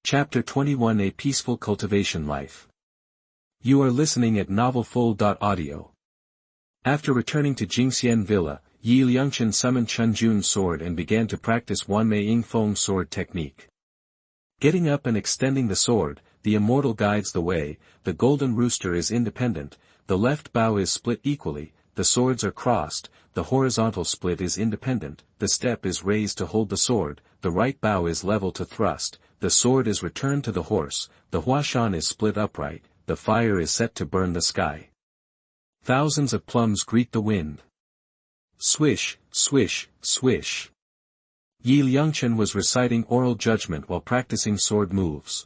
Chapter 21, A Peaceful Cultivation Life. You are listening at novelfull.audio. After returning to Jingxian Villa, Liangchen summoned Chunjun's sword and began to practice Wanmei Yingfeng sword technique. Getting up and extending the sword, the immortal guides the way, the golden rooster is independent, the left bow is split equally, the swords are crossed, the horizontal split is independent, the step is raised to hold the sword, the right bow is level to thrust, the sword is returned to the horse, the huashan is split upright, the fire is set to burn the sky. Thousands of plums greet the wind. Swish, swish, swish. Liangchen was reciting oral judgment while practicing sword moves.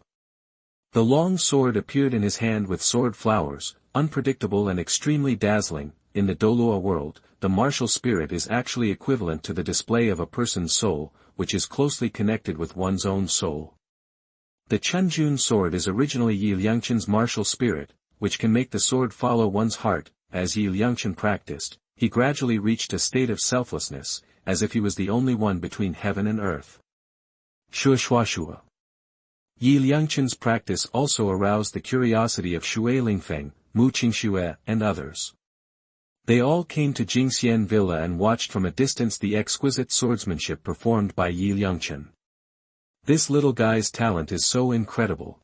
The long sword appeared in his hand with sword flowers, unpredictable and extremely dazzling. In the Douluo world, the martial spirit is actually equivalent to the display of a person's soul, which is closely connected with one's own soul. The Chunjun sword is originally Liangchen's martial spirit, which can make the sword follow one's heart. As Liangchen practiced, he gradually reached a state of selflessness, as if he was the only one between heaven and earth. Shua shua shua. Liangchen's practice also aroused the curiosity of Shui Lingfeng, Mu Qingxue, and others. They all came to Jingxian Villa and watched from a distance the exquisite swordsmanship performed by Liangchen. This little guy's talent is so incredible.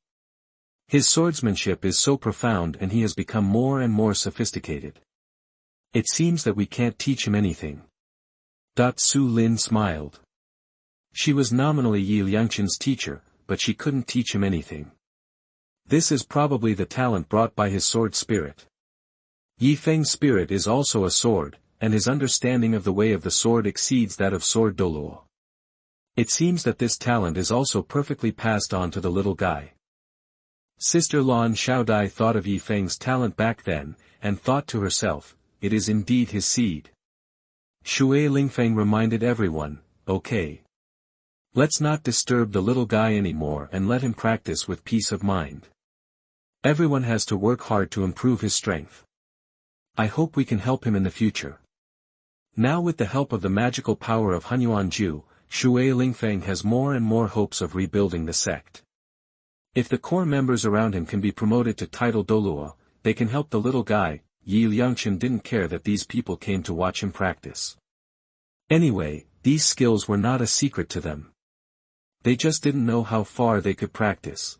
His swordsmanship is so profound and he has become more and more sophisticated. It seems that we can't teach him anything. Su Lin smiled. She was nominally Liangchen's teacher, but she couldn't teach him anything. This is probably the talent brought by his sword spirit. Yifeng's spirit is also a sword, and his understanding of the way of the sword exceeds that of sword Douluo. It seems that this talent is also perfectly passed on to the little guy. Sister Lan Xiaodai thought of Yifeng's talent back then, and thought to herself, it is indeed his seed. Shui Lingfeng reminded everyone, okay. Let's not disturb the little guy anymore and let him practice with peace of mind. Everyone has to work hard to improve his strength. I hope we can help him in the future. Now with the help of the magical power of Hunyuanju, Shui Lingfeng has more and more hopes of rebuilding the sect. If the core members around him can be promoted to title Douluo, they can help the little guy. Liangchen didn't care that these people came to watch him practice. Anyway, these skills were not a secret to them. They just didn't know how far they could practice.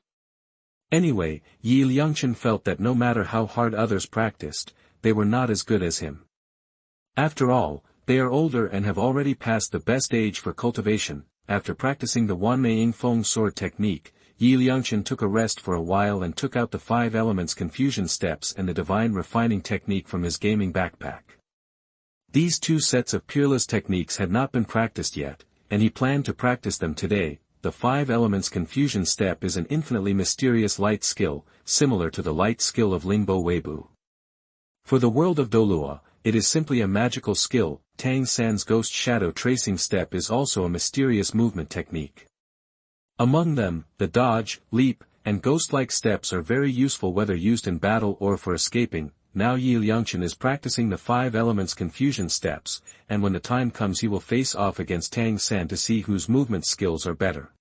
Anyway, Liangchen felt that no matter how hard others practiced, they were not as good as him. After all, they are older and have already passed the best age for cultivation. After practicing the Wanmei Yingfeng sword technique, Liangchen took a rest for a while and took out the 5 elements confusion steps and the divine refining technique from his gaming backpack. These 2 sets of peerless techniques had not been practiced yet, and he planned to practice them today. The 5 elements confusion step is an infinitely mysterious light skill, similar to the light skill of Lingbo Weibu. For the world of Douluo, it is simply a magical skill. Tang San's ghost shadow tracing step is also a mysterious movement technique. Among them, the dodge, leap, and ghost-like steps are very useful whether used in battle or for escaping. Now Liangchen is practicing the 5 elements confusion steps, and when the time comes he will face off against Tang San to see whose movement skills are better.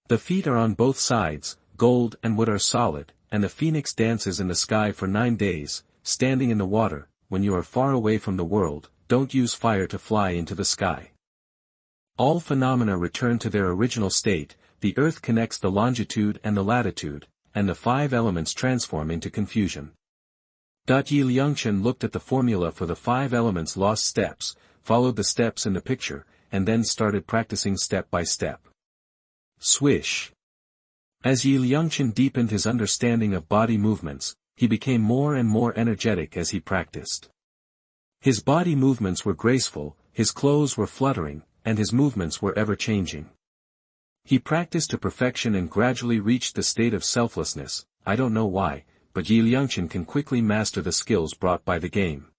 The feet are on both sides, gold and wood are solid, and the phoenix dances in the sky for 9 days, standing in the water. When you are far away from the world, don't use fire to fly into the sky. All phenomena return to their original state. The earth connects the longitude and the latitude, and the 5 elements transform into confusion. Liangchen looked at the formula for the 5 elements lost steps, followed the steps in the picture, and then started practicing step by step. Swish. As Liangchen deepened his understanding of body movements, he became more and more energetic as he practiced. His body movements were graceful, his clothes were fluttering, and his movements were ever-changing. He practiced to perfection and gradually reached the state of selflessness. I don't know why, but Liangchen can quickly master the skills brought by the game.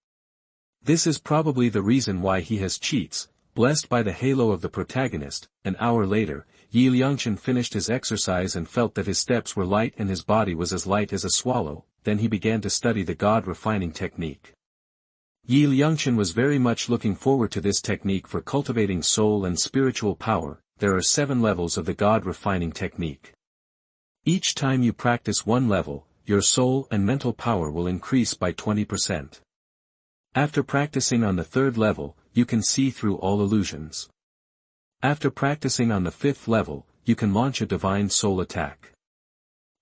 This is probably the reason why he has cheats. Blessed by the halo of the protagonist, an hour later, Liangchen finished his exercise and felt that his steps were light and his body was as light as a swallow. Then he began to study the God refining technique. Liangchen was very much looking forward to this technique for cultivating soul and spiritual power. There are 7 levels of the God refining technique. Each time you practice one level, your soul and mental power will increase by 20%. After practicing on the third level, you can see through all illusions. After practicing on the fifth level, you can launch a divine soul attack.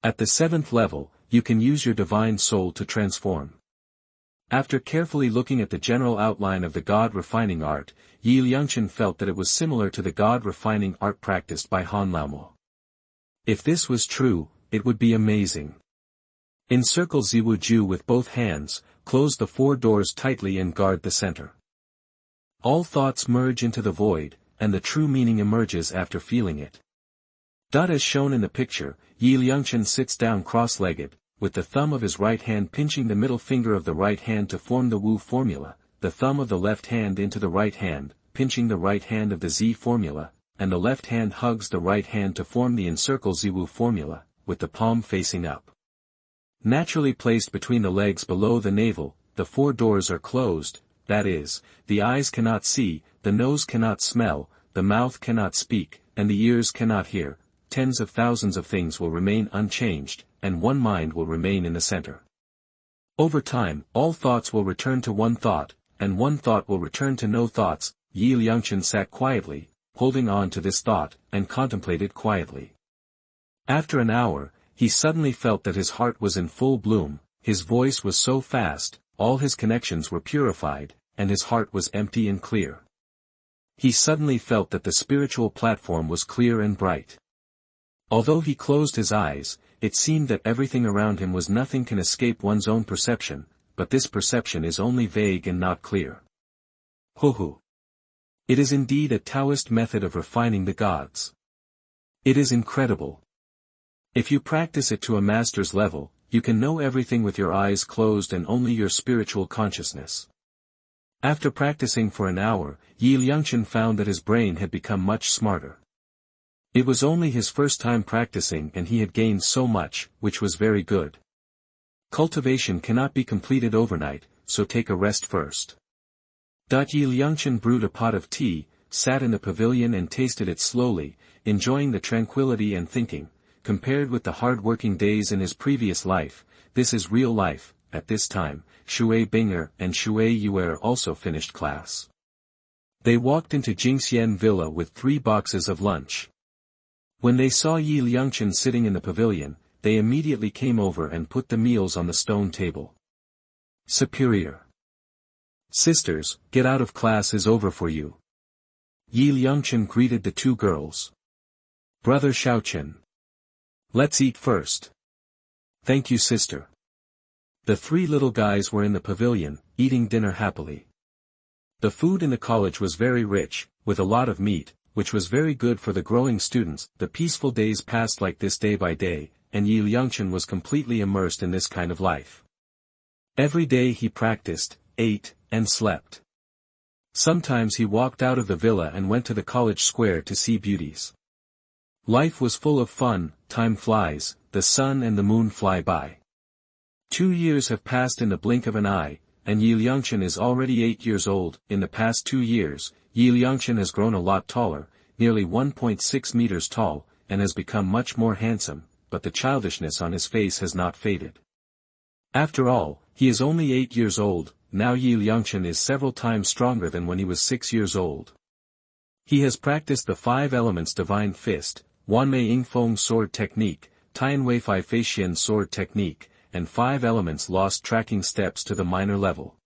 At the seventh level, you can use your divine soul to transform. After carefully looking at the general outline of the God-refining art, Liangchen felt that it was similar to the God-refining art practiced by Han Laomo. If this was true, it would be amazing. Encircle Ziwu Ju with both hands, close the 4 doors tightly and guard the center. All thoughts merge into the void, and the true meaning emerges after feeling it. As shown in the picture, Liangchen sits down cross-legged, with the thumb of his right hand pinching the middle finger of the right hand to form the Wu formula, the thumb of the left hand into the right hand, pinching the right hand of the Z formula, and the left hand hugs the right hand to form the encircle Ziwu formula, with the palm facing up. Naturally placed between the legs below the navel, the 4 doors are closed, that is, the eyes cannot see, the nose cannot smell, the mouth cannot speak, and the ears cannot hear. Tens of thousands of things will remain unchanged, and one mind will remain in the center. Over time, all thoughts will return to one thought, and one thought will return to no thoughts. Liangchen sat quietly, holding on to this thought, and contemplated quietly. After an hour, he suddenly felt that his heart was in full bloom, his voice was so fast, all his connections were purified, and his heart was empty and clear. He suddenly felt that the spiritual platform was clear and bright. Although he closed his eyes, it seemed that everything around him was nothing can escape one's own perception, but this perception is only vague and not clear. Hu. It is indeed a Taoist method of refining the gods. It is incredible. If you practice it to a master's level, you can know everything with your eyes closed and only your spiritual consciousness. After practicing for an hour, Liangchen found that his brain had become much smarter. It was only his first time practicing and he had gained so much, which was very good. Cultivation cannot be completed overnight, so take a rest first. Liangchen brewed a pot of tea, sat in the pavilion and tasted it slowly, enjoying the tranquility and thinking. Compared with the hard-working days in his previous life, this is real life. At this time, Shui Binger and Shui Yuer also finished class. They walked into Jingxian Villa with 3 boxes of lunch. When they saw Liangchen sitting in the pavilion, they immediately came over and put the meals on the stone table. Superior. Sisters, get out of class is over for you. Liangchen greeted the 2 girls. Brother Shaochen. Let's eat first. Thank you, sister. The 3 little guys were in the pavilion, eating dinner happily. The food in the college was very rich, with a lot of meat, which was very good for the growing students. The peaceful days passed like this day by day, and Liangchen was completely immersed in this kind of life. Every day he practiced, ate, and slept. Sometimes he walked out of the villa and went to the college square to see beauties. Life was full of fun, time flies, the sun and the moon fly by. 2 years have passed in the blink of an eye, and Liangchen is already 8 years old. In the past 2 years, Liangchen has grown a lot taller, nearly 1.6 meters tall, and has become much more handsome, but the childishness on his face has not faded. After all, he is only 8 years old. Now Liangchen is several times stronger than when he was 6 years old. He has practiced the 5 elements divine fist, Wanmei Yingfeng sword technique, Tianwei Fai Feixian sword technique, and 5 elements lost tracking steps to the minor level.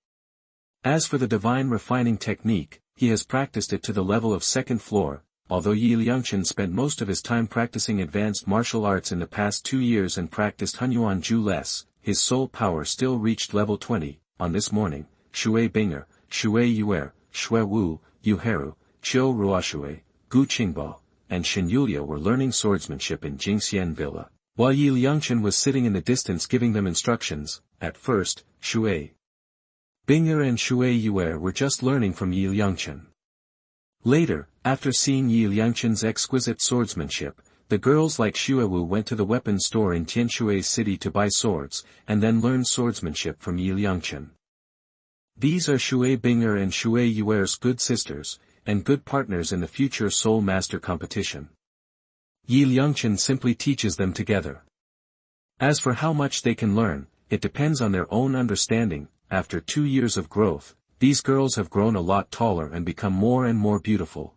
As for the divine refining technique, he has practiced it to the level of 2nd floor. Although Liangchen spent most of his time practicing advanced martial arts in the past 2 years and practiced Hunyuan Ju less, his soul power still reached level 20. On this morning, Shui Binger, Shui Yuer, Shui Wu, Yuheru, Qiu Ruoshui, Gu Qingbo, and Shen Yulia were learning swordsmanship in Jingxian Villa, while Liangchen was sitting in the distance giving them instructions. At first, Shui Binger and Shui Yuer were just learning from Liangchen. Later, after seeing Liangchen's exquisite swordsmanship, the girls like Shuewu went to the weapons store in Tianshui city to buy swords, and then learned swordsmanship from Liangchen. These are Shui Binger and Shui Yuer's good sisters, and good partners in the future Soul Master competition. Liangchen simply teaches them together. As for how much they can learn, it depends on their own understanding. After 2 years of growth, these girls have grown a lot taller and become more and more beautiful.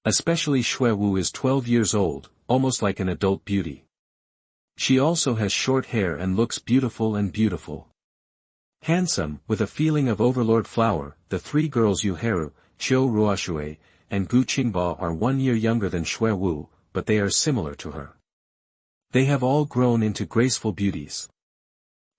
Especially Shui Wu is 12 years old, almost like an adult beauty. She also has short hair and looks beautiful and beautiful. Handsome, with a feeling of overlord flower, the 3 girls Yuheru, Qiu Ruoshui, and Gu Qingba are 1 year younger than Shui Wu, but they are similar to her. They have all grown into graceful beauties.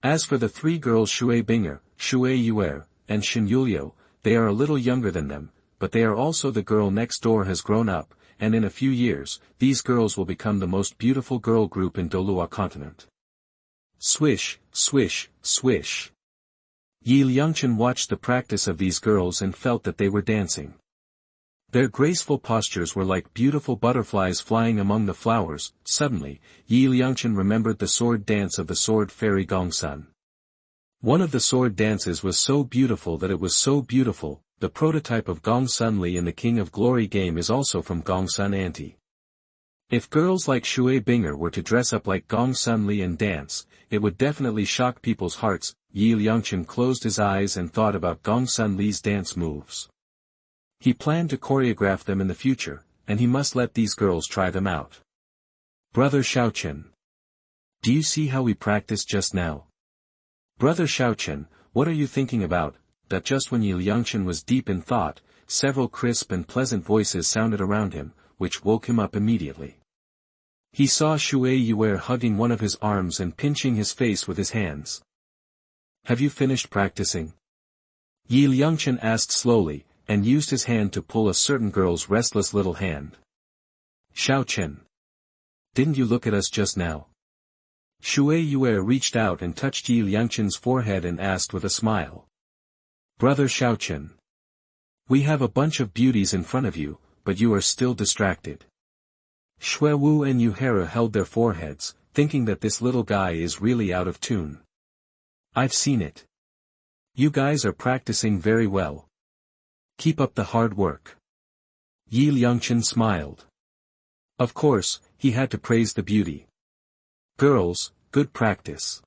As for the 3 girls Shui Binger, Shui Yuer, and Shin Yulio, they are a little younger than them, but they are also the girl next door has grown up, and in a few years, these girls will become the most beautiful girl group in Douluo Continent. Swish, swish, swish. Liangchen watched the practice of these girls and felt that they were dancing. Their graceful postures were like beautiful butterflies flying among the flowers. Suddenly, Liangchen remembered the sword dance of the sword fairy Gong Sun. One of the sword dances was so beautiful that it was so beautiful. The prototype of Gong Sun Li in the King of Glory game is also from Gong Sun Auntie. If girls like Shui Binger were to dress up like Gong Sun Li and dance, it would definitely shock people's hearts. Liangchen closed his eyes and thought about Gong Sun Li's dance moves. He planned to choreograph them in the future, and he must let these girls try them out. Brother Shaochen. Do you see how we practiced just now? Brother Shaochen, what are you thinking about? That just when Liangchen was deep in thought, several crisp and pleasant voices sounded around him, which woke him up immediately. He saw Shui Yuer hugging one of his arms and pinching his face with his hands. Have you finished practicing? Liangchen asked slowly, and used his hand to pull a certain girl's restless little hand. Shaochen. Didn't you look at us just now? Shui Yuer reached out and touched Liangchen's forehead and asked with a smile. Brother Shaochen. We have a bunch of beauties in front of you, but you are still distracted. Shui Wu and Yuhera held their foreheads, thinking that this little guy is really out of tune. I've seen it. You guys are practicing very well. Keep up the hard work. Liangchen smiled. Of course, he had to praise the beauty. Girls, good practice.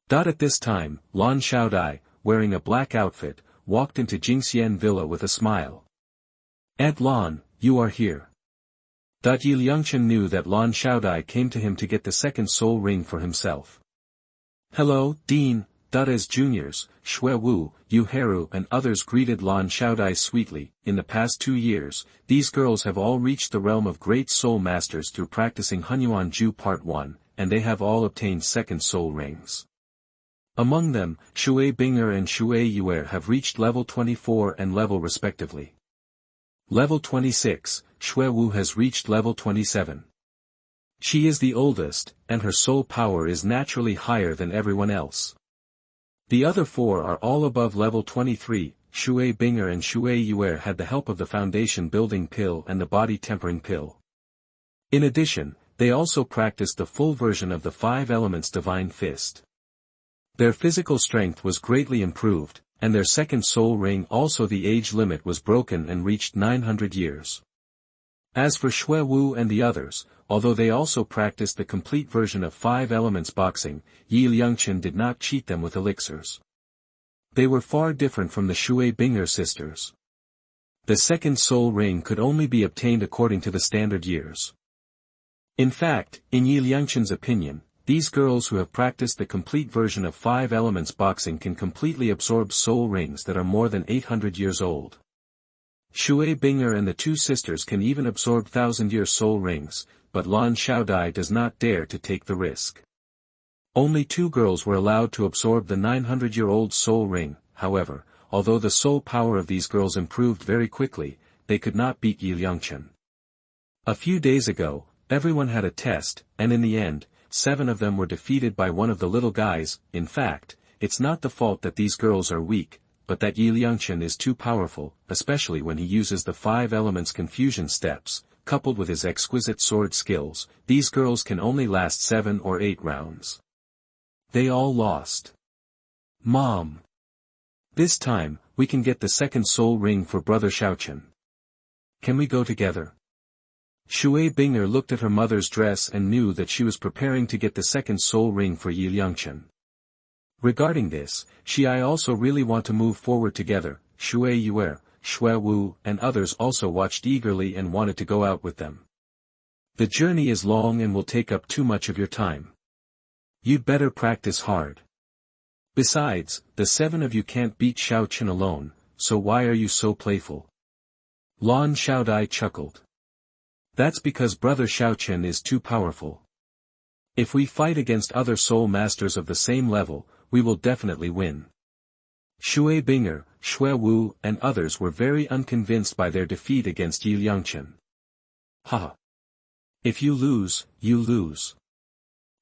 At this time, Lan Xiaodai, wearing a black outfit, walked into Jingxian Villa with a smile. Aunt Lan, you are here. Liangchen knew that Lan Xiaodai came to him to get the second soul ring for himself. Hello, Dean. As juniors, Shui Wu, Yuheru and others greeted Lan Xiaodai sweetly. In the past 2 years, these girls have all reached the realm of great soul masters through practicing Hunyuan Ju Part 1, and they have all obtained second soul rings. Among them, Shui Binger and Shui Yuer have reached level 24 and level respectively. Level 26, Shui Wu has reached level 27. She is the oldest, and her soul power is naturally higher than everyone else. The other 4 are all above level 23, Shui Binger and Shui Yuer had the help of the foundation building pill and the body tempering pill. In addition, they also practiced the full version of the 5 elements divine fist. Their physical strength was greatly improved, and their second soul ring also the age limit was broken and reached 900 years. As for Shui Wu and the others, although they also practiced the complete version of 5 elements boxing, Liangchen did not cheat them with elixirs. They were far different from the Shui Binger sisters. The second soul ring could only be obtained according to the standard years. In fact, in Liangchen's opinion, these girls who have practiced the complete version of 5 elements boxing can completely absorb soul rings that are more than 800 years old. Shui Binger and the 2 sisters can even absorb 1,000-year soul rings, but Lan Xiaodai does not dare to take the risk. Only 2 girls were allowed to absorb the 900-year-old soul ring. However, although the soul power of these girls improved very quickly, they could not beat Liangchen. A few days ago, everyone had a test, and in the end, 7 of them were defeated by one of the little guys. In fact, it's not the fault that these girls are weak, but that Liangchen is too powerful, especially when he uses the 5 elements confusion steps, coupled with his exquisite sword skills. These girls can only last 7 or 8 rounds. They all lost. Mom. This time, we can get the second soul ring for Brother Shaochen. Can we go together? Shui Binger looked at her mother's dress and knew that she was preparing to get the second soul ring for Liangchen. Regarding this, I also really want to move forward together. Shui Yue, Shui Wu, and others also watched eagerly and wanted to go out with them. The journey is long and will take up too much of your time. You'd better practice hard. Besides, the 7 of you can't beat Xiaochen alone, so why are you so playful? Lan Xiaodai chuckled. That's because brother Xiaochen is too powerful. If we fight against other soul masters of the same level, we will definitely win. Shui Binger, Shui Wu, and others were very unconvinced by their defeat against Liangchen. Haha. If you lose, you lose.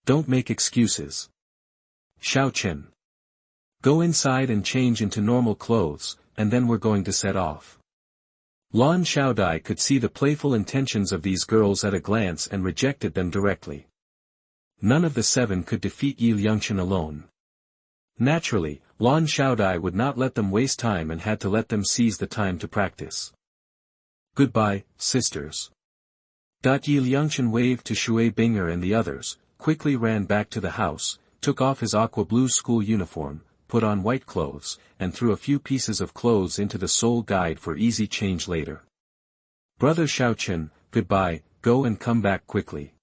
Don't make excuses. Xiaochen. Go inside and change into normal clothes, and then we're going to set off. Lan Xiaodai could see the playful intentions of these girls at a glance and rejected them directly. None of the 7 could defeat Liangchen alone. Naturally, Lan Xiaodai would not let them waste time and had to let them seize the time to practice. Goodbye, sisters. Liangchen waved to Shui Binger and the others, quickly ran back to the house, took off his aqua blue school uniform, put on white clothes, and threw a few pieces of clothes into the soul guide for easy change later. Brother Xiaochen, goodbye, go and come back quickly.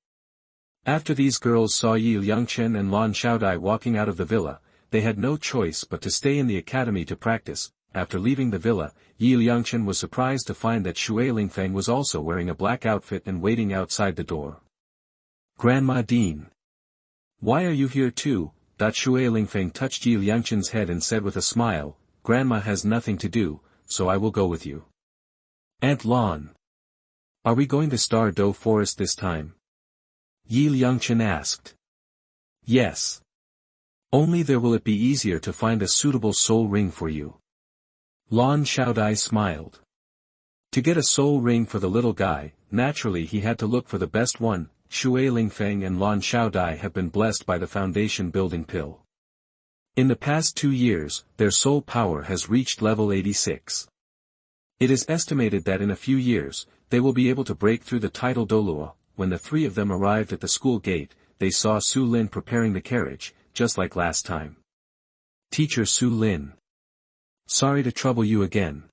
After these girls saw Liangchen and Lan Xiaodai walking out of the villa, they had no choice but to stay in the academy to practice. After leaving the villa, Liangchen was surprised to find that Shui Lingfeng was also wearing a black outfit and waiting outside the door. Grandma Dean. Why are you here too? Shui Lingfeng touched Liangchen's head and said with a smile, Grandma has nothing to do, so I will go with you. Aunt Lan. Are we going to Star Do Forest this time? Liangchen asked. Yes. Only there will it be easier to find a suitable soul ring for you. Lan Xiaodai smiled. To get a soul ring for the little guy, naturally he had to look for the best one. Shui Lingfeng and Lan Xiaodai have been blessed by the foundation building pill. In the past 2 years, their soul power has reached level 86. It is estimated that in a few years, they will be able to break through the title Douluo. When the 3 of them arrived at the school gate, they saw Su Lin preparing the carriage, just like last time. Teacher Su Lin. Sorry to trouble you again.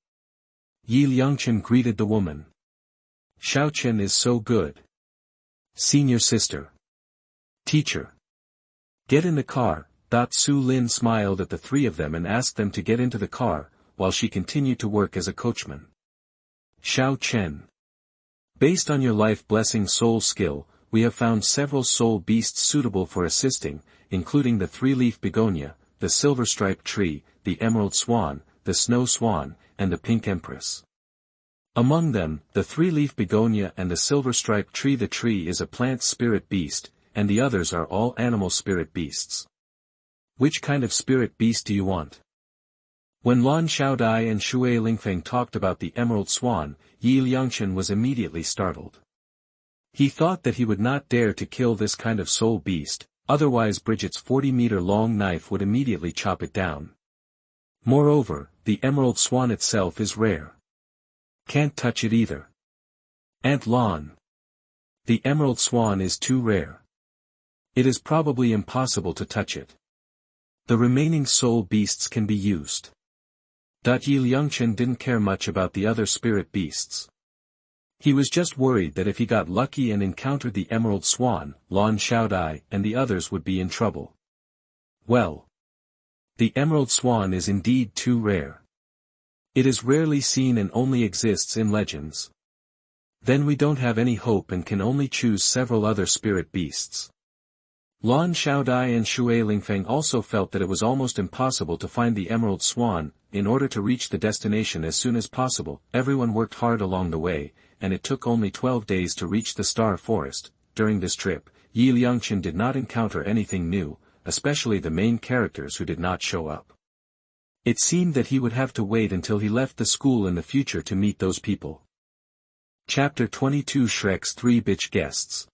Liangchen greeted the woman. Xiaochen is so good. Senior sister. Teacher. Get in the car. Su Lin smiled at the 3 of them and asked them to get into the car, while she continued to work as a coachman. Xiaochen. Based on your life blessing soul skill, we have found several soul beasts suitable for assisting, including the 3-leaf begonia, the silver-striped tree, the emerald swan, the snow swan, and the pink empress. Among them, the 3-leaf begonia and the silver-striped tree. The tree is a plant spirit beast, and the others are all animal spirit beasts. Which kind of spirit beast do you want? When Lan Xiaodai and Shui Lingfeng talked about the emerald swan, Liangchen was immediately startled. He thought that he would not dare to kill this kind of soul beast, otherwise Bridget's 40-meter-long knife would immediately chop it down. Moreover, the emerald swan itself is rare. Can't touch it either. Aunt Lan. The emerald swan is too rare. It is probably impossible to touch it. The remaining soul beasts can be used. Liangchen didn't care much about the other spirit beasts. He was just worried that if he got lucky and encountered the emerald swan, Lan Xiaodai and the others would be in trouble. Well. The emerald swan is indeed too rare. It is rarely seen and only exists in legends. Then we don't have any hope and can only choose several other spirit beasts. Lan Xiaodai and Shui Lingfeng also felt that it was almost impossible to find the emerald swan. In order to reach the destination as soon as possible, everyone worked hard along the way, and it took only 12 days to reach the Star Forest. During this trip, Liangchen did not encounter anything new, especially the main characters who did not show up. It seemed that he would have to wait until he left the school in the future to meet those people. Chapter 22 Shrek's 3 Bitch Guests.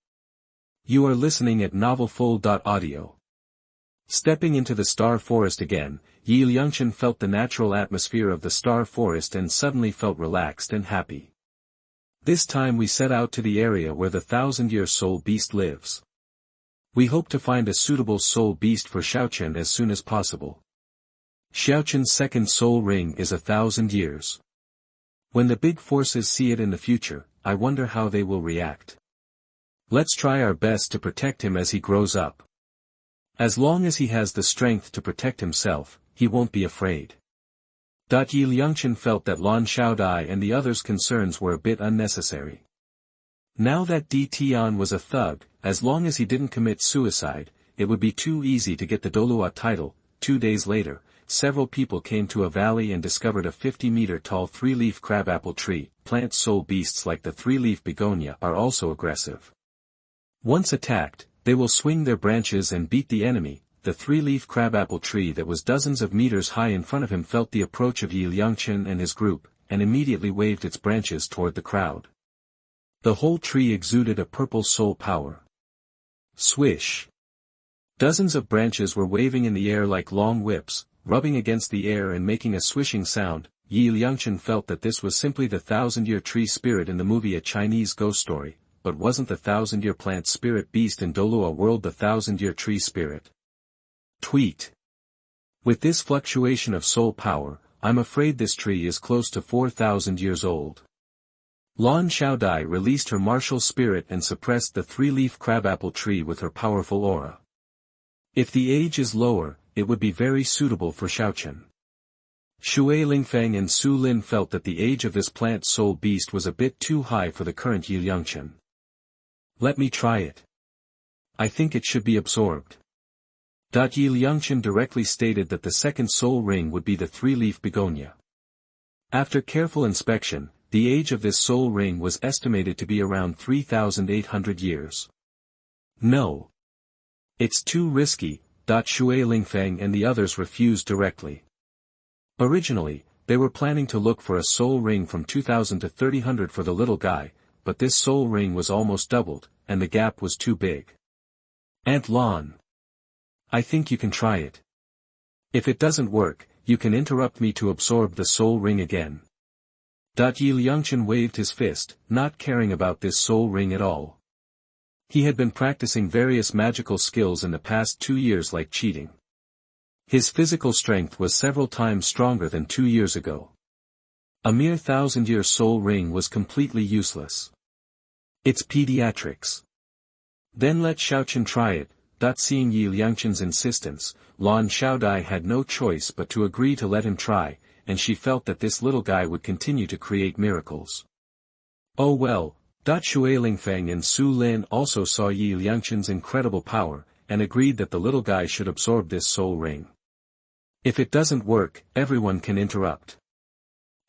You are listening at NovelFull.audio. Stepping into the Star Forest again, Liangchen felt the natural atmosphere of the Star Forest and suddenly felt relaxed and happy. This time we set out to the area where the 1,000-year soul beast lives. We hope to find a suitable soul beast for Xiaochen as soon as possible. Xiaochen's second soul ring is 1,000 years. When the big forces see it in the future, I wonder how they will react. Let's try our best to protect him as he grows up. As long as he has the strength to protect himself, he won't be afraid. Yi Liangchen felt that Lan Xiaodai and the others' concerns were a bit unnecessary. Now that Di Tian was a thug, as long as he didn't commit suicide, it would be too easy to get the Douluo title. 2 days later, several people came to a valley and discovered a 50-meter-tall 3-leaf crabapple tree. Plant soul beasts like the 3-leaf begonia are also aggressive. Once attacked, they will swing their branches and beat the enemy. The 3-leaf crabapple tree that was dozens of meters high in front of him felt the approach of Yi Liangchen and his group, and immediately waved its branches toward the crowd. The whole tree exuded a purple soul power. Swish! Dozens of branches were waving in the air like long whips, rubbing against the air and making a swishing sound. Yi Liangchen felt that this was simply the 1,000-year tree spirit in the movie A Chinese Ghost Story, but wasn't the 1,000-year plant spirit beast in Douluo world the 1,000-year tree spirit. Tweet. With this fluctuation of soul power, I'm afraid this tree is close to 4,000 years old. Lan Xiaodai released her martial spirit and suppressed the 3-leaf crabapple tree with her powerful aura. If the age is lower, it would be very suitable for Xiaochen. Shui Lingfeng and Su Lin felt that the age of this plant soul beast was a bit too high for the current Yi Liangchen. Let me try it. I think it should be absorbed. Yi Liangchen directly stated that the second soul ring would be the 3-leaf begonia. After careful inspection, the age of this soul ring was estimated to be around 3,800 years. No. It's too risky. Shui Lingfeng and the others refused directly. Originally, they were planning to look for a soul ring from 2,000 to 3,000 for the little guy, but this soul ring was almost doubled, and the gap was too big. Aunt Lan. I think you can try it. If it doesn't work, you can interrupt me to absorb the soul ring again. Yi Liangchen waved his fist, not caring about this soul ring at all. He had been practicing various magical skills in the past 2 years like cheating. His physical strength was several times stronger than 2 years ago. A mere 1,000-year soul ring was completely useless. It's pediatrics. Then let Xiaochen try it. Seeing Yi Liangchen's insistence, Lan Xiaodai had no choice but to agree to let him try, and she felt that this little guy would continue to create miracles. Oh well. Shui Lingfeng and Su Lin also saw Yi Liangchen's incredible power, and agreed that the little guy should absorb this soul ring. If it doesn't work, everyone can interrupt.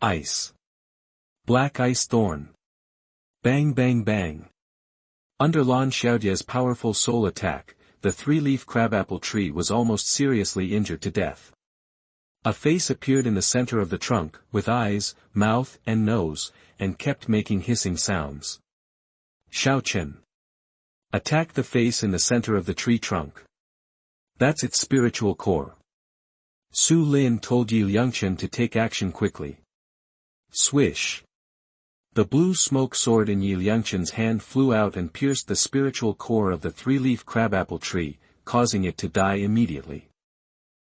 Ice. Black ice thorn. Bang bang bang. Under Lan Xiaodia's powerful soul attack, the 3-leaf crabapple tree was almost seriously injured to death. A face appeared in the center of the trunk, with eyes, mouth and nose, and kept making hissing sounds. Xiaochen. Attack the face in the center of the tree trunk. That's its spiritual core. Su Lin told Yi Liangchen to take action quickly. Swish. The blue smoke sword in Yi Liangchen's hand flew out and pierced the spiritual core of the 3-leaf crabapple tree, causing it to die immediately.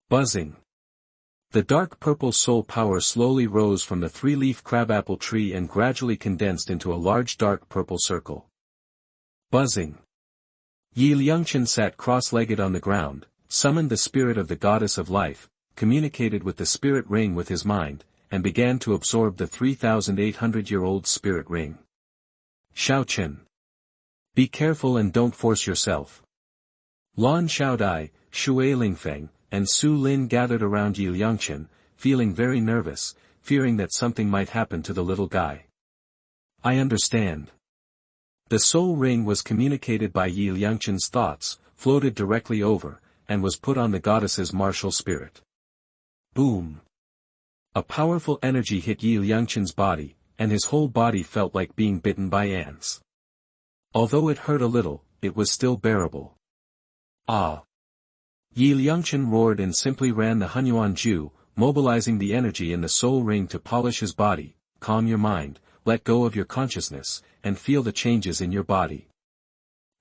Buzzing. The dark purple soul power slowly rose from the 3-leaf crabapple tree and gradually condensed into a large dark purple circle. Buzzing. Yi Liangchen sat cross-legged on the ground, summoned the spirit of the goddess of life, communicated with the spirit ring with his mind, and began to absorb the 3,800-year-old spirit ring. Xiaochen. Be careful and don't force yourself. Lan Xiaodai, Shui Lingfeng, and Su Lin gathered around Yi Liangchen, feeling very nervous, fearing that something might happen to the little guy. I understand. The soul ring was communicated by Yi Liangchen's thoughts, floated directly over, and was put on the goddess's martial spirit. Boom! A powerful energy hit Yi Liangchen's body, and his whole body felt like being bitten by ants. Although it hurt a little, it was still bearable. Ah! Yi Liangchen roared and simply ran the Hunyuan Ju, mobilizing the energy in the soul ring to polish his body. Calm your mind, let go of your consciousness, and feel the changes in your body.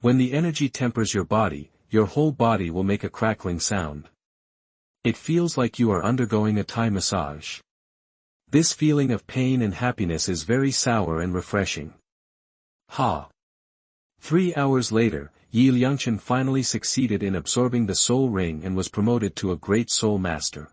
When the energy tempers your body, your whole body will make a crackling sound. It feels like you are undergoing a Thai massage. This feeling of pain and happiness is very sour and refreshing. Ha! 3 hours later, Liangchen finally succeeded in absorbing the soul ring and was promoted to a great soul master.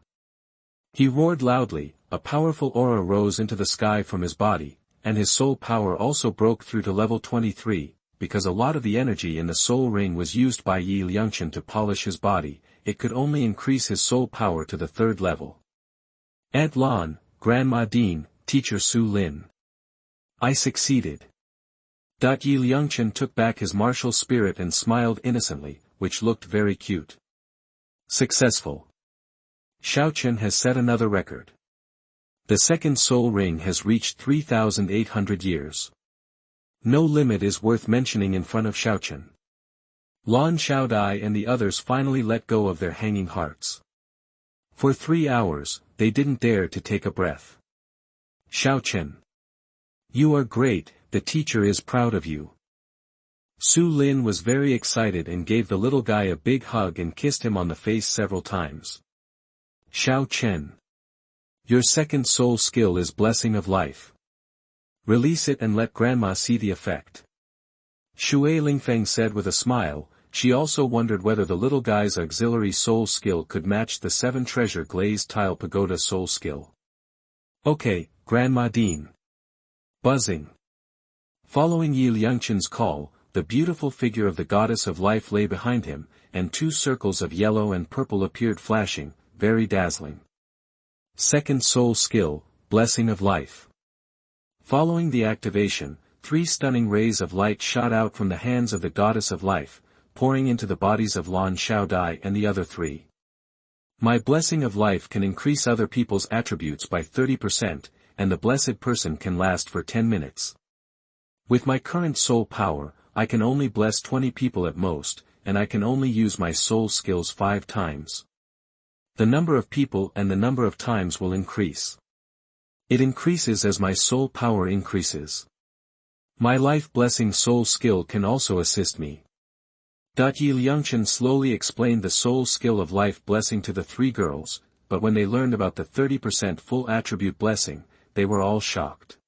He roared loudly, a powerful aura rose into the sky from his body, and his soul power also broke through to level 23, because a lot of the energy in the soul ring was used by Liangchen to polish his body. It could only increase his soul power to the 3rd level. Aunt Lan, Grandma Dean, Teacher Su Lin. I succeeded. Liangchen took back his martial spirit and smiled innocently, which looked very cute. Successful. Xiaochen has set another record. The 2nd soul ring has reached 3,800 years. No limit is worth mentioning in front of Xiaochen. Lan Xiaodai and the others finally let go of their hanging hearts. For 3 hours, they didn't dare to take a breath. Xiaochen. You are great, the teacher is proud of you. Su Lin was very excited and gave the little guy a big hug and kissed him on the face several times. Xiaochen. Your 2nd soul skill is Blessing of Life. Release it and let Grandma see the effect. Shui Lingfeng said with a smile. She also wondered whether the little guy's auxiliary soul skill could match the 7 treasure glazed tile pagoda soul skill. Okay, Grandma Dean. Buzzing. Following Liangchen's call, the beautiful figure of the goddess of life lay behind him, and 2 circles of yellow and purple appeared flashing, very dazzling. 2nd soul skill, Blessing of Life. Following the activation, 3 stunning rays of light shot out from the hands of the goddess of life, pouring into the bodies of Lan Xiaodai and the other 3. My Blessing of Life can increase other people's attributes by 30%, and the blessed person can last for 10 minutes. With my current soul power, I can only bless 20 people at most, and I can only use my soul skills 5 times. The number of people and the number of times will increase. It increases as my soul power increases. My life blessing soul skill can also assist me. Liangchen slowly explained the soul skill of life blessing to the 3 girls, but when they learned about the 30% full attribute blessing, they were all shocked.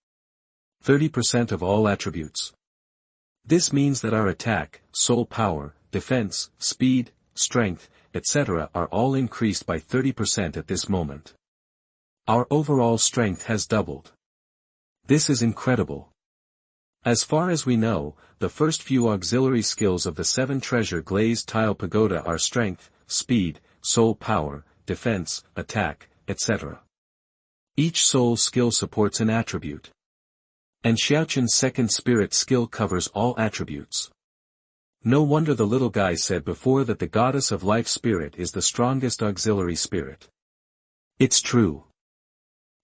30% of all attributes. This means that our attack, soul power, defense, speed, strength, etc. are all increased by 30% at this moment. Our overall strength has doubled. This is incredible. As far as we know, the first few auxiliary skills of the 7 treasure glazed tile pagoda are strength, speed, soul power, defense, attack, etc. Each soul skill supports an attribute. And Xiaochen's 2nd spirit skill covers all attributes. No wonder the little guy said before that the goddess of life spirit is the strongest auxiliary spirit. It's true.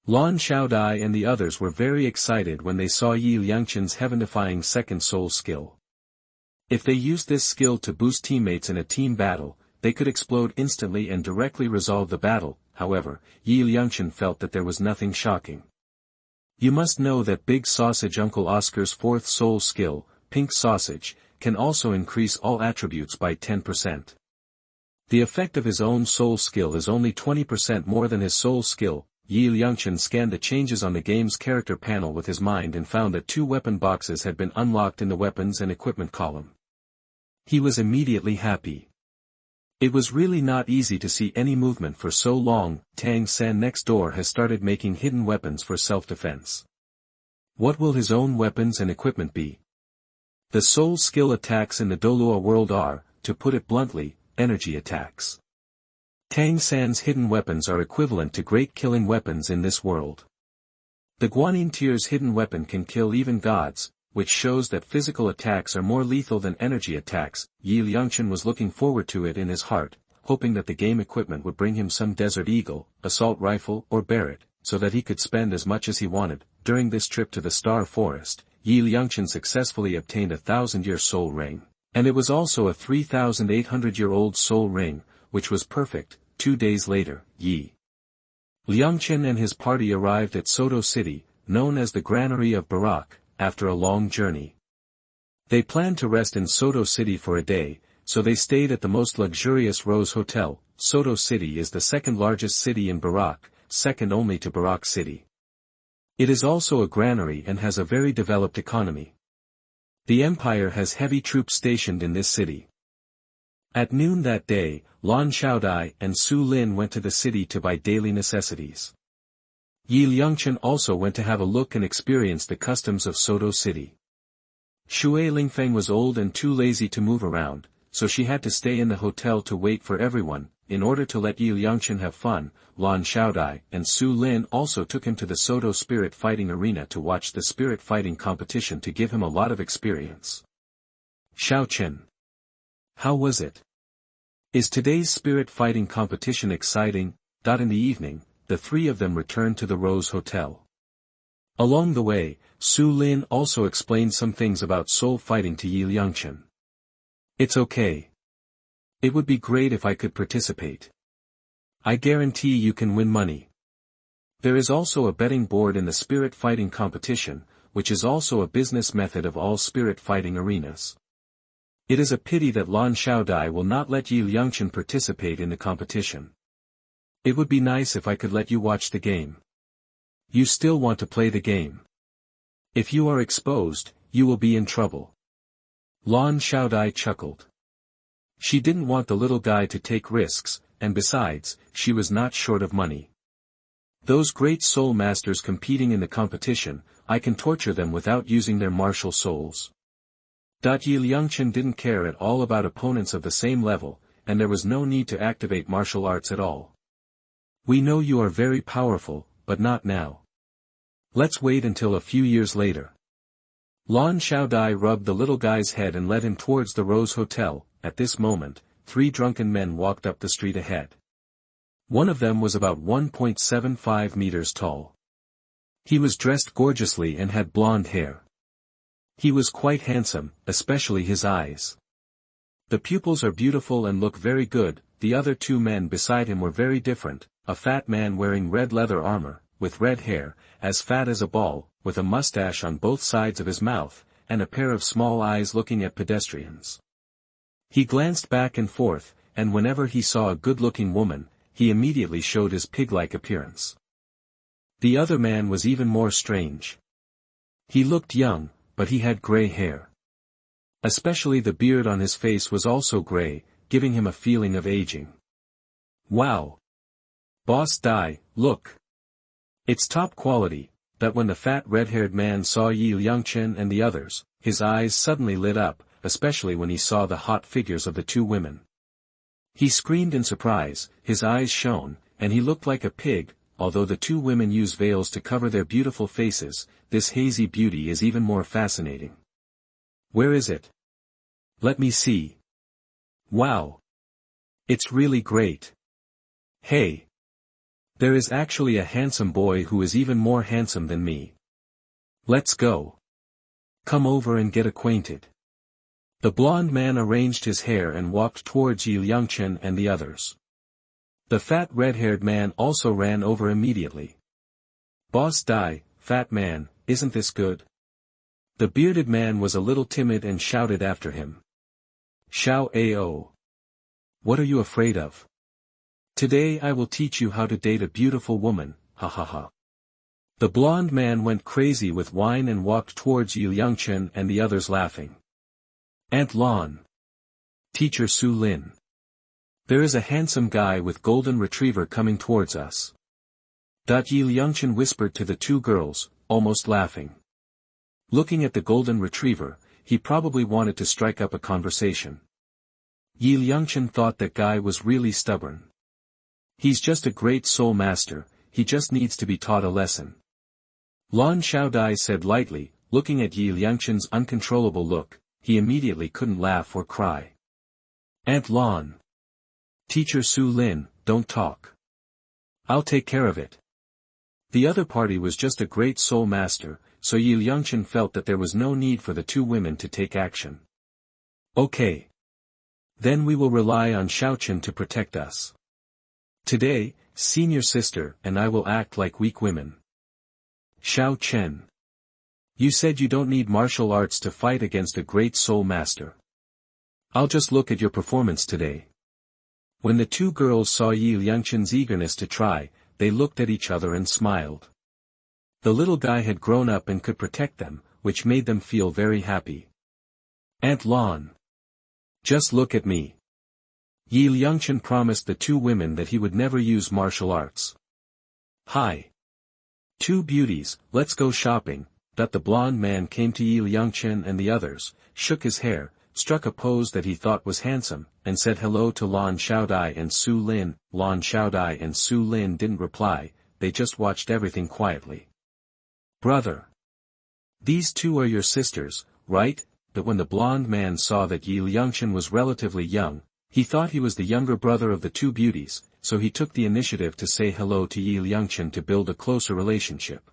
Lan Xiaodai and the others were very excited when they saw Liangchen's heaven-defying 2nd soul skill. If they used this skill to boost teammates in a team battle, they could explode instantly and directly resolve the battle. However, Liangchen felt that there was nothing shocking. You must know that Big Sausage Uncle Oscar's 4th soul skill, Pink Sausage, can also increase all attributes by 10%. The effect of his own soul skill is only 20% more than his soul skill. Liangchen scanned the changes on the game's character panel with his mind and found that 2 weapon boxes had been unlocked in the weapons and equipment column. He was immediately happy. It was really not easy to see any movement for so long. Tang San next door has started making hidden weapons for self-defense. What will his own weapons and equipment be? The soul skill attacks in the Douluo world are, to put it bluntly, energy attacks. Tang San's hidden weapons are equivalent to great killing weapons in this world. The Guanyin Tier's hidden weapon can kill even gods, which shows that physical attacks are more lethal than energy attacks. Liangchen was looking forward to it in his heart, hoping that the game equipment would bring him some Desert Eagle, assault rifle or Barrett, so that he could spend as much as he wanted. During this trip to the Star Forest, Liangchen successfully obtained a 1,000-year soul ring, and it was also a 3,800-year-old soul ring, which was perfect. 2 days later, Liangchen and his party arrived at Soto City, known as the Granary of Barak, after a long journey. They planned to rest in Soto City for a day, so they stayed at the most luxurious Rose Hotel. Soto City is the second largest city in Barak, second only to Barak City. It is also a granary and has a very developed economy. The empire has heavy troops stationed in this city. At noon that day, Lan Xiaodai and Su Lin went to the city to buy daily necessities. Yi Liangchen also went to have a look and experience the customs of Soto City. Shui Lingfeng was old and too lazy to move around, so she had to stay in the hotel to wait for everyone. In order to let Yi Liangchen have fun, Lan Xiaodai and Su Lin also took him to the Soto Spirit Fighting Arena to watch the spirit fighting competition to give him a lot of experience. Xiaochen. How was it? Is today's spirit fighting competition exciting? In the evening, the three of them returned to the Rose Hotel. Along the way, Su Lin also explained some things about soul fighting to Yi Liangchen. It's okay. It would be great if I could participate. I guarantee you can win money. There is also a betting board in the spirit fighting competition, which is also a business method of all spirit fighting arenas. It is a pity that Lan Xiaodai will not let Yi Liangchen participate in the competition. It would be nice if I could let you watch the game. You still want to play the game. If you are exposed, you will be in trouble. Lan Xiaodai chuckled. She didn't want the little guy to take risks, and besides, she was not short of money. Those great soul masters competing in the competition, I can torture them without using their martial souls. Yi Liangchen didn't care at all about opponents of the same level, and there was no need to activate martial arts at all. We know you are very powerful, but not now. Let's wait until a few years later. Lan Xiaodai rubbed the little guy's head and led him towards the Rose Hotel. At this moment, three drunken men walked up the street ahead. One of them was about 1.75 meters tall. He was dressed gorgeously and had blonde hair. He was quite handsome, especially his eyes. The pupils are beautiful and look very good. The other two men beside him were very different, a fat man wearing red leather armor, with red hair, as fat as a ball, with a mustache on both sides of his mouth, and a pair of small eyes looking at pedestrians. He glanced back and forth, and whenever he saw a good-looking woman, he immediately showed his pig-like appearance. The other man was even more strange. He looked young, but he had gray hair. Especially the beard on his face was also gray, giving him a feeling of aging. Wow! Boss Dai, look! It's top quality. That when the fat red-haired man saw Yi Liangchen and the others, his eyes suddenly lit up, especially when he saw the hot figures of the two women. He screamed in surprise, his eyes shone, and he looked like a pig. Although the two women use veils to cover their beautiful faces, this hazy beauty is even more fascinating. Where is it? Let me see. Wow! It's really great. Hey! There is actually a handsome boy who is even more handsome than me. Let's go. Come over and get acquainted. The blond man arranged his hair and walked towards Yi Liangchen and the others. The fat red-haired man also ran over immediately. Boss Dai, fat man, isn't this good? The bearded man was a little timid and shouted after him. Xiao Ao. What are you afraid of? Today I will teach you how to date a beautiful woman, ha ha ha. The blond man went crazy with wine and walked towards Yi Liangchen and the others laughing. Aunt Lan. Teacher Su Lin. There is a handsome guy with golden retriever coming towards us. Yi Liangchen whispered to the two girls, almost laughing. Looking at the golden retriever, he probably wanted to strike up a conversation. Yi Liangchen thought that guy was really stubborn. He's just a great soul master, he just needs to be taught a lesson. Lan Xiaodai said lightly, looking at Yi Liangchen's uncontrollable look, he immediately couldn't laugh or cry. Aunt Lan. Teacher Su Lin, don't talk. I'll take care of it. The other party was just a great soul master, so Yi Liangchen felt that there was no need for the two women to take action. Okay. Then we will rely on Xiaochen to protect us. Today, senior sister and I will act like weak women. Xiao Chen. You said you don't need martial arts to fight against a great soul master. I'll just look at your performance today. When the two girls saw Yi Liangchen's eagerness to try, they looked at each other and smiled. The little guy had grown up and could protect them, which made them feel very happy. Aunt Lan. Just look at me. Yi Liangchen promised the two women that he would never use martial arts. Hi. Two beauties, let's go shopping. The blonde man came to Yi Liangchen and the others, shook his hair, struck a pose that he thought was handsome, and said hello to Lan Xiaodai and Su Lin. Lan Xiaodai and Su Lin didn't reply, they just watched everything quietly. Brother. These two are your sisters, right? But when the blonde man saw that Yi Liangchen was relatively young, he thought he was the younger brother of the two beauties, so he took the initiative to say hello to Yi Liangchen to build a closer relationship.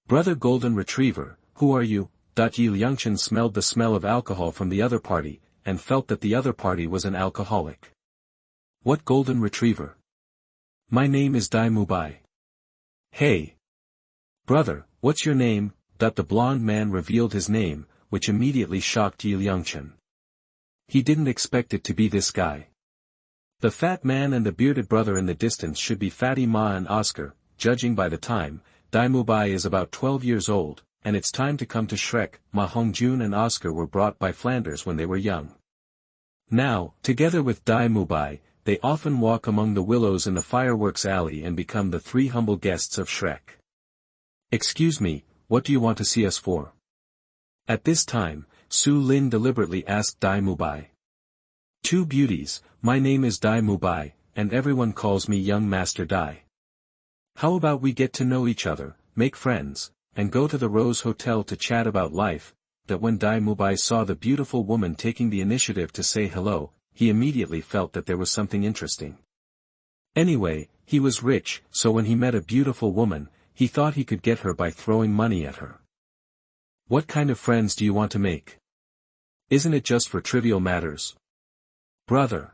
Brother Golden Retriever, who are you? Yi Liangchen smelled the smell of alcohol from the other party, and felt that the other party was an alcoholic. What Golden Retriever? My name is Dai Mubai. Hey. Brother, what's your name? The blonde man revealed his name, which immediately shocked Yi Liangchen. He didn't expect it to be this guy. The fat man and the bearded brother in the distance should be Fatty Ma and Oscar. Judging by the time, Dai Mubai is about 12 years old, and it's time to come to Shrek. Ma Hongjun and Oscar were brought by Flanders when they were young. Now, together with Dai Mubai, they often walk among the willows in the fireworks alley and become the three humble guests of Shrek. Excuse me, what do you want to see us for? At this time, Su Lin deliberately asked Dai Mubai. Two beauties, my name is Dai Mubai, and everyone calls me Young Master Dai. How about we get to know each other, make friends, and go to the Rose Hotel to chat about life? That when Dai Mubai saw the beautiful woman taking the initiative to say hello, he immediately felt that there was something interesting. Anyway, he was rich, so when he met a beautiful woman, he thought he could get her by throwing money at her. What kind of friends do you want to make? Isn't it just for trivial matters? Brother.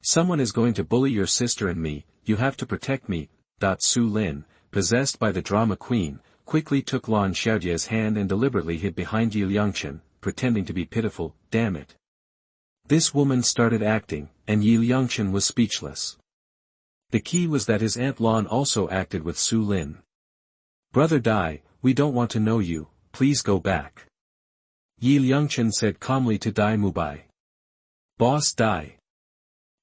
Someone is going to bully your sister and me, you have to protect me. Su Lin, possessed by the drama queen, quickly took Lan Xiaodia's hand and deliberately hid behind Yi Liangchen, pretending to be pitiful. Damn it. This woman started acting, and Yi Liangchen was speechless. The key was that his Aunt Lan also acted with Su Lin. Brother Dai, we don't want to know you, please go back. Yi Liangchen said calmly to Dai Mubai. Boss Dai.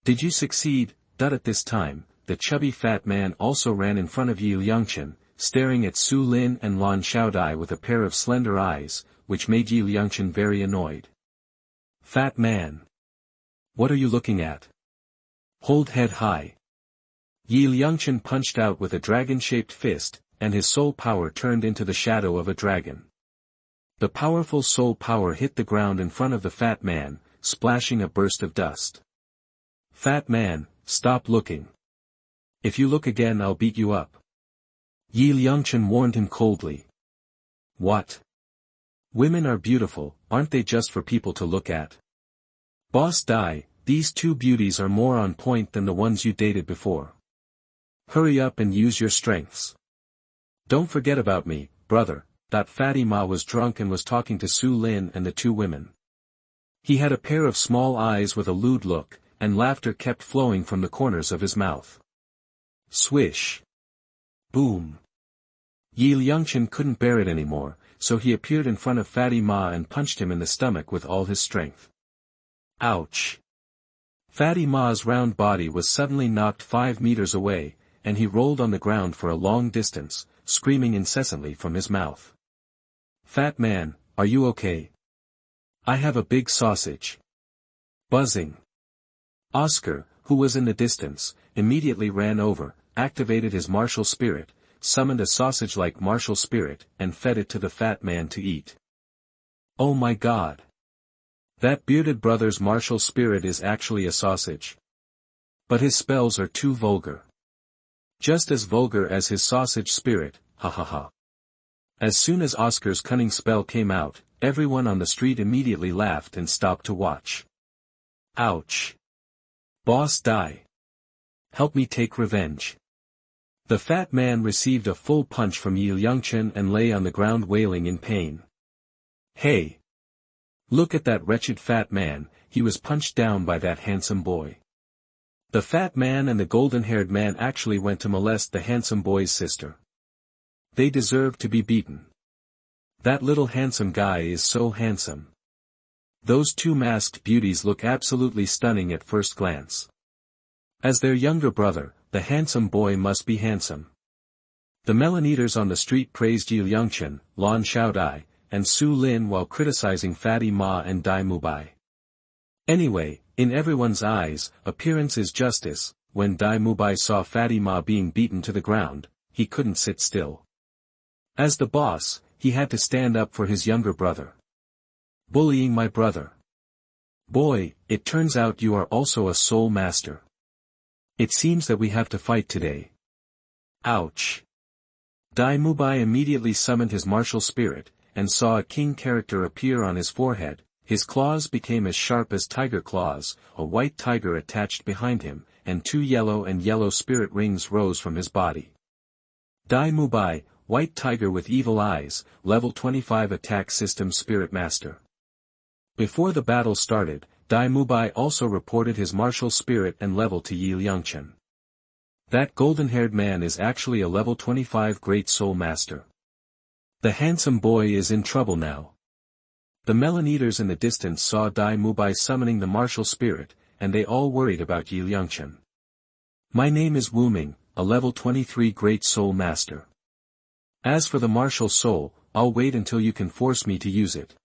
Did you succeed? At this time, the chubby fat man also ran in front of Yi Liangchen, staring at Su Lin and Lan Xiaodai with a pair of slender eyes, which made Yi Liangchen very annoyed. Fat man. What are you looking at? Hold head high. Yi Liangchen punched out with a dragon-shaped fist, and his soul power turned into the shadow of a dragon. The powerful soul power hit the ground in front of the fat man, splashing a burst of dust. Fat man, stop looking. If you look again I'll beat you up. Yi Liangchen warned him coldly. What? Women are beautiful, aren't they just for people to look at? Boss Dai, these two beauties are more on point than the ones you dated before. Hurry up and use your strengths. Don't forget about me, brother. Fatty Ma was drunk and was talking to Su Lin and the two women. He had a pair of small eyes with a lewd look, and laughter kept flowing from the corners of his mouth. Swish. Boom. Yi Liangchen couldn't bear it anymore, so he appeared in front of Fatty Ma and punched him in the stomach with all his strength. Ouch. Fatty Ma's round body was suddenly knocked 5 meters away, and he rolled on the ground for a long distance, screaming incessantly from his mouth. Fat man, are you okay? I have a big sausage. Buzzing. Oscar, who was in the distance, immediately ran over, activated his martial spirit, summoned a sausage-like martial spirit, and fed it to the fat man to eat. Oh my God! That bearded brother's martial spirit is actually a sausage. But his spells are too vulgar. Just as vulgar as his sausage spirit, ha ha ha. As soon as Oscar's cunning spell came out, everyone on the street immediately laughed and stopped to watch. Ouch. Boss Dai. Help me take revenge. The fat man received a full punch from Liangchen and lay on the ground wailing in pain. Hey! Look at that wretched fat man, he was punched down by that handsome boy. The fat man and the golden-haired man actually went to molest the handsome boy's sister. They deserve to be beaten. That little handsome guy is so handsome. Those two masked beauties look absolutely stunning at first glance. As their younger brother, the handsome boy must be handsome. The melon-eaters on the street praised Liangchen, Lan Xiaodai, and Su Lin while criticizing Fatty Ma and Dai Mubai. Anyway, in everyone's eyes, appearance is justice. When Dai Mubai saw Fatty Ma being beaten to the ground, he couldn't sit still. As the boss, he had to stand up for his younger brother. Bullying my brother. Boy, it turns out you are also a soul master. It seems that we have to fight today. Ouch. Dai Mubai immediately summoned his martial spirit, and saw a king character appear on his forehead. His claws became as sharp as tiger claws, a white tiger attached behind him, and two yellow and yellow spirit rings rose from his body. Dai Mubai, white tiger with evil eyes, level 25 attack system spirit master. Before the battle started, Dai Mubai also reported his martial spirit and level to Liangchen. That golden-haired man is actually a level 25 great soul master. The handsome boy is in trouble now. The melon-eaters in the distance saw Dai Mubai summoning the martial spirit, and they all worried about Liangchen. My name is Wu Ming, a level 23 great soul master. As for the martial soul, I'll wait until you can force me to use it.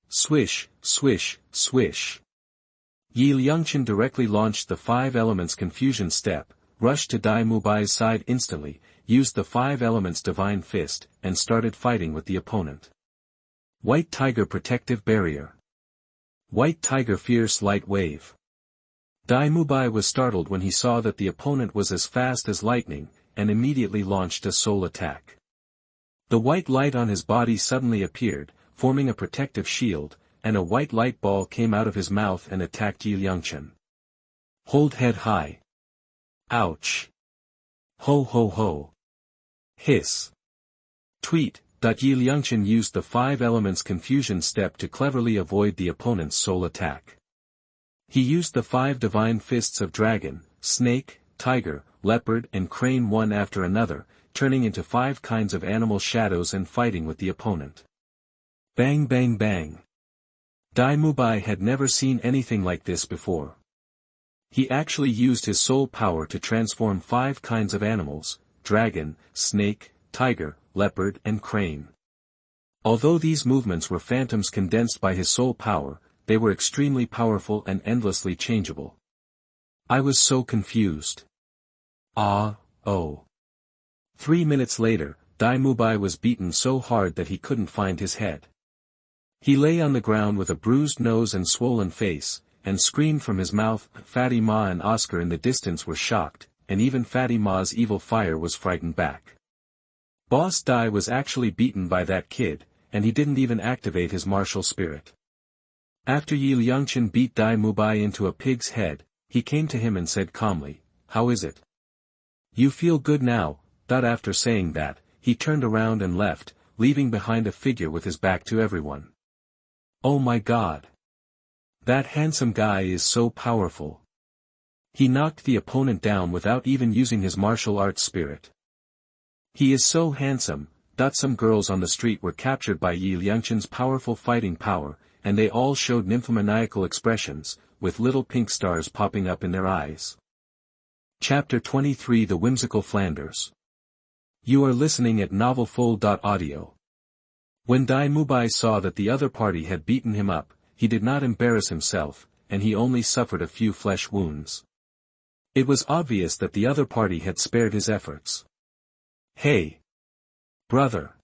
Swish, swish, swish. Liangchen directly launched the 5 elements confusion step, rushed to Dai Mubai's side instantly, used the 5 elements divine fist, and started fighting with the opponent. White tiger protective barrier. White tiger fierce light wave. Dai Mubai was startled when he saw that the opponent was as fast as lightning, and immediately launched a soul attack. The white light on his body suddenly appeared, forming a protective shield, and a white light ball came out of his mouth and attacked Liangchen. Hold head high. Ouch. Ho ho ho. Hiss. Tweet. Liangchen used the 5 elements confusion step to cleverly avoid the opponent's soul attack. He used the 5 divine fists of dragon, snake, tiger, leopard and crane one after another, turning into 5 kinds of animal shadows and fighting with the opponent. Bang bang bang. Dai Mubai had never seen anything like this before. He actually used his soul power to transform 5 kinds of animals, dragon, snake, tiger, leopard and crane. Although these movements were phantoms condensed by his soul power, they were extremely powerful and endlessly changeable. I was so confused. Oh. 3 minutes later, Dai Mubai was beaten so hard that he couldn't find his head. He lay on the ground with a bruised nose and swollen face, and screamed from his mouth. Fatty Ma and Oscar in the distance were shocked, and even Fatty Ma's evil fire was frightened back. Boss Dai was actually beaten by that kid, and he didn't even activate his martial spirit. After Liangchen beat Dai Mubai into a pig's head, he came to him and said calmly, "How is it? You feel good now?" After saying that, he turned around and left, leaving behind a figure with his back to everyone. Oh my God! That handsome guy is so powerful. He knocked the opponent down without even using his martial arts spirit. He is so handsome. Some girls on the street were captured by Liangchen's powerful fighting power, and they all showed nymphomaniacal expressions, with little pink stars popping up in their eyes. Chapter 23 The Whimsical Flanders. You are listening at MaleProtagonist. When Dai Mubai saw that the other party had beaten him up, he did not embarrass himself, and he only suffered a few flesh wounds. It was obvious that the other party had spared his efforts. Hey! Brother!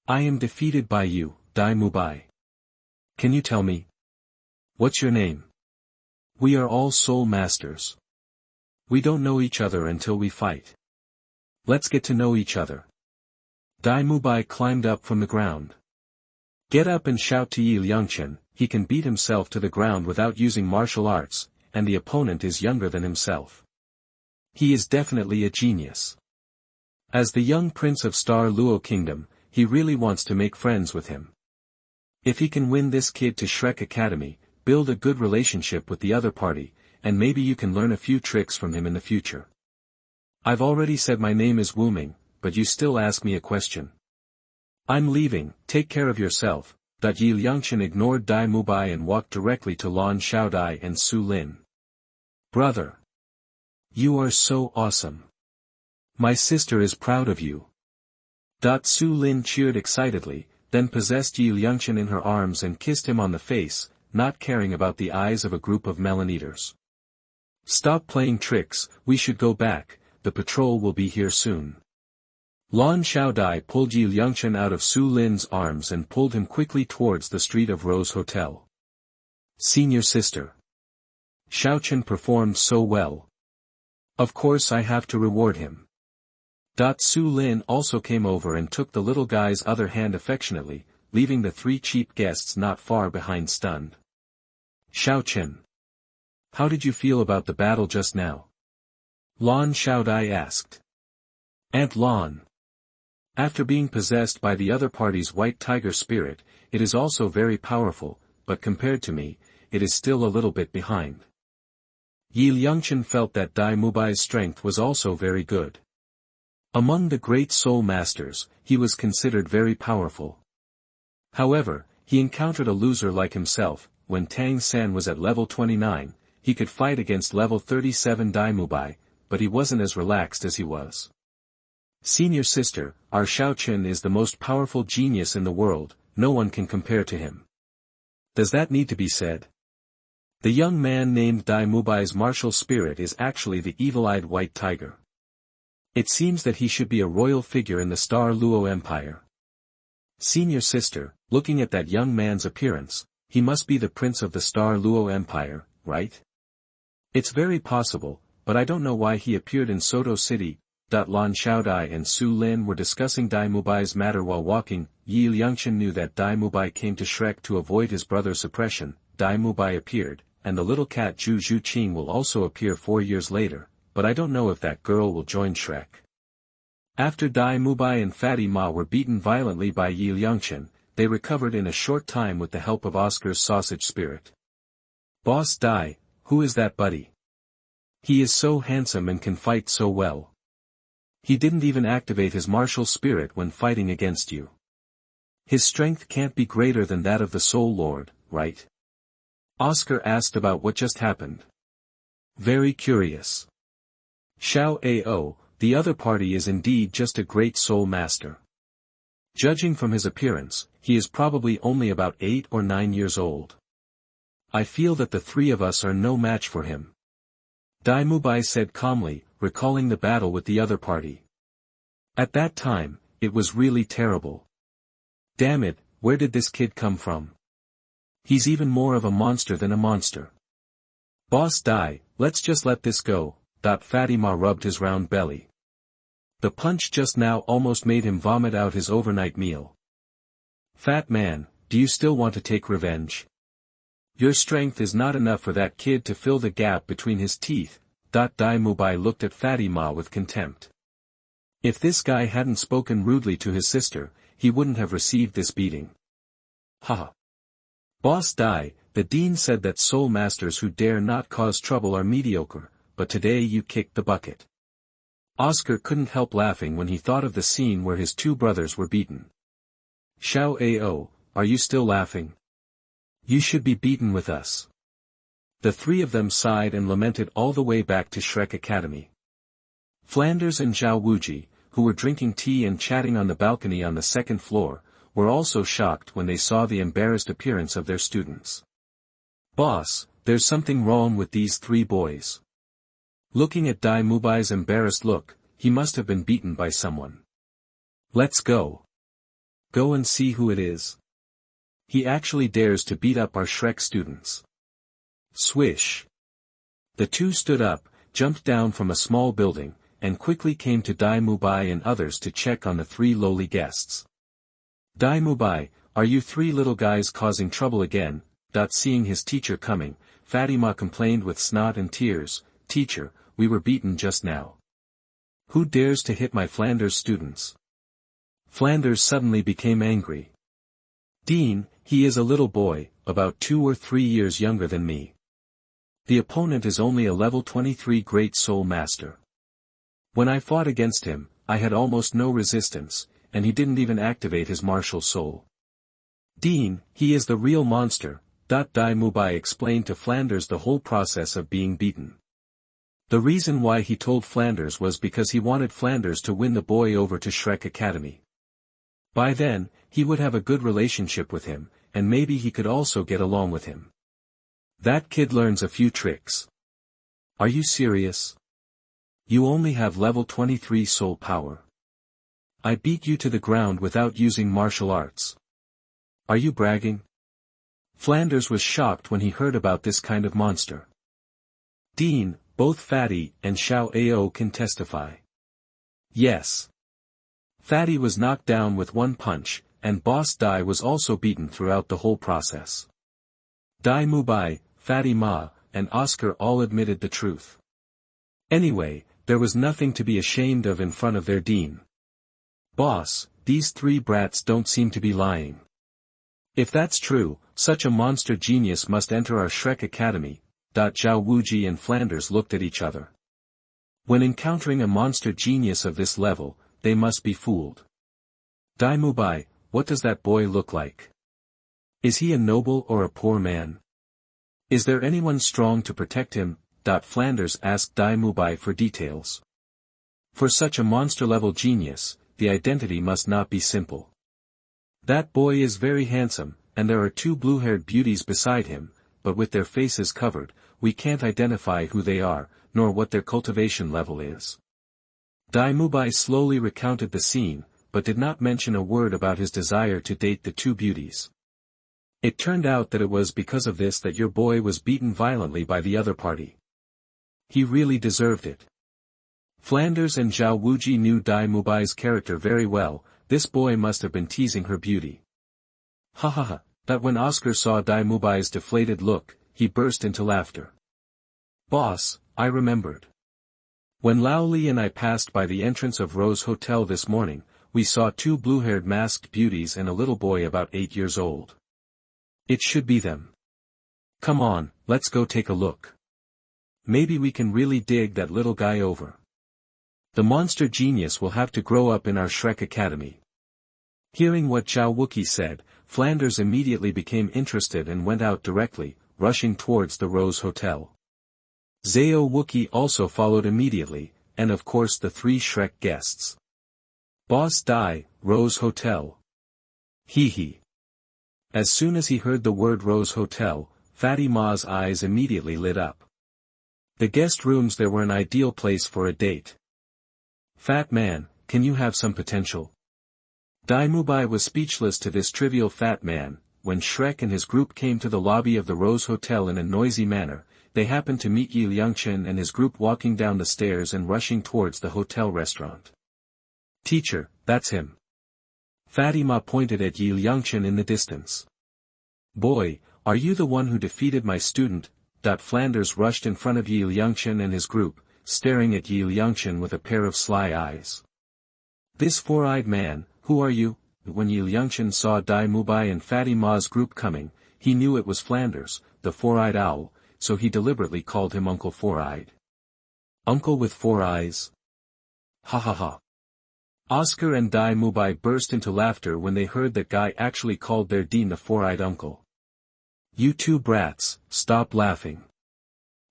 I am defeated by you, Dai Mubai. Can you tell me? What's your name? We are all soul masters. We don't know each other until we fight. Let's get to know each other. Dai Mubai climbed up from the ground. Get up and shout to Liangchen. He can beat himself to the ground without using martial arts, and the opponent is younger than himself. He is definitely a genius. As the young prince of Star Luo Kingdom, he really wants to make friends with him. If he can win this kid to Shrek Academy, build a good relationship with the other party, and maybe you can learn a few tricks from him in the future. I've already said my name is Wu Ming, but you still ask me a question. I'm leaving, take care of yourself. Yi Liangchen ignored Dai Mubai and walked directly to Lan Xiaodai and Su Lin. Brother! You are so awesome. My sister is proud of you. Su Lin cheered excitedly, then possessed Yi Liangchen in her arms and kissed him on the face, not caring about the eyes of a group of melon eaters. Stop playing tricks, we should go back, the patrol will be here soon. Lan Xiaodai pulled Yi Liangchen out of Su Lin's arms and pulled him quickly towards the street of Rose Hotel. Senior sister. Xiaochen performed so well. Of course I have to reward him. Su Lin also came over and took the little guy's other hand affectionately, leaving the three cheap guests not far behind stunned. Xiaochen. How did you feel about the battle just now? Lan Xiaodai asked. Aunt Lan. After being possessed by the other party's white tiger spirit, it is also very powerful, but compared to me, it is still a little bit behind. Yi Liangchen felt that Dai Mubai's strength was also very good. Among the great soul masters, he was considered very powerful. However, he encountered a loser like himself. When Tang San was at level 29, he could fight against level 37 Dai Mubai, but he wasn't as relaxed as he was. Senior sister, our Xiaochen is the most powerful genius in the world, no one can compare to him. Does that need to be said? The young man named Dai Mubai's martial spirit is actually the evil-eyed white tiger. It seems that he should be a royal figure in the Star Luo Empire. Senior sister, looking at that young man's appearance, he must be the prince of the Star Luo Empire, right? It's very possible, but I don't know why he appeared in Soto City. Lan Xiaodai and Su Lin were discussing Dai Mubai's matter while walking. Yi Liangchen knew that Dai Mubai came to Shrek to avoid his brother's suppression. Dai Mubai appeared, and the little cat Zhu Zhuqing will also appear 4 years later, but I don't know if that girl will join Shrek. After Dai Mubai and Fatty Ma were beaten violently by Yi Liangchen, they recovered in a short time with the help of Oscar's sausage spirit. Boss Dai, who is that buddy? He is so handsome and can fight so well. He didn't even activate his martial spirit when fighting against you. His strength can't be greater than that of the Soul Lord, right? Oscar asked about what just happened. Very curious. Xiao Ao, the other party is indeed just a great soul master. Judging from his appearance, he is probably only about 8 or 9 years old. I feel that the three of us are no match for him. Dai Mubai said calmly, recalling the battle with the other party. At that time, it was really terrible. Damn it, where did this kid come from? He's even more of a monster than a monster. Boss Dai, let's just let this go. Fatima rubbed his round belly. The punch just now almost made him vomit out his overnight meal. Fat man, do you still want to take revenge? Your strength is not enough for that kid to fill the gap between his teeth. Dai Mubai looked at Fatima with contempt. If this guy hadn't spoken rudely to his sister, he wouldn't have received this beating. Haha. Boss Dai, the dean said that soul masters who dare not cause trouble are mediocre, but today you kicked the bucket. Oscar couldn't help laughing when he thought of the scene where his two brothers were beaten. Xiao Ao, are you still laughing? You should be beaten with us. The three of them sighed and lamented all the way back to Shrek Academy. Flanders and Zhao Wuji, who were drinking tea and chatting on the balcony on the second floor, were also shocked when they saw the embarrassed appearance of their students. Boss, there's something wrong with these three boys. Looking at Dai Mubai's embarrassed look, he must have been beaten by someone. Let's go. Go and see who it is. He actually dares to beat up our Shrek students. Swish. The two stood up, jumped down from a small building, and quickly came to Dai Mubai and others to check on the three lowly guests. Dai Mubai, are you three little guys causing trouble again? Seeing his teacher coming, Fatima complained with snot and tears, Teacher, we were beaten just now. Who dares to hit my Flanders students? Flanders suddenly became angry. Dean, he is a little boy, about 2 or 3 years younger than me. The opponent is only a level 23 Great Soul Master. When I fought against him, I had almost no resistance, and he didn't even activate his martial soul. Dean, he is the real monster. Dai Mubai explained to Flanders the whole process of being beaten. The reason why he told Flanders was because he wanted Flanders to win the boy over to Shrek Academy. By then, he would have a good relationship with him, and maybe he could also get along with him. That kid learns a few tricks. Are you serious? You only have level 23 soul power. I beat you to the ground without using martial arts. Are you bragging? Flanders was shocked when he heard about this kind of monster. Dean, both Fatty and Xiao Ao can testify. Yes. Fatty was knocked down with one punch, and Boss Dai was also beaten throughout the whole process. Dai Mubai, Fatty Ma, and Oscar all admitted the truth. Anyway, there was nothing to be ashamed of in front of their dean. Boss, these 3 brats don't seem to be lying. If that's true, such a monster genius must enter our Shrek Academy. Zhao Wuji and Flanders looked at each other. When encountering a monster genius of this level, they must be fooled. Dai Mubai, what does that boy look like? Is he a noble or a poor man? Is there anyone strong to protect him? Flanders asked Dai Mubai for details. For such a monster-level genius, the identity must not be simple. That boy is very handsome, and there are 2 blue-haired beauties beside him, but with their faces covered, we can't identify who they are, nor what their cultivation level is. Dai Mubai slowly recounted the scene, but did not mention a word about his desire to date the 2 beauties. It turned out that it was because of this that your boy was beaten violently by the other party. He really deserved it. Flanders and Zhao Wuji knew Dai Mubai's character very well. This boy must have been teasing her beauty. Ha ha ha, that when Oscar saw Dai Mubai's deflated look, he burst into laughter. Boss, I remembered. When Lao Li and I passed by the entrance of Rose Hotel this morning, we saw 2 blue-haired masked beauties and a little boy about 8 years old. It should be them. Come on, let's go take a look. Maybe we can really dig that little guy over. The monster genius will have to grow up in our Shrek Academy. Hearing what Zhao Wuki said, Flanders immediately became interested and went out directly, rushing towards the Rose Hotel. Zhao Wuki also followed immediately, and of course the 3 Shrek guests. Boss Dai, Rose Hotel. Hee hee. As soon as he heard the word Rose Hotel, Fatty Ma's eyes immediately lit up. The guest rooms there were an ideal place for a date. Fat man, can you have some potential? Dai Mubai was speechless to this trivial fat man. When Shrek and his group came to the lobby of the Rose Hotel in a noisy manner, they happened to meet Liangchen and his group walking down the stairs and rushing towards the hotel restaurant. Teacher, that's him. Fatty Ma pointed at Liangchen in the distance. Boy, are you the one who defeated my student? Flanders rushed in front of Liangchen and his group, staring at Liangchen with a pair of sly eyes. This 4-eyed man, who are you? When Liangchen saw Dai Mubai and Fatty Ma's group coming, he knew it was Flanders, the 4-eyed owl, so he deliberately called him Uncle 4-eyed. Uncle with 4 eyes? Ha ha ha. Oscar and Dai Mubai burst into laughter when they heard that Guy actually called their dean the 4-eyed uncle. You 2 brats, stop laughing.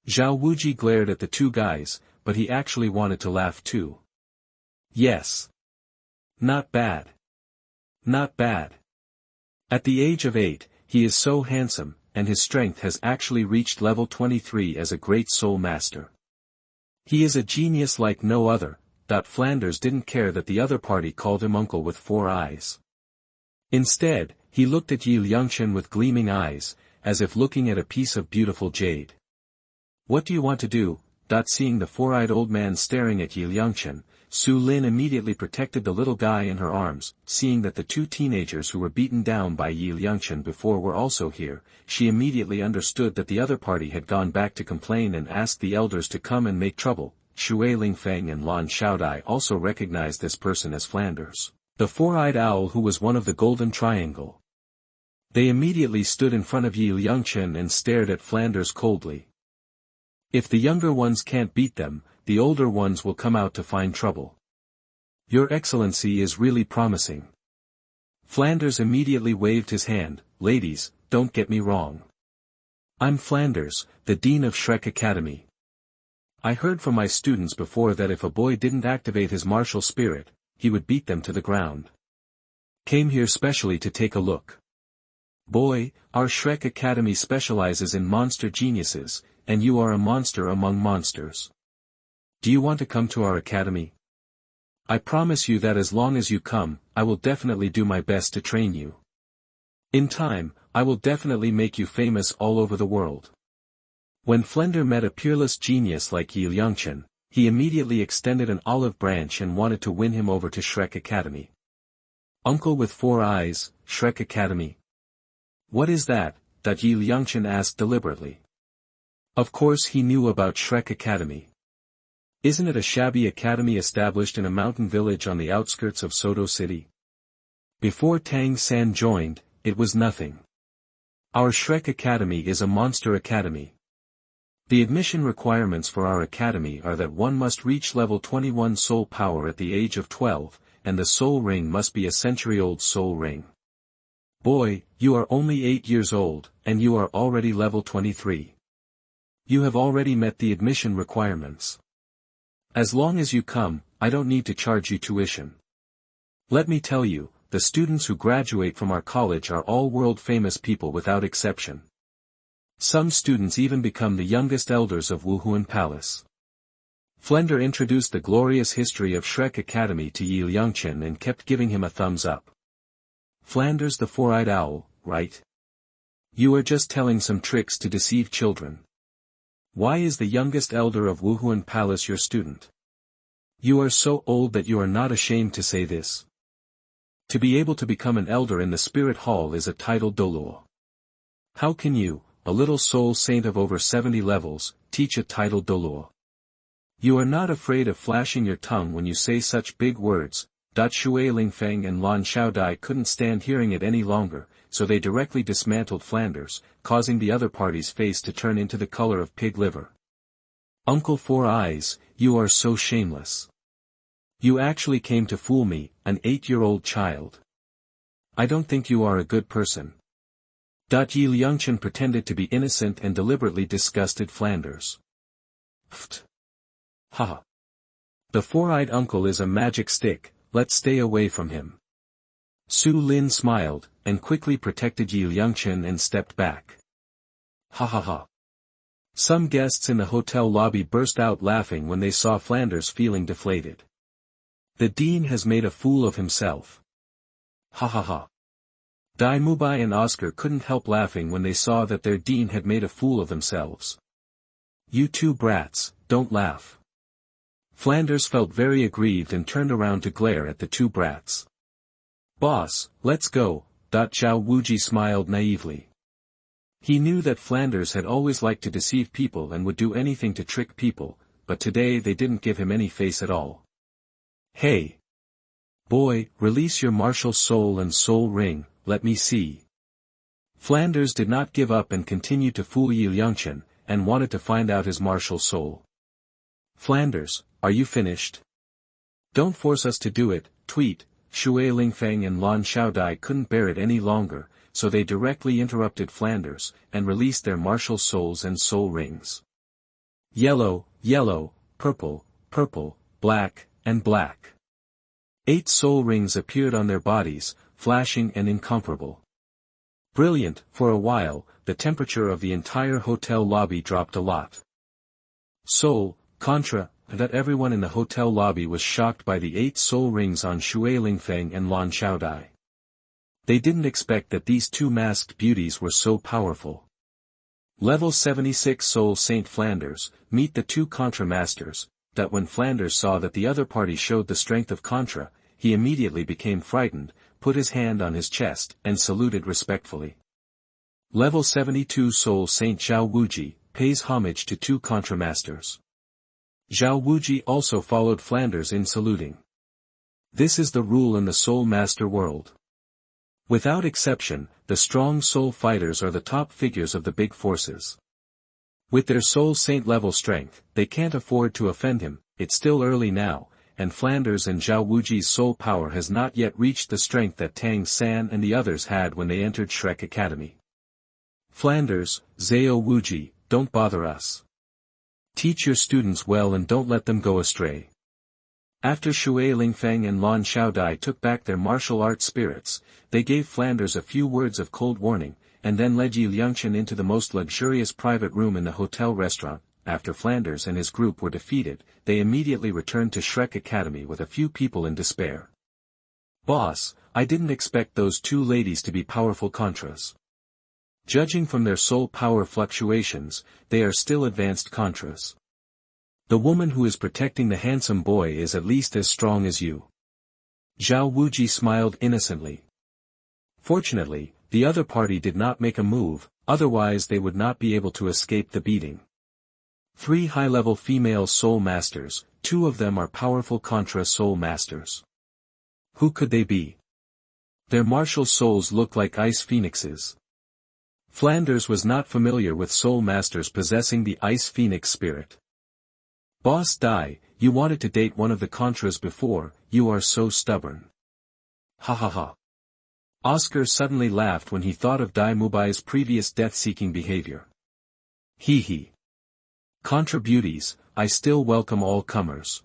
Zhao Wuji glared at the 2 guys, but he actually wanted to laugh too. Yes. Not bad. Not bad. At the age of 8, he is so handsome, and his strength has actually reached level 23 as a great soul master. He is a genius like no other. Flanders didn't care that the other party called him uncle with 4 eyes. Instead, he looked at Liangchen with gleaming eyes, as if looking at a piece of beautiful jade. What do you want to do? Seeing the 4-eyed old man staring at Liangchen, Su Lin immediately protected the little guy in her arms. Seeing that the 2 teenagers who were beaten down by Liangchen before were also here, she immediately understood that the other party had gone back to complain and asked the elders to come and make trouble. Shui Lingfeng and Lan Xiaodai also recognized this person as Flanders, the four-eyed owl who was one of the Golden Triangle. They immediately stood in front of Yi Liangchen and stared at Flanders coldly. If the younger ones can't beat them, the older ones will come out to find trouble. Your Excellency is really promising. Flanders immediately waved his hand. Ladies, don't get me wrong. I'm Flanders, the Dean of Shrek Academy. I heard from my students before that if a boy didn't activate his martial spirit, he would beat them to the ground. Came here specially to take a look. Boy, our Shrek Academy specializes in monster geniuses, and you are a monster among monsters. Do you want to come to our academy? I promise you that as long as you come, I will definitely do my best to train you. In time, I will definitely make you famous all over the world. When Flanders met a peerless genius like Yi Liangchen, he immediately extended an olive branch and wanted to win him over to Shrek Academy. Uncle with four eyes, Shrek Academy. What is that? Yi Liangchen asked deliberately. Of course he knew about Shrek Academy. Isn't it a shabby academy established in a mountain village on the outskirts of Soto City? Before Tang San joined, it was nothing. Our Shrek Academy is a monster academy. The admission requirements for our academy are that one must reach level 21 soul power at the age of 12, and the soul ring must be a century-old soul ring. Boy, you are only 8 years old, and you are already level 23. You have already met the admission requirements. As long as you come, I don't need to charge you tuition. Let me tell you, the students who graduate from our college are all world-famous people without exception. Some students even become the youngest elders of Wuhuan Palace. Flanders introduced the glorious history of Shrek Academy to Yi Liangchen and kept giving him a thumbs up. Flanders the four-eyed owl, right? You are just telling some tricks to deceive children. Why is the youngest elder of Wuhuan Palace your student? You are so old that you are not ashamed to say this. To be able to become an elder in the Spirit Hall is a title Douluo. How can you, a little soul saint of over 70 levels, teach a title Douluo? You are not afraid of flashing your tongue when you say such big words. Shui Lingfeng and Lan Xiaodai couldn't stand hearing it any longer, so they directly dismantled Flanders, causing the other party's face to turn into the color of pig liver. Uncle Four Eyes, you are so shameless. You actually came to fool me, an 8-year-old child. I don't think you are a good person. Yi Liangchen pretended to be innocent and deliberately disgusted Flanders. Pfft. Haha. The four-eyed uncle is a magic stick, let's stay away from him. Su Lin smiled, and quickly protected Yi Liangchen and stepped back. Ha ha ha. Some guests in the hotel lobby burst out laughing when they saw Flanders feeling deflated. The dean has made a fool of himself. Ha ha ha. Dai Mubai and Oscar couldn't help laughing when they saw that their dean had made a fool of themselves. You two brats, don't laugh. Flanders felt very aggrieved and turned around to glare at the two brats. Boss, let's go, Zhao Wuji smiled naively. He knew that Flanders had always liked to deceive people and would do anything to trick people, but today they didn't give him any face at all. Hey! Boy, release your martial soul and soul ring, let me see. Flanders did not give up and continued to fool Yi Liangchen, and wanted to find out his martial soul. Flanders, are you finished? Don't force us to do it, tweet. Shui Lingfeng and Lan Xiaodai couldn't bear it any longer, so they directly interrupted Flanders, and released their martial souls and soul rings. Yellow, yellow, purple, purple, black, and black. 8 soul rings appeared on their bodies, flashing and incomparable. Brilliant. For a while, the temperature of the entire hotel lobby dropped a lot. Soul, contra, that everyone in the hotel lobby was shocked by the 8 soul rings on Shui Lingfeng and Lan Xiaodai. They didn't expect that these two masked beauties were so powerful. Level 76 Soul Saint Flanders, meet the two Contra Masters. That when Flanders saw that the other party showed the strength of Contra, he immediately became frightened, put his hand on his chest, and saluted respectfully. Level 72 Soul Saint Zhao Wuji, pays homage to two Contra Masters. Zhao Wuji also followed Flanders in saluting. This is the rule in the Soul Master world. Without exception, the strong soul fighters are the top figures of the big forces. With their soul saint level strength, they can't afford to offend him. It's still early now, and Flanders and Zhao Wuji's soul power has not yet reached the strength that Tang San and the others had when they entered Shrek Academy. Flanders, Zhao Wuji, don't bother us. Teach your students well and don't let them go astray. After Shui Lingfeng and Lan Xiaodai took back their martial arts spirits, they gave Flanders a few words of cold warning, and then led Liangchen into the most luxurious private room in the hotel restaurant. After Flanders and his group were defeated, they immediately returned to Shrek Academy with a few people in despair. Boss, I didn't expect those two ladies to be powerful Contras. Judging from their soul power fluctuations, they are still advanced Contras. The woman who is protecting the handsome boy is at least as strong as you. Zhao Wuji smiled innocently. Fortunately, the other party did not make a move, otherwise they would not be able to escape the beating. 3 high-level female soul masters, 2 of them are powerful Contra soul masters. Who could they be? Their martial souls look like ice phoenixes. Flanders was not familiar with soul masters possessing the ice phoenix spirit. Boss Dai, you wanted to date one of the Contras before, you are so stubborn. Ha ha ha. Oscar suddenly laughed when he thought of Dai Mubai's previous death-seeking behavior. Hee hee. Contra beauties, I still welcome all comers.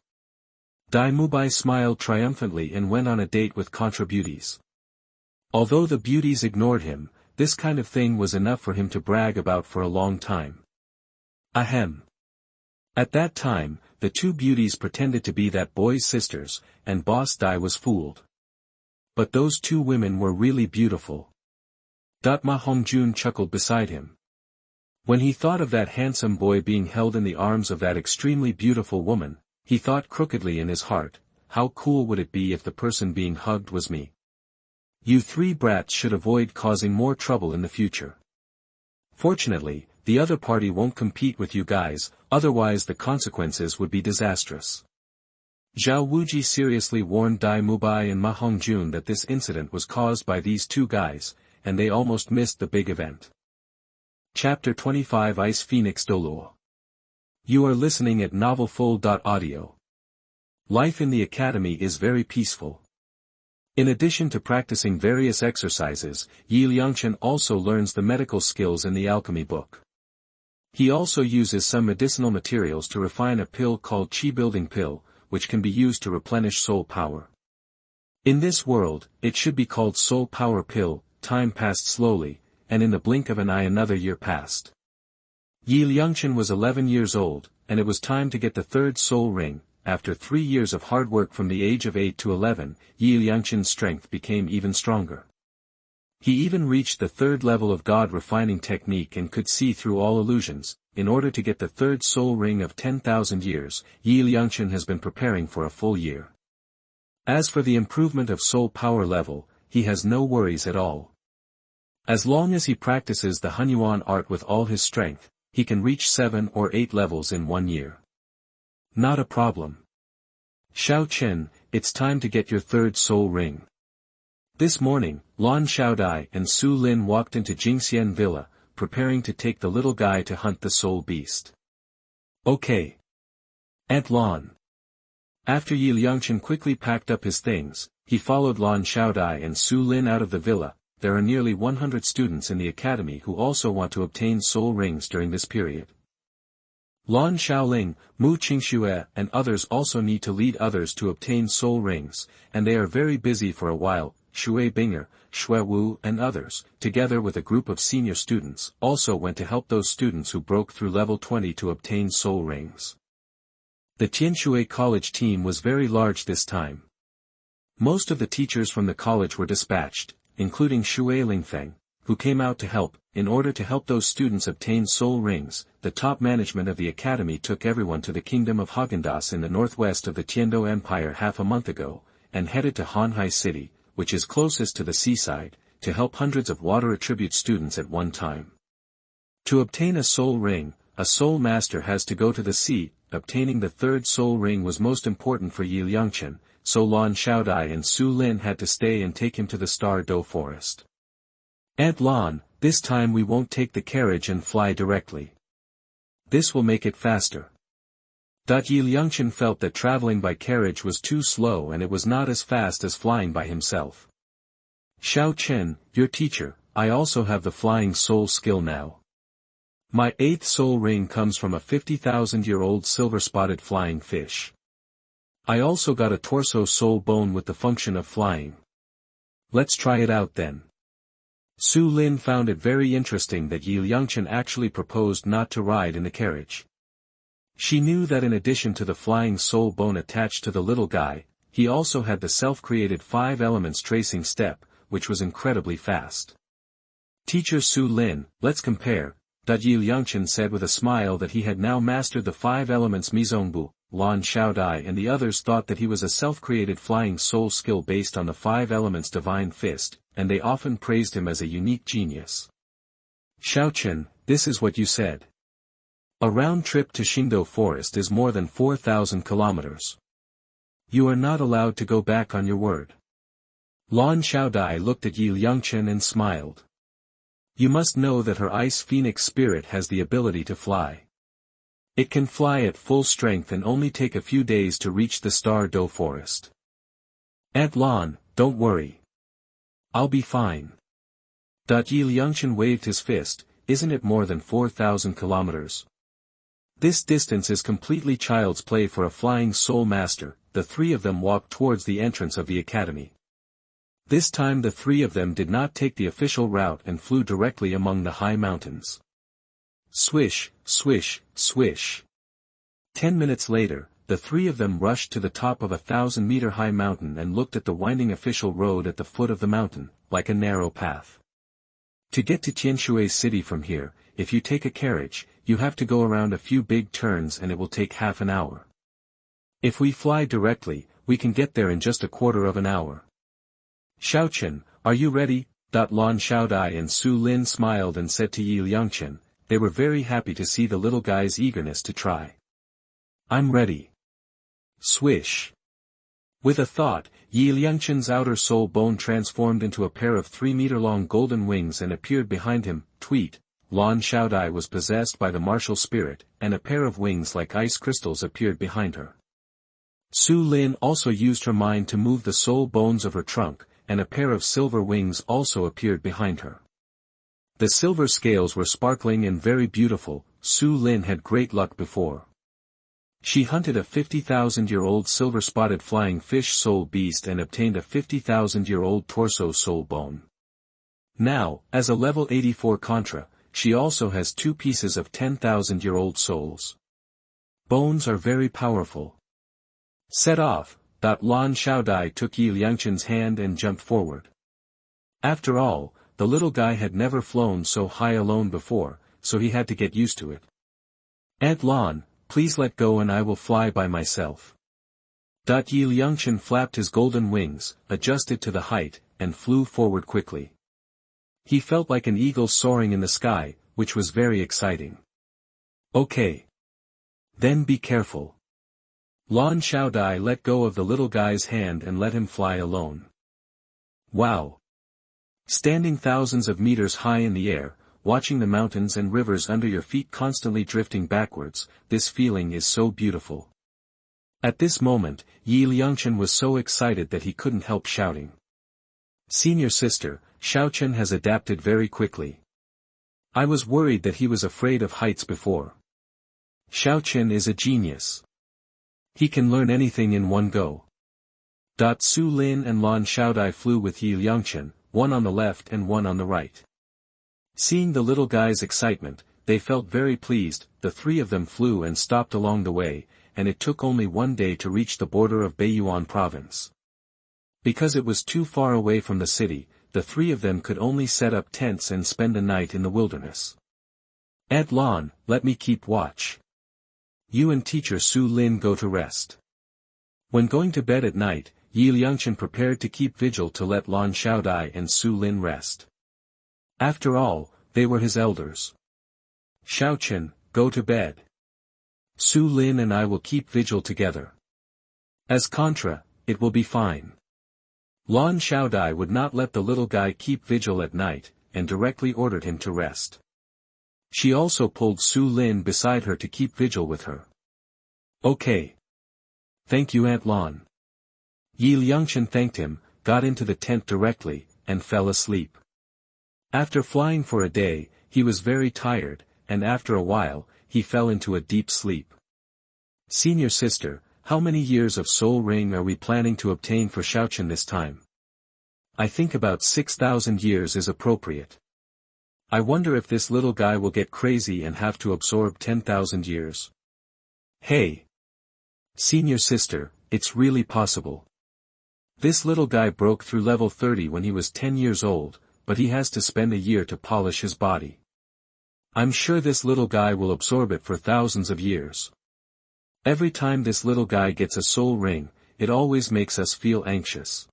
Dai Mubai smiled triumphantly and went on a date with Contra beauties. Although the beauties ignored him, this kind of thing was enough for him to brag about for a long time. Ahem. At that time, the 2 beauties pretended to be that boy's sisters, and Boss Dai was fooled. But those 2 women were really beautiful. Ma Hongjun chuckled beside him. When he thought of that handsome boy being held in the arms of that extremely beautiful woman, he thought crookedly in his heart, how cool would it be if the person being hugged was me? You 3 brats should avoid causing more trouble in the future. Fortunately, the other party won't compete with you guys, otherwise the consequences would be disastrous. Zhao Wuji seriously warned Dai Mubai and Ma Hongjun that this incident was caused by these 2 guys, and they almost missed the big event. Chapter 25 Ice Phoenix Douluo. You are listening at NovelFull.audio. Life in the academy is very peaceful. In addition to practicing various exercises, Liangchen also learns the medical skills in the alchemy book. He also uses some medicinal materials to refine a pill called Qi-building pill, which can be used to replenish soul power. In this world, it should be called soul power pill. Time passed slowly, and in the blink of an eye another year passed. Liangchen was 11 years old, and it was time to get the 3rd soul ring. After 3 years of hard work from the age of 8 to 11, Liangchen's strength became even stronger. He even reached the 3rd level of God refining technique and could see through all illusions. In order to get the 3rd soul ring of 10,000 years, Liangchen has been preparing for a full year. As for the improvement of soul power level, he has no worries at all. As long as he practices the Hunyuan art with all his strength, he can reach 7 or 8 levels in 1 year. Not a problem. Xiao Chen, it's time to get your 3rd soul ring. This morning, Lan Xiaodai and Su Lin walked into Jingxian Villa, preparing to take the little guy to hunt the soul beast. Okay. Aunt Lan. After Liangchen quickly packed up his things, he followed Lan Xiaodai and Su Lin out of the villa. There are nearly 100 students in the academy who also want to obtain soul rings during this period. Lan Xiaoling, Mu Qingxue and others also need to lead others to obtain soul rings, and they are very busy for a while. Shui Binger, Shui Wu and others, together with a group of senior students, also went to help those students who broke through level 20 to obtain soul rings. The Tianshui college team was very large this time. Most of the teachers from the college were dispatched, including Shui Lingfeng, who came out to help. In order to help those students obtain soul rings, the top management of the academy took everyone to the kingdom of Häagen-Dazs in the northwest of the Tiando Empire half a month ago, and headed to Hanhai City, which is closest to the seaside, to help hundreds of water attribute students at one time. To obtain a soul ring, a soul master has to go to the sea. obtaining the third soul ring was most important for Yi Liangchen, so Lan Xiaodai and Su Lin had to stay and take him to the Star Do forest. Aunt Lan, this time we won't take the carriage and fly directly. This will make it faster. Yi Liangchen felt that traveling by carriage was too slow and it was not as fast as flying by himself. Xiao Chen, your teacher, I also have the flying soul skill now. My 8th soul ring comes from a 50,000-year-old silver-spotted flying fish. I also got a torso soul bone with the function of flying. Let's try it out then. Su Lin found it very interesting that Yi Liangchen actually proposed not to ride in the carriage. She knew that in addition to the flying soul bone attached to the little guy, he also had the self-created 5 elements tracing step, which was incredibly fast. Teacher Su Lin, let's compare, Yi Liangchen said with a smile that he had now mastered the 5 elements Mizongbu. Lan Xiaodai and the others thought that he was a self-created flying soul skill based on the 5 elements divine fist, and they often praised him as a unique genius. Xiaochen, this is what you said. A round trip to Xingdou Forest is more than 4,000 kilometers. You are not allowed to go back on your word. Lan Xiaodai looked at Yi Liangchen and smiled. You must know that her ice phoenix spirit has the ability to fly. It can fly at full strength and only take a few days to reach the Star Do forest. Aunt Lan, don't worry. I'll be fine. Yi Liangchen waved his fist, isn't it more than 4,000 kilometers? This distance is completely child's play for a flying soul master. The 3 of them walked towards the entrance of the academy. This time the 3 of them did not take the official route and flew directly among the high mountains. Swish, swish, swish. 10 minutes later, the 3 of them rushed to the top of a 1,000-meter-high mountain and looked at the winding official road at the foot of the mountain, like a narrow path. To get to Tianshui city from here, if you take a carriage, you have to go around a few big turns and it will take half an hour. If we fly directly, we can get there in just a quarter of an hour. Xiaochen, are you ready? Lan Xiaodai and Su Lin smiled and said to Yi Liangchen, they were very happy to see the little guy's eagerness to try. I'm ready. Swish. With a thought, Yi Liangchen's outer soul bone transformed into a pair of 3-meter-long golden wings and appeared behind him. Tweet, Lan Xiaodai was possessed by the martial spirit, and a pair of wings like ice crystals appeared behind her. Su Lin also used her mind to move the soul bones of her trunk, and a pair of silver wings also appeared behind her. The silver scales were sparkling and very beautiful. Su Lin had great luck before. She hunted a 50,000-year-old silver-spotted flying fish soul beast and obtained a 50,000-year-old torso soul bone. Now, as a level 84 Contra, she also has 2 pieces of 10,000-year-old souls. Bones are very powerful. Set off. Lan Xiaodai took Yi Liangchen's hand and jumped forward. After all, the little guy had never flown so high alone before, so he had to get used to it. Aunt Lan, please let go and I will fly by myself. Yi Liangchen flapped his golden wings, adjusted to the height, and flew forward quickly. He felt like an eagle soaring in the sky, which was very exciting. Okay. Then be careful. Lan Xiaodai let go of the little guy's hand and let him fly alone. Wow! Standing thousands of meters high in the air, watching the mountains and rivers under your feet constantly drifting backwards, this feeling is so beautiful. At this moment, Yi Liangchen was so excited that he couldn't help shouting. Senior sister, Xiaochen has adapted very quickly. I was worried that he was afraid of heights before. Xiaochen is a genius. He can learn anything in one go. Su Lin and Lan Xiaodai flew with Yi Liangchen, one on the left and one on the right. Seeing the little guy's excitement, they felt very pleased. The 3 of them flew and stopped along the way, and it took only 1 day to reach the border of Beiyuan province. Because it was too far away from the city, the 3 of them could only set up tents and spend the night in the wilderness. Aunt Lan, let me keep watch. You and teacher Su Lin go to rest. When going to bed at night, Yi Liangchen prepared to keep vigil to let Lan Xiaodai and Su Lin rest. After all, they were his elders. Xiaochen, go to bed. Su Lin and I will keep vigil together. As contra, it will be fine. Lan Xiaodai would not let the little guy keep vigil at night, and directly ordered him to rest. She also pulled Su Lin beside her to keep vigil with her. Okay. Thank you, Aunt Lan. Liangchen thanked him, got into the tent directly, and fell asleep. After flying for a day, he was very tired, and after a while, he fell into a deep sleep. Senior sister, how many years of soul ring are we planning to obtain for Shaochen this time? I think about 6,000 years is appropriate. I wonder if this little guy will get crazy and have to absorb 10,000 years. Hey! Senior sister, it's really possible. This little guy broke through level 30 when he was 10 years old, but he has to spend a year to polish his body. I'm sure this little guy will absorb it for thousands of years. Every time this little guy gets a soul ring, it always makes us feel anxious.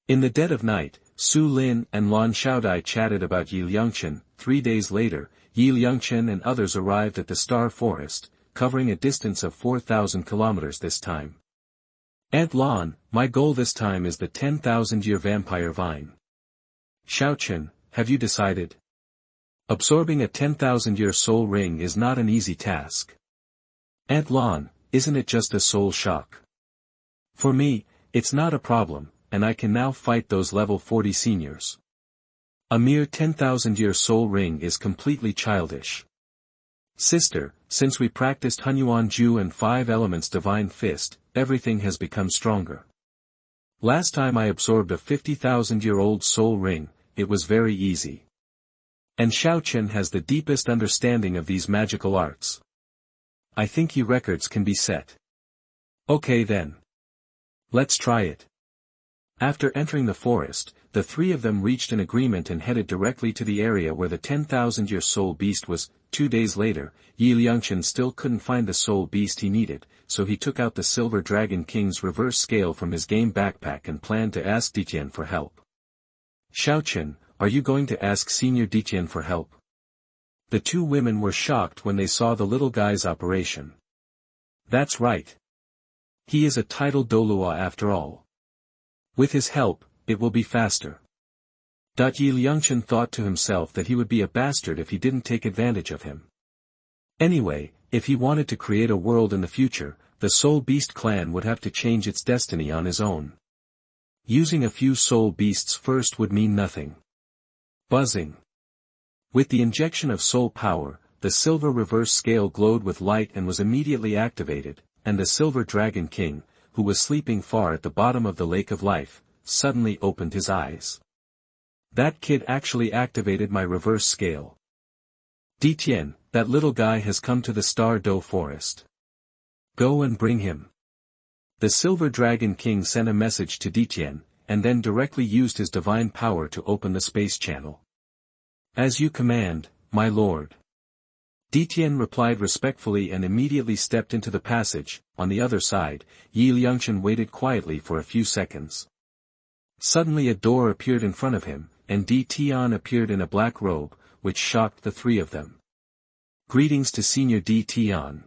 In the dead of night, Su Lin and Lan Xiaodai chatted about Liangchen. 3 days later, Liangchen and others arrived at the Star Forest, covering a distance of 4,000 kilometers this time. Aunt Lan, my goal this time is the 10,000-year vampire vine. Shaochen, have you decided? Absorbing a 10,000-year soul ring is not an easy task. Aunt Lan, isn't it just a soul shock? For me, it's not a problem, and I can now fight those level 40 seniors. A mere 10,000-year soul ring is completely childish. Sister, since we practiced Hunyuan Ju and 5 Elements Divine Fist, everything has become stronger. Last time I absorbed a 50,000-year-old soul ring, it was very easy. And Shaochen has the deepest understanding of these magical arts. I think he records can be set. Okay then. Let's try it. After entering the forest, the 3 of them reached an agreement and headed directly to the area where the 10,000-year soul beast was. 2 days later, Liangchen still couldn't find the soul beast he needed, so he took out the Silver Dragon King's reverse scale from his game backpack and planned to ask Ditian for help. Shaochen, are you going to ask Senior Ditian for help? The 2 women were shocked when they saw the little guy's operation. That's right. He is a titled Douluo after all. With his help, it will be faster. Liangchen thought to himself that he would be a bastard if he didn't take advantage of him. Anyway, if he wanted to create a world in the future, the Soul Beast clan would have to change its destiny on his own. Using a few soul beasts first would mean nothing. Buzzing. With the injection of soul power, the silver reverse scale glowed with light and was immediately activated, and the Silver Dragon King, who was sleeping far at the bottom of the Lake of Life, suddenly opened his eyes. That kid actually activated my reverse scale. Ditian, that little guy has come to the Star Do Forest. Go and bring him. The Silver Dragon King sent a message to Ditian, and then directly used his divine power to open the space channel. As you command, my lord. Ditian replied respectfully and immediately stepped into the passage. On the other side, Liangchen waited quietly for a few seconds. Suddenly a door appeared in front of him, and Ditian appeared in a black robe, which shocked the 3 of them. Greetings to Senior Ditian.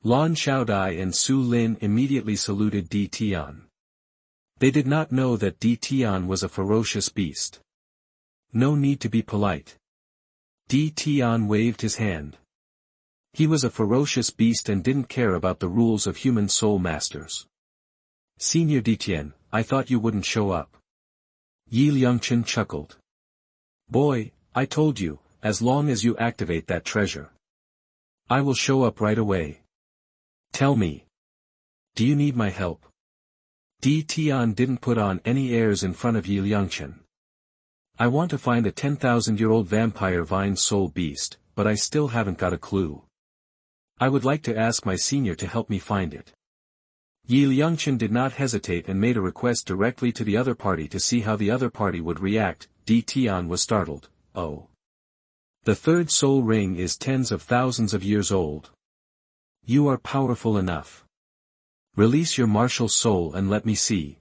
Lan Xiaodai and Su Lin immediately saluted Ditian. They did not know that Ditian was a ferocious beast. No need to be polite. Ditian waved his hand. He was a ferocious beast and didn't care about the rules of human soul masters. Senior Ditian, I thought you wouldn't show up. Liangchen chuckled. Boy, I told you, as long as you activate that treasure. I will show up right away. Tell me. Do you need my help? Ditian didn't put on any airs in front of Liangchen. I want to find a 10,000-year-old vampire vine soul beast, but I still haven't got a clue. I would like to ask my senior to help me find it. Liangchen did not hesitate and made a request directly to the other party to see how the other party would react. Ditian was startled. Oh. The 3rd soul ring is tens of thousands of years old. You are powerful enough. Release your martial soul and let me see.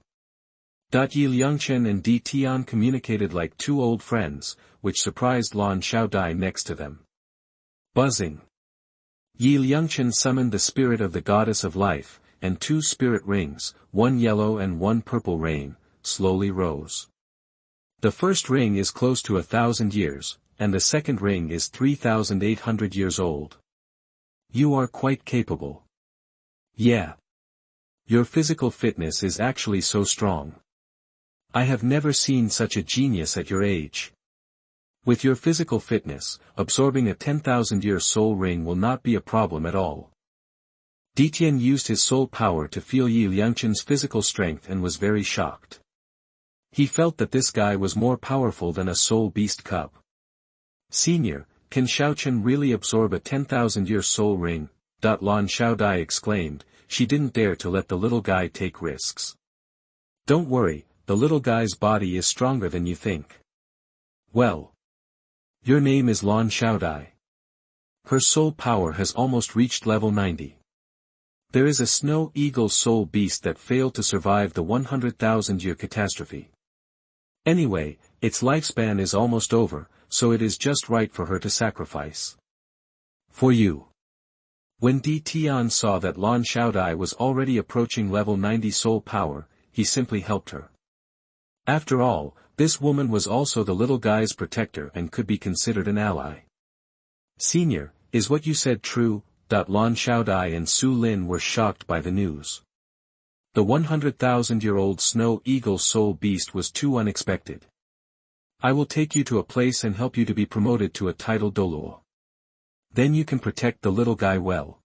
Liangchen and Ditian communicated like 2 old friends, which surprised Lan Xiaodai next to them. Buzzing. Yi Liangchen summoned the spirit of the goddess of life, and 2 spirit rings, one yellow and one purple rain, slowly rose. The first ring is close to 1,000 years, and the second ring is 3,800 years old. You are quite capable. Yeah. Your physical fitness is actually so strong. I have never seen such a genius at your age. With your physical fitness, absorbing a 10,000-year soul ring will not be a problem at all. Tian used his soul power to feel Yi Liangchen's physical strength and was very shocked. He felt that this guy was more powerful than a soul beast cub. Senior, can Xiaochen really absorb a 10,000-year soul ring? Lan Xiaodai exclaimed. She didn't dare to let the little guy take risks. Don't worry, the little guy's body is stronger than you think. Well. Your name is Lan Xiaodai. Her soul power has almost reached level 90. There is a snow eagle soul beast that failed to survive the 100,000-year catastrophe. Anyway, its lifespan is almost over, so it is just right for her to sacrifice. For you. When Tian saw that Lan Xiaodai was already approaching level 90 soul power, he simply helped her. After all, this woman was also the little guy's protector and could be considered an ally. Senior, is what you said true? Lan Xiaodai and Su Lin were shocked by the news. The 100,000-year-old snow eagle soul beast was too unexpected. I will take you to a place and help you to be promoted to a title Douluo. Then you can protect the little guy well.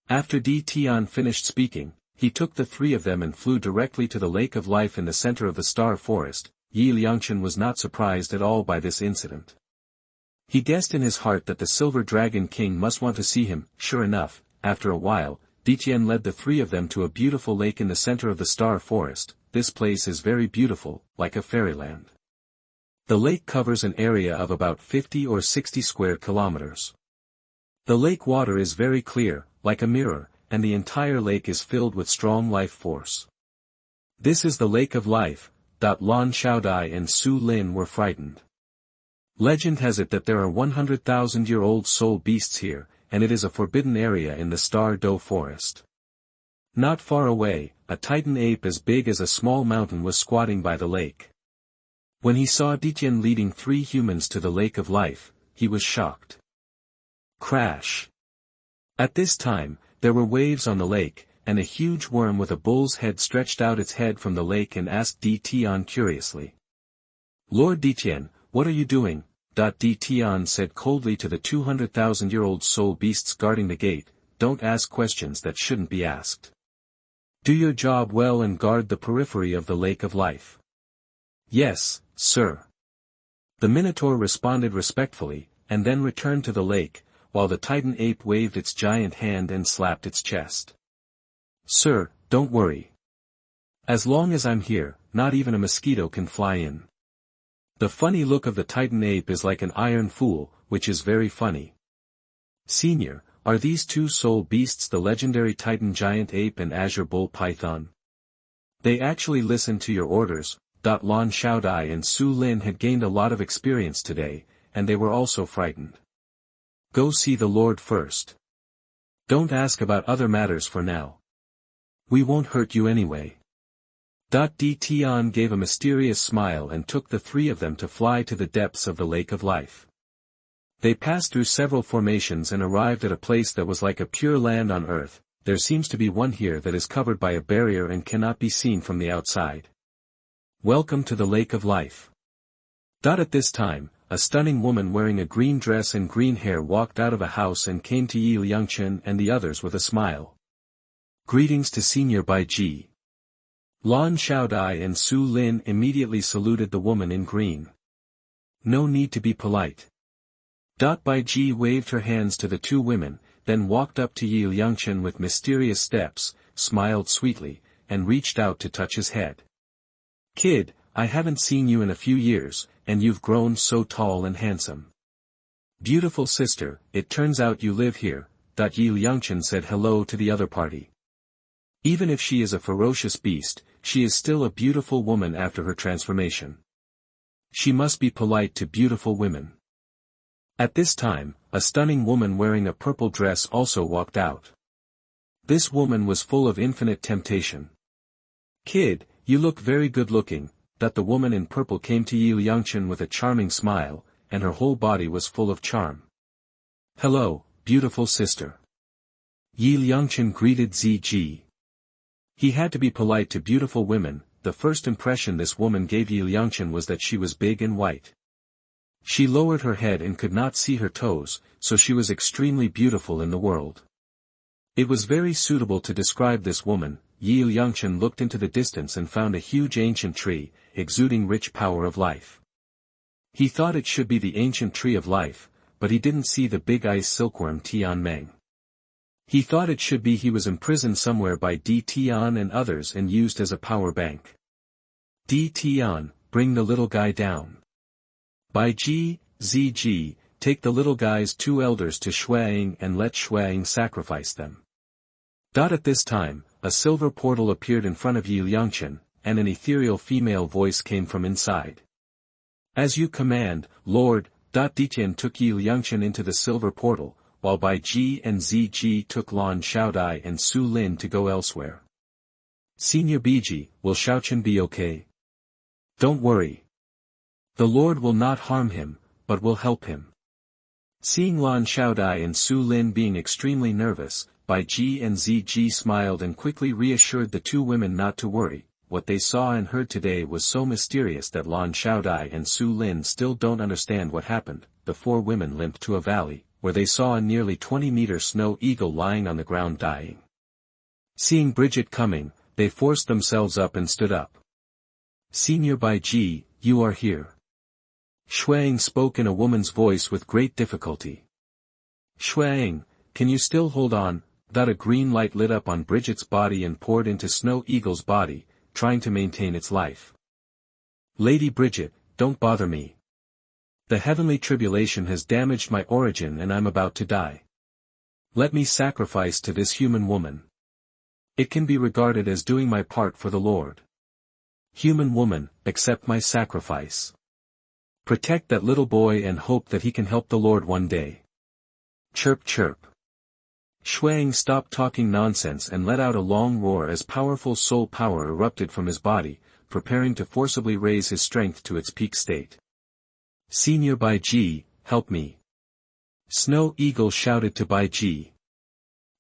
After Tian finished speaking, he took the 3 of them and flew directly to the Lake of Life in the center of the Star Forest. Yi Liangchen was not surprised at all by this incident. He guessed in his heart that the Silver Dragon King must want to see him. Sure enough, after a while, Tian led the 3 of them to a beautiful lake in the center of the Star Forest. This place is very beautiful, like a fairyland. The lake covers an area of about 50 or 60 square kilometers. The lake water is very clear, like a mirror, and the entire lake is filled with strong life force. This is the Lake of Life. Lan Xiaodai and Su Lin were frightened. Legend has it that there are 100,000-year-old soul beasts here, and it is a forbidden area in the Star Do Forest. Not far away, a titan ape as big as a small mountain was squatting by the lake. When he saw Tian leading 3 humans to the Lake of Life, he was shocked. Crash! At this time, there were waves on the lake, and a huge worm with a bull's head stretched out its head from the lake and asked Tian curiously. Lord Tian, what are you doing? Tian said coldly to the 200,000-year-old soul beasts guarding the gate, don't ask questions that shouldn't be asked. Do your job well and guard the periphery of the Lake of Life. Yes, sir. The Minotaur responded respectfully, and then returned to the lake, while the Titan ape waved its giant hand and slapped its chest. Sir, don't worry. As long as I'm here, not even a mosquito can fly in. The funny look of the Titan ape is like an iron fool, which is very funny. Senior, are these 2 soul beasts the legendary Titan giant ape and azure bull python? They actually listen to your orders. Lan Xiaodai and Su Lin had gained a lot of experience today, and they were also frightened. Go see the Lord first. Don't ask about other matters for now. We won't hurt you anyway. Tian gave a mysterious smile and took the 3 of them to fly to the depths of the Lake of Life. They passed through several formations and arrived at a place that was like a pure land on earth. There seems to be one here that is covered by a barrier and cannot be seen from the outside. Welcome to the Lake of Life. At this time, a stunning woman wearing a green dress and green hair walked out of a house and came to Yi Liangchen and the others with a smile. Greetings to Senior Baiji. Lan Xiaodai and Su Lin immediately saluted the woman in green. No need to be polite. Baiji waved her hands to the 2 women, then walked up to Yi Liangchen with mysterious steps, smiled sweetly, and reached out to touch his head. Kid, I haven't seen you in a few years, and you've grown so tall and handsome. Beautiful sister, it turns out you live here. Yi Liangchen said hello to the other party. Even if she is a ferocious beast, she is still a beautiful woman after her transformation. She must be polite to beautiful women. At this time, a stunning woman wearing a purple dress also walked out. This woman was full of infinite temptation. "Kid, you look very good looking," that the woman in purple came to Liangchen with a charming smile, and her whole body was full of charm. "Hello, beautiful sister." Liangchen greeted Ziji. He had to be polite to beautiful women. The first impression this woman gave Liangchen was that she was big and white. She lowered her head and could not see her toes, so she was extremely beautiful in the world. It was very suitable to describe this woman. Liangchen looked into the distance and found a huge ancient tree, exuding rich power of life. He thought it should be the ancient tree of life, but he didn't see the big ice silkworm Tianmeng. He thought it should be he was imprisoned somewhere by Tian and others and used as a power bank. Tian, bring the little guy down. By Ziji, take the little guy's 2 elders to Shuang and let Shuang sacrifice them. At this time, a silver portal appeared in front of Liangchen, and an ethereal female voice came from inside. "As you command, Lord." Ditian took Liangchen into the silver portal, while Bai Ji and Ziji took Lan Xiaodai and Su Lin to go elsewhere. "Senior Biji, will Xiaochen be okay?" "Don't worry. The Lord will not harm him, but will help him." Seeing Lan Xiaodai and Su Lin being extremely nervous, Bai Ji and Ziji smiled and quickly reassured the 2 women not to worry. What they saw and heard today was so mysterious that Lan Xiaodai and Su Lin still don't understand what happened. The 4 women limped to a valley, where they saw a nearly 20-meter snow eagle lying on the ground dying. Seeing Bridget coming, they forced themselves up and stood up. "Senior Bai Ji, you are here." Shuang spoke in a woman's voice with great difficulty. "Shuang, can you still hold on?" A green light lit up on Bridget's body and poured into Snow Eagle's body, trying to maintain its life. "Lady Bridget, don't bother me. The heavenly tribulation has damaged my origin and I'm about to die. Let me sacrifice to this human woman. It can be regarded as doing my part for the Lord. Human woman, accept my sacrifice. Protect that little boy and hope that he can help the Lord one day." Chirp chirp. Shuang stopped talking nonsense and let out a long roar as powerful soul power erupted from his body, preparing to forcibly raise his strength to its peak state. "Senior Bai Ji, help me." Snow Eagle shouted to Bai Ji.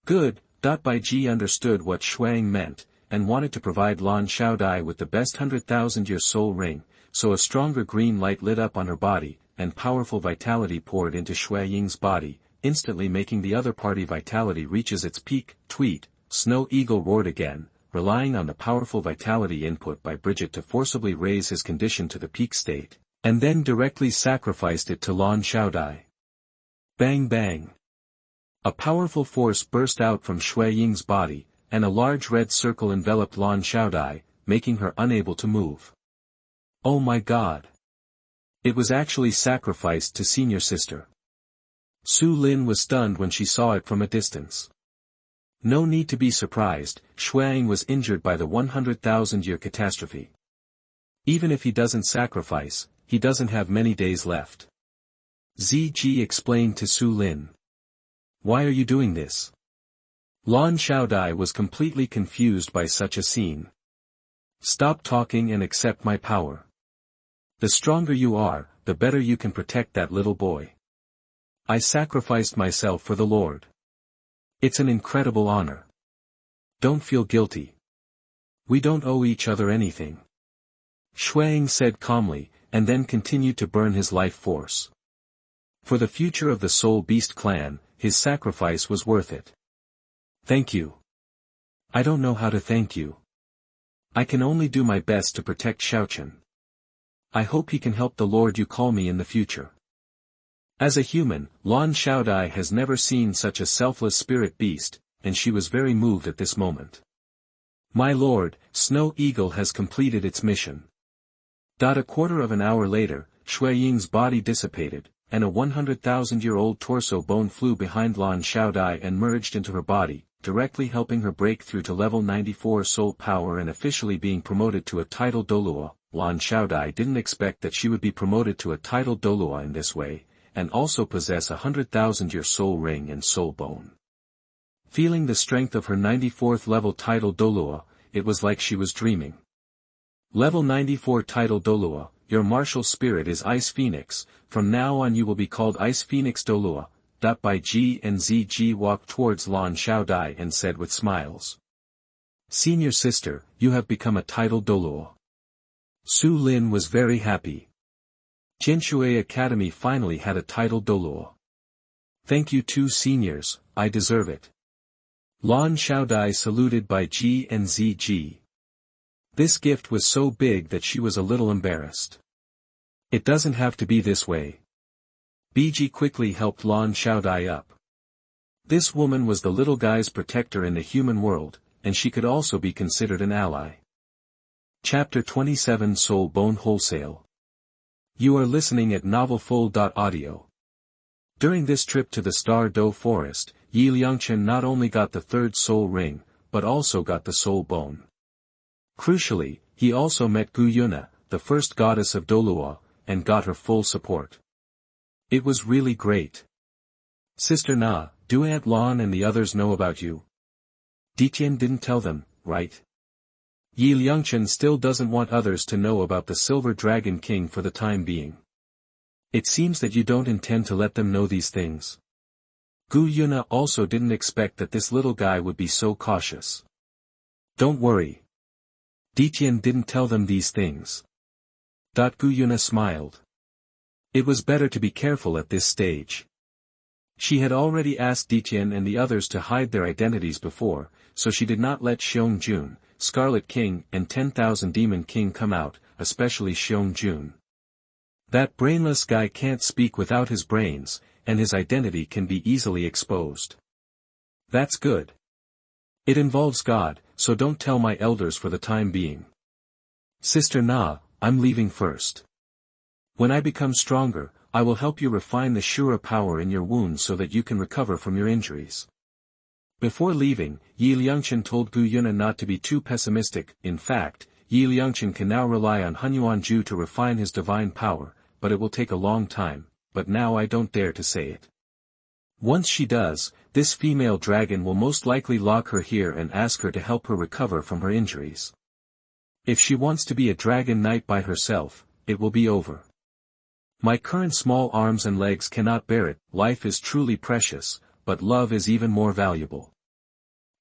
"Good." Bai Ji understood what Shuang meant, and wanted to provide Lan Xiaodai with the best 100,000-year soul ring, so a stronger green light lit up on her body, and powerful vitality poured into Shui Ying's body, instantly making the other party vitality reaches its peak. Tweet, Snow Eagle roared again, relying on the powerful vitality input by Bridget to forcibly raise his condition to the peak state, and then directly sacrificed it to Lan Xiaodai. Bang bang. A powerful force burst out from Shui Ying's body, and a large red circle enveloped Lan Xiaodai, making her unable to move. Oh my God! It was actually sacrificed to senior sister. Su Lin was stunned when she saw it from a distance. No need to be surprised, Shuang was injured by the 100,000-year catastrophe. Even if he doesn't sacrifice, he doesn't have many days left. Ziji explained to Su Lin. Why are you doing this? Lan Xiaodai was completely confused by such a scene. Stop talking and accept my power. The stronger you are, the better you can protect that little boy. I sacrificed myself for the Lord. It's an incredible honor. Don't feel guilty. We don't owe each other anything. Shuang said calmly, and then continued to burn his life force. For the future of the Soul Beast clan, his sacrifice was worth it. Thank you. I don't know how to thank you. I can only do my best to protect Xiaochen. I hope he can help the Lord you call me in the future. As a human, Lan Xiaodai has never seen such a selfless spirit beast, and she was very moved at this moment. My lord, Snow Eagle has completed its mission. A quarter of an hour later, Shui Ying's body dissipated, and a 100,000-year-old torso bone flew behind Lan Xiaodai and merged into her body, directly helping her break through to level 94 soul power and officially being promoted to a title Douluo. Lan Xiaodai didn't expect that she would be promoted to a title Douluo in this way, and also possess 100,000-year soul ring and soul bone. Feeling the strength of her 94th level title Douluo, it was like she was dreaming. Level 94 title Douluo, your martial spirit is Ice Phoenix, from now on you will be called Ice Phoenix Douluo. By G and ZG walked towards Lan Xiaodai and said with smiles. Senior sister, you have become a title Douluo. Su Lin was very happy. Tianshui Academy finally had a title Douluo. Thank you two seniors, I deserve it. Lan Xiaodai saluted by G and ZG. This gift was so big that she was a little embarrassed. It doesn't have to be this way. BG quickly helped Lan Xiaodai up. This woman was the little guy's protector in the human world, and she could also be considered an ally. Chapter 27 Soul Bone Wholesale. You are listening at MaleProtagonist. During this trip to the Star Dough Forest, Liangchen not only got the third soul ring, but also got the soul bone. Crucially, he also met Gu Yuna, the first goddess of Douluo, and got her full support. It was really great. Sister Na, do Aunt Lan and the others know about you? Tian didn't tell them, right? Liangchen still doesn't want others to know about the Silver Dragon King for the time being. It seems that you don't intend to let them know these things. Gu Yuna also didn't expect that this little guy would be so cautious. Don't worry. Tian didn't tell them these things. Gu Yuna smiled. It was better to be careful at this stage. She had already asked Tian and the others to hide their identities before, so she did not let Xiong Jun, Scarlet King and 10,000 Demon King come out, especially Xiong Jun. That brainless guy can't speak without his brains, and his identity can be easily exposed. That's good. It involves God, so don't tell my elders for the time being. Sister Na, I'm leaving first. When I become stronger, I will help you refine the Shura power in your wounds so that you can recover from your injuries. Before leaving, Liangchen told Gu Yuna not to be too pessimistic. In fact, Liangchen can now rely on Hunyuanju to refine his divine power, but it will take a long time, but now I don't dare to say it. Once she does, this female dragon will most likely lock her here and ask her to help her recover from her injuries. If she wants to be a dragon knight by herself, it will be over. My current small arms and legs cannot bear it. Life is truly precious, but love is even more valuable.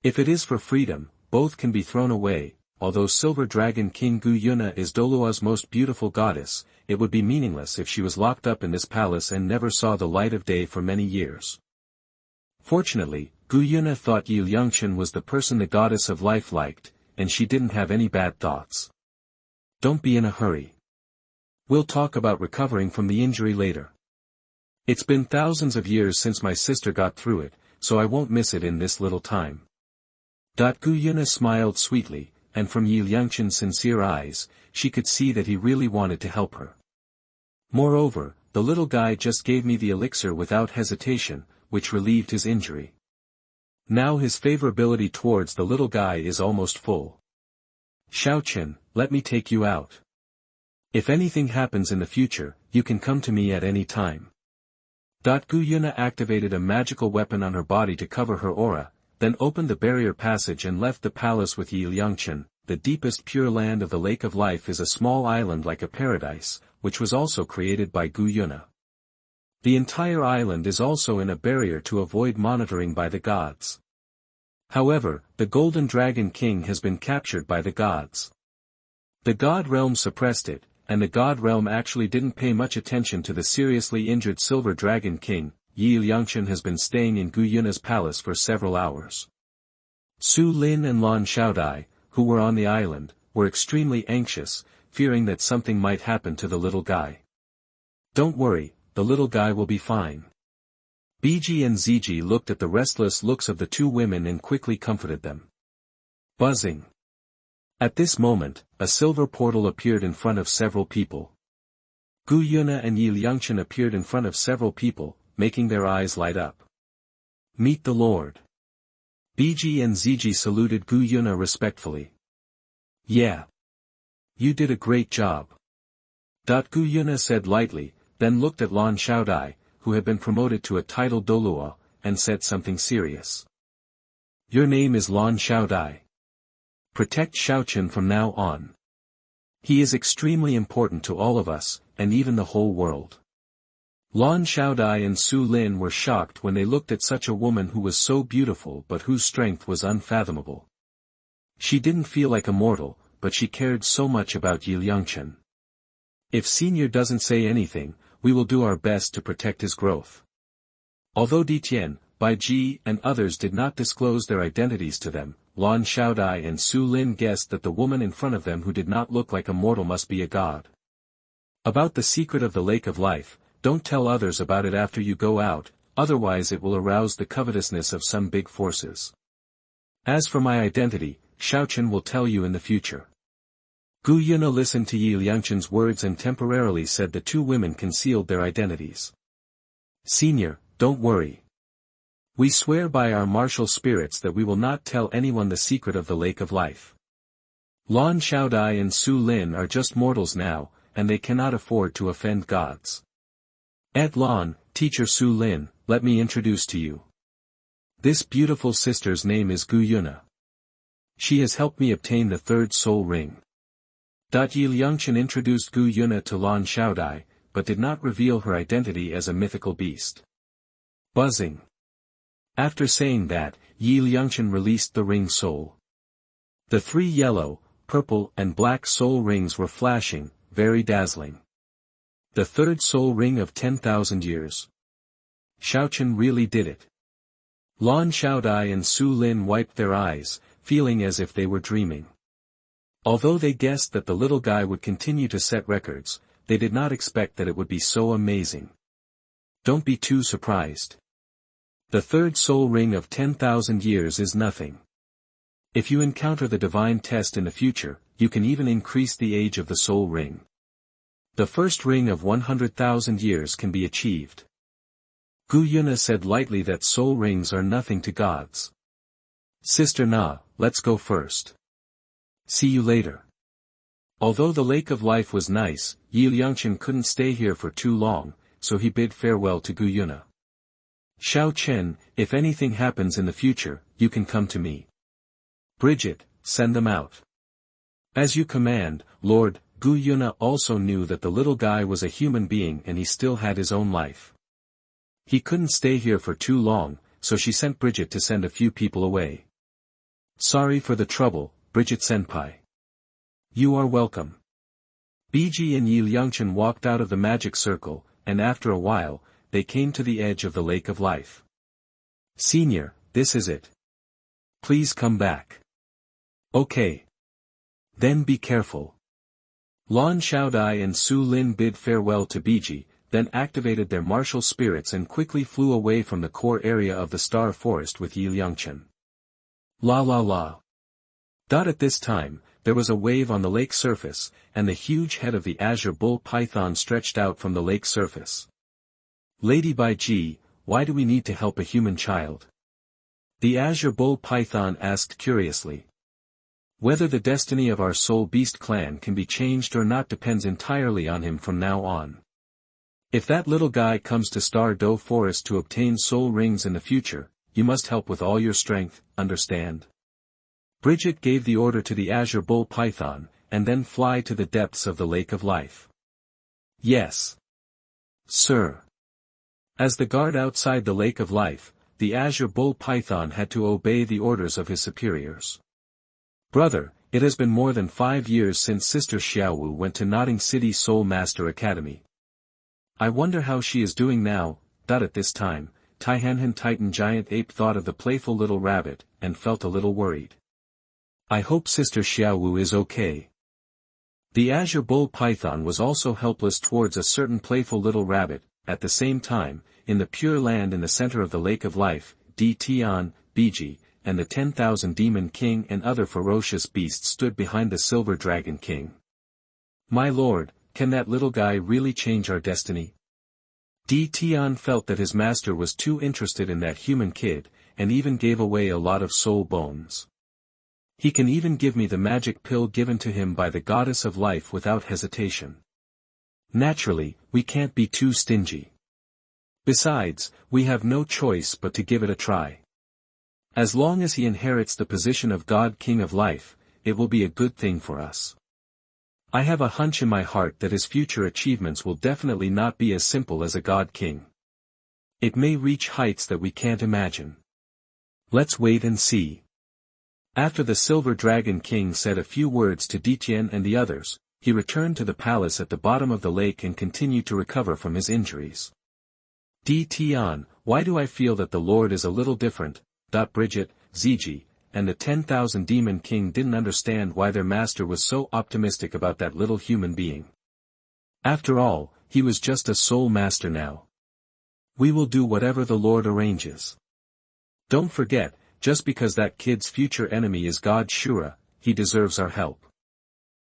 If it is for freedom, both can be thrown away. Although Silver Dragon King Gu Yuna is Douluo's most beautiful goddess, it would be meaningless if she was locked up in this palace and never saw the light of day for many years. Fortunately, Gu Yuna thought Liangchen was the person the goddess of life liked, and she didn't have any bad thoughts. Don't be in a hurry. We'll talk about recovering from the injury later. It's been thousands of years since my sister got through it, so I won't miss it in this little time. Gu Yuna smiled sweetly, and from Liangchen's sincere eyes, she could see that he really wanted to help her. Moreover, the little guy just gave me the elixir without hesitation, which relieved his injury. Now his favorability towards the little guy is almost full. Xiaochen, let me take you out. If anything happens in the future, you can come to me at any time. Gu Yuna activated a magical weapon on her body to cover her aura, then opened the barrier passage and left the palace with Liangchen. The deepest pure land of the Lake of Life is a small island like a paradise, which was also created by Gu Yuna. The entire island is also in a barrier to avoid monitoring by the gods. However, the Golden Dragon King has been captured by the gods. The God Realm suppressed it, and the God Realm actually didn't pay much attention to the seriously injured Silver Dragon King. Liangchen has been staying in Gu Yuna's palace for several hours. Su Lin and Lan Xiaodai, who were on the island, were extremely anxious, fearing that something might happen to the little guy. Don't worry, the little guy will be fine. BG and ZG looked at the restless looks of the two women and quickly comforted them. Buzzing. At this moment, a silver portal appeared in front of several people. Gu Yuna and Liangchen appeared in front of several people, making their eyes light up. Meet the Lord. BG and ZG saluted Gu Yuna respectfully. Yeah. You did a great job. Gu Yuna said lightly, then looked at Lan Xiaodai, who had been promoted to a title Douluo, and said something serious. Your name is Lan Xiaodai. Protect Xiaochen from now on. He is extremely important to all of us, and even the whole world. Lan Xiaodai and Su Lin were shocked when they looked at such a woman who was so beautiful but whose strength was unfathomable. She didn't feel like a mortal, but she cared so much about Liangchen. If Senior doesn't say anything, we will do our best to protect his growth. Although Tian, Bai Ji and others did not disclose their identities to them, Lan Xiaodai and Su Lin guessed that the woman in front of them who did not look like a mortal must be a god. About the secret of the Lake of Life, don't tell others about it after you go out, otherwise it will arouse the covetousness of some big forces. As for my identity, Xiaochen will tell you in the future. Gu Yuna listened to Liangchen's words and temporarily said the two women concealed their identities. Senior, don't worry. We swear by our martial spirits that we will not tell anyone the secret of the Lake of Life. Lan Xiaodai and Su Lin are just mortals now, and they cannot afford to offend gods. Aunt Lan, teacher Su Lin, let me introduce to you. This beautiful sister's name is Gu Yuna. She has helped me obtain the third soul ring. Liangchen introduced Gu Yuna to Lan Xiaodai, but did not reveal her identity as a mythical beast. Buzzing. After saying that, Liangchen released the ring soul. The 3 yellow, purple and black soul rings were flashing, very dazzling. The third soul ring of 10,000 years. Xiaochen really did it. Lan Xiaodai and Su Lin wiped their eyes, feeling as if they were dreaming. Although they guessed that the little guy would continue to set records, they did not expect that it would be so amazing. Don't be too surprised. The third soul ring of 10,000 years is nothing. If you encounter the divine test in the future, you can even increase the age of the soul ring. The first ring of 100,000 years can be achieved. Gu Yuna said lightly that soul rings are nothing to gods. Sister Na, let's go first. See you later. Although the Lake of Life was nice, Liangchen couldn't stay here for too long, so he bid farewell to Gu Yuna. Xiaochen, if anything happens in the future, you can come to me. Bridget, send them out. As you command, Lord. Gu Yuna also knew that the little guy was a human being and he still had his own life. He couldn't stay here for too long, so she sent Bridget to send a few people away. Sorry for the trouble, Bridget-senpai. You are welcome. Biji and Liangchen walked out of the magic circle, and after a while, they came to the edge of the Lake of Life. Senior, this is it. Please come back. Okay. Then be careful. Lan Xiaodai and Su Lin bid farewell to Biji, then activated their martial spirits and quickly flew away from the core area of the Star Forest with Liangchen. La la la. At this time, there was a wave on the lake surface, and the huge head of the azure bull python stretched out from the lake surface. Lady Bai Ji, why do we need to help a human child? The azure bull python asked curiously. Whether the destiny of our soul beast clan can be changed or not depends entirely on him from now on. If that little guy comes to Star Do Forest to obtain soul rings in the future, you must help with all your strength, understand? Bridget gave the order to the azure bull python, and then fly to the depths of the Lake of Life. Yes. Sir. As the guard outside the Lake of Life, the azure bull python had to obey the orders of his superiors. Brother, it has been more than 5 years since Sister Xiaowu went to Notting City Soul Master Academy. I wonder how she is doing now. At this time, Taihanhan Titan Giant Ape thought of the playful little rabbit, and felt a little worried. I hope Sister Xiaowu is okay. The azure bull python was also helpless towards a certain playful little rabbit. At the same time, in the pure land in the center of the Lake of Life, Tian, Biji, and the 10,000 Demon King and other ferocious beasts stood behind the Silver Dragon King. My lord, can that little guy really change our destiny? Tian felt that his master was too interested in that human kid, and even gave away a lot of soul bones. He can even give me the magic pill given to him by the Goddess of Life without hesitation. Naturally, we can't be too stingy. Besides, we have no choice but to give it a try. As long as he inherits the position of God King of Life, it will be a good thing for us. I have a hunch in my heart that his future achievements will definitely not be as simple as a God King. It may reach heights that we can't imagine. Let's wait and see. After the Silver Dragon King said a few words to Tian and the others, he returned to the palace at the bottom of the lake and continued to recover from his injuries. Tian, why do I feel that the Lord is a little different? Bridget, Ziji, and the 10,000 Demon King didn't understand why their master was so optimistic about that little human being. After all, he was just a soul master now. We will do whatever the Lord arranges. Don't forget, just because that kid's future enemy is God Shura, he deserves our help.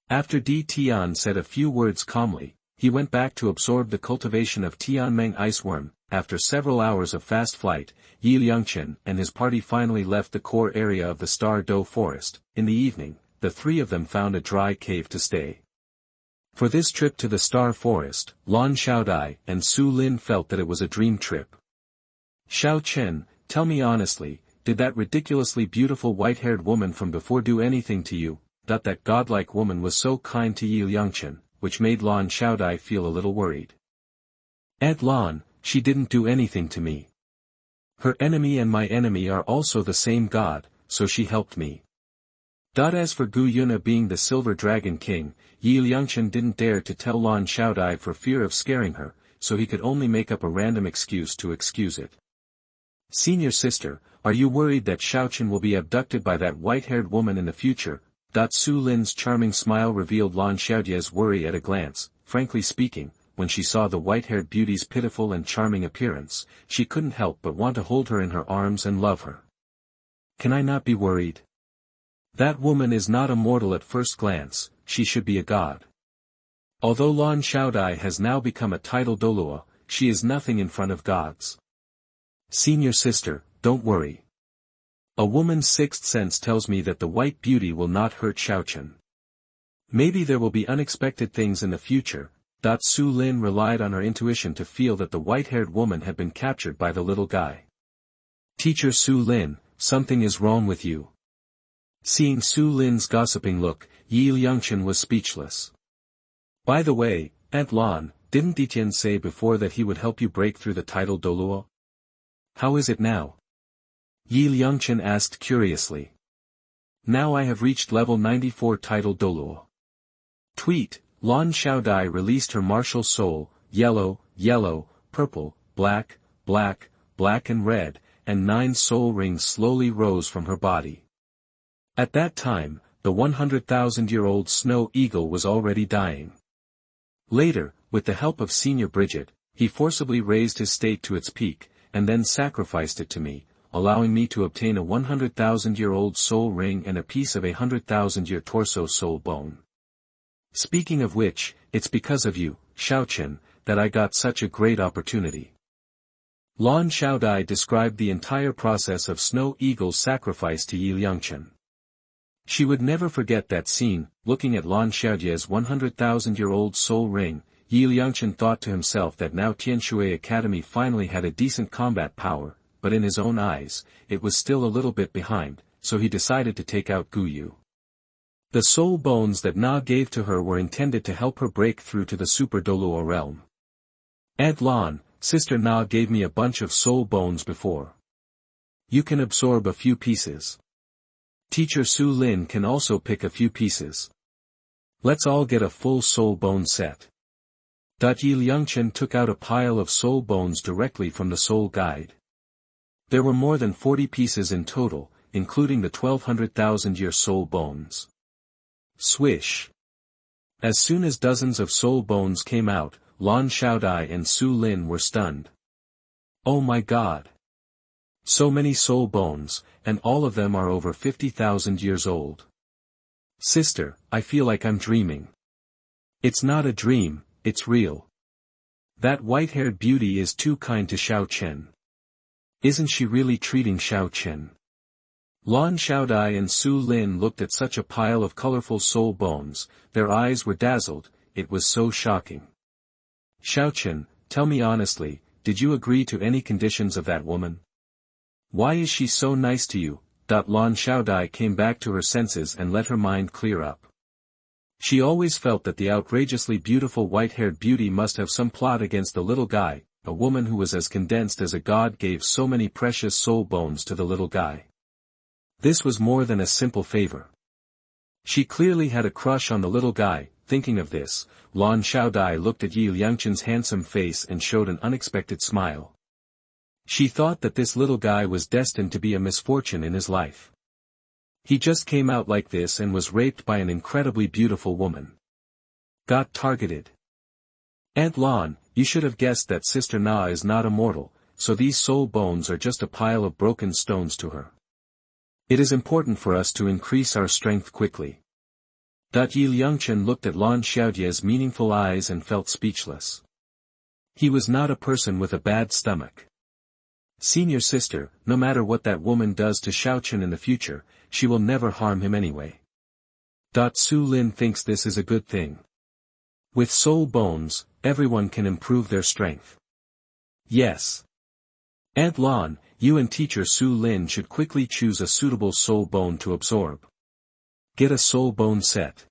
After Tian said a few words calmly, he went back to absorb the cultivation of Tianmeng Iceworm. After several hours of fast flight, Liangchen and his party finally left the core area of the Star Doe Forest. In the evening, the three of them found a dry cave to stay. For this trip to the Star Forest, Lan Xiaodai and Su Lin felt that it was a dream trip. Xiao Chen, tell me honestly, did that ridiculously beautiful white-haired woman from before do anything to you? That godlike woman was so kind to Liangchen, which made Lan Xiaodai feel a little worried. Aunt Lan, she didn't do anything to me. Her enemy and my enemy are also the same god, so she helped me. As for Gu Yuna being the Silver Dragon King, Liangchen didn't dare to tell Lan Xiaodai for fear of scaring her, so he could only make up a random excuse to excuse it. Senior sister, are you worried that Xiaochen will be abducted by that white-haired woman in the future? Su Lin's charming smile revealed Lan Xiaodai's worry at a glance. Frankly speaking, when she saw the white-haired beauty's pitiful and charming appearance, she couldn't help but want to hold her in her arms and love her. Can I not be worried? That woman is not a mortal at first glance, she should be a god. Although Lan Xiaodai has now become a title Douluo, she is nothing in front of gods. Senior sister, don't worry. A woman's sixth sense tells me that the white beauty will not hurt Xiaochen. Maybe there will be unexpected things in the future. Su Lin relied on her intuition to feel that the white-haired woman had been captured by the little guy. Teacher Su Lin, something is wrong with you. Seeing Su Lin's gossiping look, Liangchen was speechless. By the way, Aunt Lan, didn't Tian say before that he would help you break through the title Douluo? How is it now? Liangchen asked curiously. Now I have reached level 94 title Douluo. Tweet. Lan Xiaodai released her martial soul, yellow, yellow, purple, black, black, black and red, and 9 soul rings slowly rose from her body. At that time, the 100,000-year-old snow eagle was already dying. Later, with the help of Senior Bridget, he forcibly raised his state to its peak, and then sacrificed it to me, allowing me to obtain a 100,000-year-old soul ring and a piece of a 100,000-year torso soul bone. Speaking of which, it's because of you, Xiaochen, that I got such a great opportunity. Lan Xiaodai described the entire process of Snow Eagle's sacrifice to Liangchen. She would never forget that scene. Looking at Lan Xiaodai's 100,000-year-old soul ring, Liangchen thought to himself that now Tianshui Academy finally had a decent combat power, but in his own eyes, it was still a little bit behind, so he decided to take out Gu Yu. The soul bones that Na gave to her were intended to help her break through to the Super Douluo realm. Aunt Lan, Sister Na gave me a bunch of soul bones before. You can absorb a few pieces. Teacher Su Lin can also pick a few pieces. Let's all get a full soul bone set. Liangchen took out a pile of soul bones directly from the soul guide. There were more than 40 pieces in total, including the 1,200,000-year soul bones. Swish. As soon as dozens of soul bones came out, Lan Xiaodai and Su Lin were stunned. Oh my god! So many soul bones, and all of them are over 50,000 years old. Sister, I feel like I'm dreaming. It's not a dream, it's real. That white-haired beauty is too kind to Xiaochen. Isn't she really treating Xiaochen? Lan Xiaodai and Su Lin looked at such a pile of colorful soul bones, their eyes were dazzled, it was so shocking. Xiaochen, tell me honestly, did you agree to any conditions of that woman? Why is she so nice to you? Lan Xiaodai came back to her senses and let her mind clear up. She always felt that the outrageously beautiful white-haired beauty must have some plot against the little guy. A woman who was as condensed as a god gave so many precious soul bones to the little guy. This was more than a simple favor. She clearly had a crush on the little guy. Thinking of this, Lan Xiaodai looked at Yi Liangchen's handsome face and showed an unexpected smile. She thought that this little guy was destined to be a misfortune in his life. He just came out like this and was raped by an incredibly beautiful woman. Got targeted. Aunt Lan, you should have guessed that Sister Na is not immortal, so these soul bones are just a pile of broken stones to her. It is important for us to increase our strength quickly. Yi Liangchen looked at Lan Xiaodie's meaningful eyes and felt speechless. He was not a person with a bad stomach. Senior sister, no matter what that woman does to Xiaochen in the future, she will never harm him anyway. Su Lin thinks this is a good thing. With soul bones, everyone can improve their strength. Yes. Aunt Lan, you and teacher Su Lin should quickly choose a suitable soul bone to absorb. Get a soul bone set.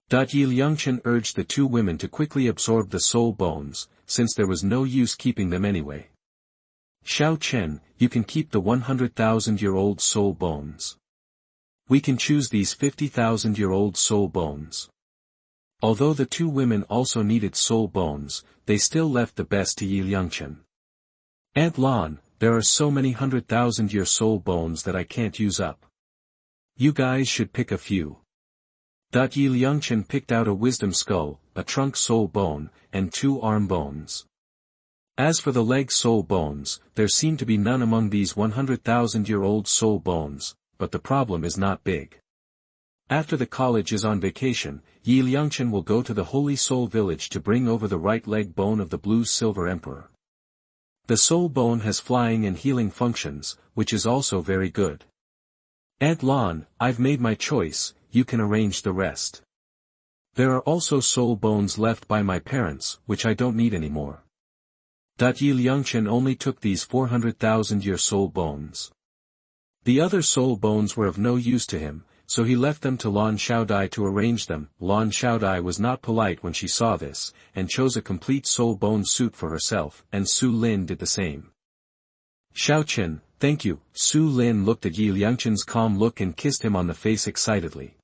Yi Liangchen urged the two women to quickly absorb the soul bones, since there was no use keeping them anyway. Xiao Chen, you can keep the 100,000-year-old soul bones. We can choose these 50,000-year-old soul bones. Although the two women also needed soul bones, they still left the best to Yi Liangchen. Aunt Lan, there are so many 100,000-year soul bones that I can't use up. You guys should pick a few. Yi Liangchen picked out a wisdom skull, a trunk soul bone, and 2 arm bones. As for the leg soul bones, there seem to be none among these 100,000-year-old soul bones, but the problem is not big. After the college is on vacation, Yi Liangchen will go to the Holy Soul Village to bring over the right leg bone of the Blue Silver Emperor. The soul bone has flying and healing functions, which is also very good. Aunt Lan, I've made my choice, you can arrange the rest. There are also soul bones left by my parents, which I don't need anymore. Yi Liangchen only took these 400,000-year soul bones. The other soul bones were of no use to him, so he left them to Lan Xiaodai to arrange them. Lan Xiaodai was not polite when she saw this, and chose a complete soul bone suit for herself, and Su Lin did the same. Xiaochen, thank you. Su Lin looked at Yi Liangchen's calm look and kissed him on the face excitedly.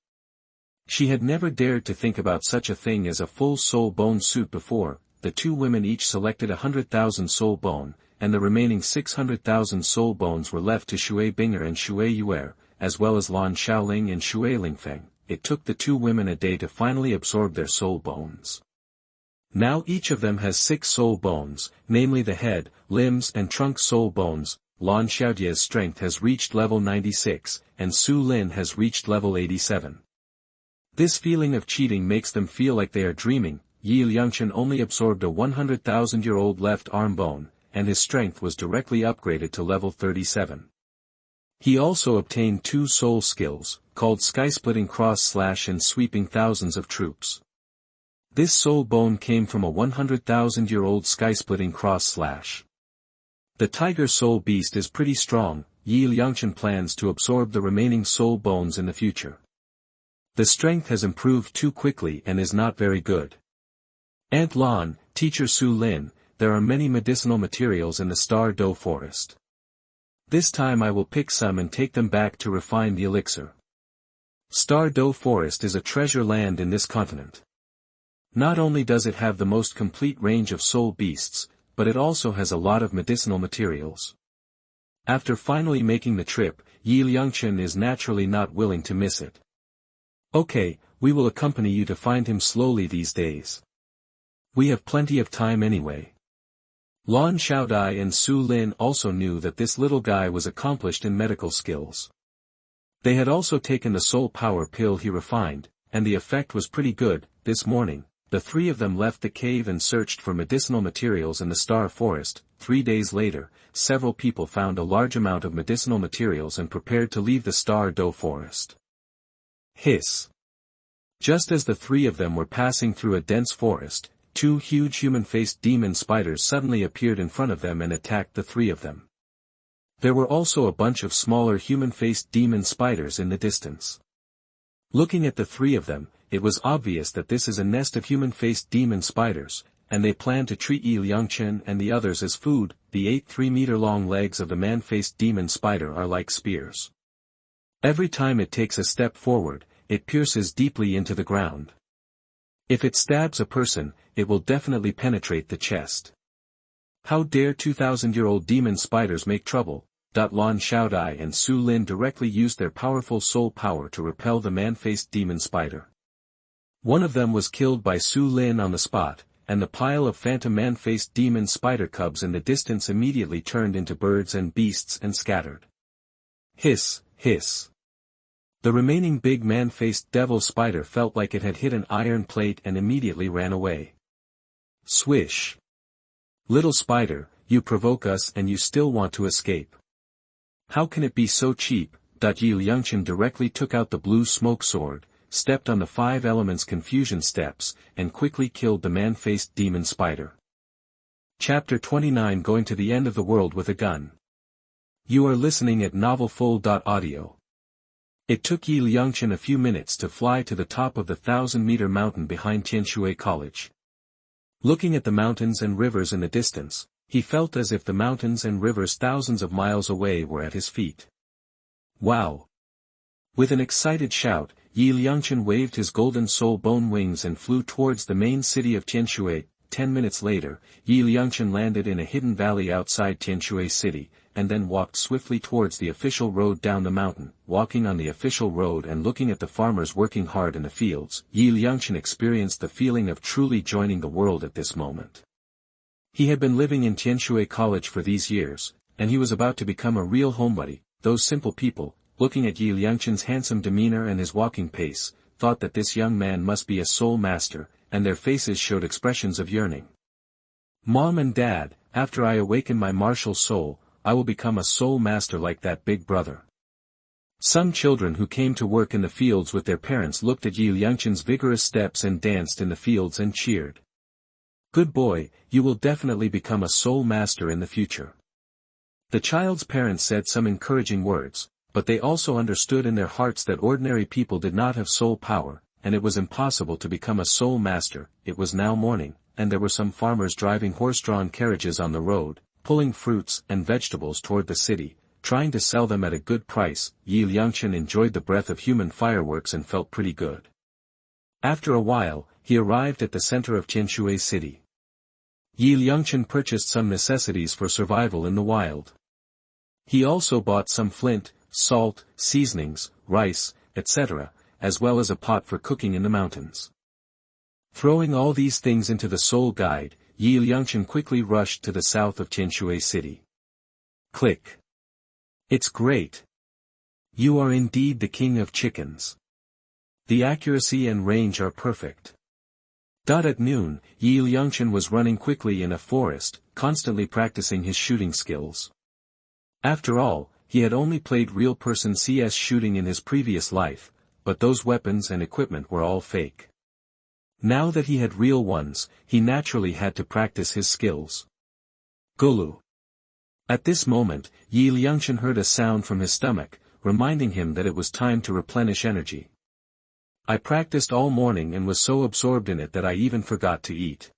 She had never dared to think about such a thing as a full soul bone suit before. The two women each selected 100,000 soul bone, and the remaining 600,000 soul bones were left to Shui Binger and Shui Yuer, as well as Lan Xiaoling and Shui Lingfeng. It took the two women a day to finally absorb their soul bones. Now each of them has 6 soul bones, namely the head, limbs and trunk soul bones. Lan Xiaodie's strength has reached level 96, and Su Lin has reached level 87. This feeling of cheating makes them feel like they are dreaming. Yi Liangchen only absorbed a 100,000-year-old left arm bone, and his strength was directly upgraded to level 37. He also obtained 2 soul skills, called Sky-Splitting Cross-Slash and Sweeping Thousands of Troops. This soul bone came from a 100,000-year-old Sky-Splitting Cross-Slash. The Tiger Soul Beast is pretty strong. Yi Liangchen plans to absorb the remaining soul bones in the future. The strength has improved too quickly and is not very good. Aunt Lan, teacher Su Lin, there are many medicinal materials in the Star Dough Forest. This time I will pick some and take them back to refine the elixir. Star Dough Forest is a treasure land in this continent. Not only does it have the most complete range of soul beasts, but it also has a lot of medicinal materials. After finally making the trip, Yi Liangchen is naturally not willing to miss it. Okay, we will accompany you to find him slowly these days. We have plenty of time anyway. Lan Xiaodai and Su Lin also knew that this little guy was accomplished in medical skills. They had also taken the soul power pill he refined, and the effect was pretty good. This morning, the 3 of them left the cave and searched for medicinal materials in the Star Forest. 3 days later, several people found a large amount of medicinal materials and prepared to leave the Star Dough Forest. Hiss. Just as the 3 of them were passing through a dense forest, two huge human-faced demon spiders suddenly appeared in front of them and attacked the three of them. There were also a bunch of smaller human-faced demon spiders in the distance. Looking at the three of them, it was obvious that this is a nest of human-faced demon spiders, and they plan to treat Liangchen and the others as food. The 8 3-meter-long legs of the man-faced demon spider are like spears. Every time it takes a step forward, it pierces deeply into the ground. If it stabs a person, it will definitely penetrate the chest. How dare 2,000-year-old demon spiders make trouble? Lan Xiaodai and Su Lin directly used their powerful soul power to repel the man-faced demon spider. One of them was killed by Su Lin on the spot, and the pile of phantom man-faced demon spider cubs in the distance immediately turned into birds and beasts and scattered. Hiss, hiss. The remaining big man-faced devil spider felt like it had hit an iron plate and immediately ran away. Swish. Little spider, you provoke us and you still want to escape. How can it be so cheap? Liangchen directly took out the blue smoke sword, stepped on the 5 elements confusion steps, and quickly killed the man-faced demon spider. Chapter 29 Going to the End of the World with a Gun. You are listening at NovelFull.audio. It took Liangchen a few minutes to fly to the top of the 1,000-meter mountain behind Tianshui College. Looking at the mountains and rivers in the distance, he felt as if the mountains and rivers thousands of miles away were at his feet. Wow! With an excited shout, Liangchen waved his golden soul bone wings and flew towards the main city of Tianshui. 10 minutes later, Liangchen landed in a hidden valley outside Tianshui city, and then walked swiftly towards the official road down the mountain. Walking on the official road and looking at the farmers working hard in the fields, Liangchen experienced the feeling of truly joining the world at this moment. He had been living in Tianshui College for these years, and he was about to become a real homebody. Those simple people, looking at Liangchen's handsome demeanor and his walking pace, thought that this young man must be a soul master, and their faces showed expressions of yearning. Mom and Dad, after I awaken my martial soul, I will become a soul master like that big brother. Some children who came to work in the fields with their parents looked at Liangchen's vigorous steps and danced in the fields and cheered. Good boy, you will definitely become a soul master in the future. The child's parents said some encouraging words, but they also understood in their hearts that ordinary people did not have soul power, and it was impossible to become a soul master. It was now morning, and there were some farmers driving horse-drawn carriages on the road, pulling fruits and vegetables toward the city, trying to sell them at a good price. Liangchen enjoyed the breath of human fireworks and felt pretty good. After a while, he arrived at the center of Tianshui city. Liangchen purchased some necessities for survival in the wild. He also bought some flint, salt, seasonings, rice, etc., as well as a pot for cooking in the mountains. Throwing all these things into the soul guide, Liangchen quickly rushed to the south of Tianshui city. Click. It's great. You are indeed the king of chickens. The accuracy and range are perfect. At noon, Liangchen was running quickly in a forest, constantly practicing his shooting skills. After all, he had only played real-person CS shooting in his previous life, but those weapons and equipment were all fake. Now that he had real ones, he naturally had to practice his skills. Gulu. At this moment, Liangchen heard a sound from his stomach, reminding him that it was time to replenish energy. I practiced all morning and was so absorbed in it that I even forgot to eat.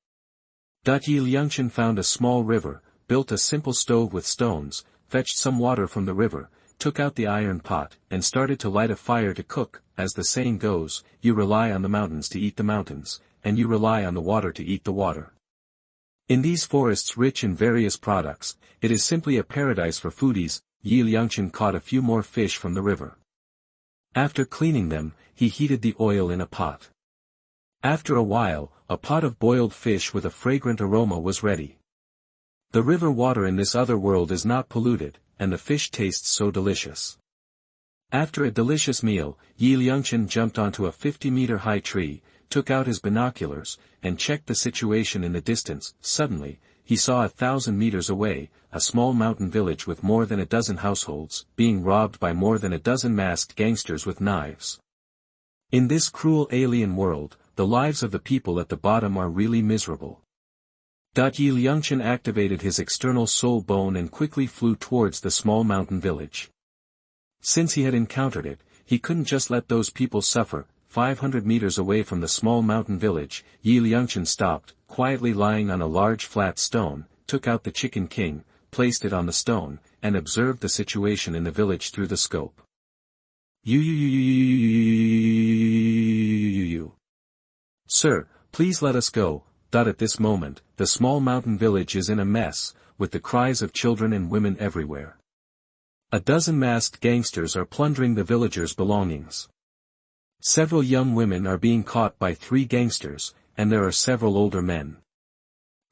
Liangchen found a small river, built a simple stove with stones, fetched some water from the river, took out the iron pot, and started to light a fire to cook. As the saying goes, you rely on the mountains to eat the mountains, and you rely on the water to eat the water. In these forests rich in various products, it is simply a paradise for foodies. Liangchen caught a few more fish from the river. After cleaning them, he heated the oil in a pot. After a while, a pot of boiled fish with a fragrant aroma was ready. The river water in this other world is not polluted, and the fish tastes so delicious. After a delicious meal, Liangchen jumped onto a 50-meter high tree, took out his binoculars, and checked the situation in the distance. Suddenly, he saw 1,000 meters away, a small mountain village with more than a dozen households, being robbed by more than a dozen masked gangsters with knives. In this cruel alien world, the lives of the people at the bottom are really miserable. Liangchen activated his external soul bone and quickly flew towards the small mountain village. Since he had encountered it, he couldn't just let those people suffer. 500 meters away from the small mountain village, Liangchen stopped, quietly lying on a large flat stone, took out the Chicken King, placed it on the stone, and observed the situation in the village through the scope. Sir, please let us go. At this moment, the small mountain village is in a mess, with the cries of children and women everywhere. A dozen masked gangsters are plundering the villagers' belongings. Several young women are being caught by 3 gangsters, and there are several older men.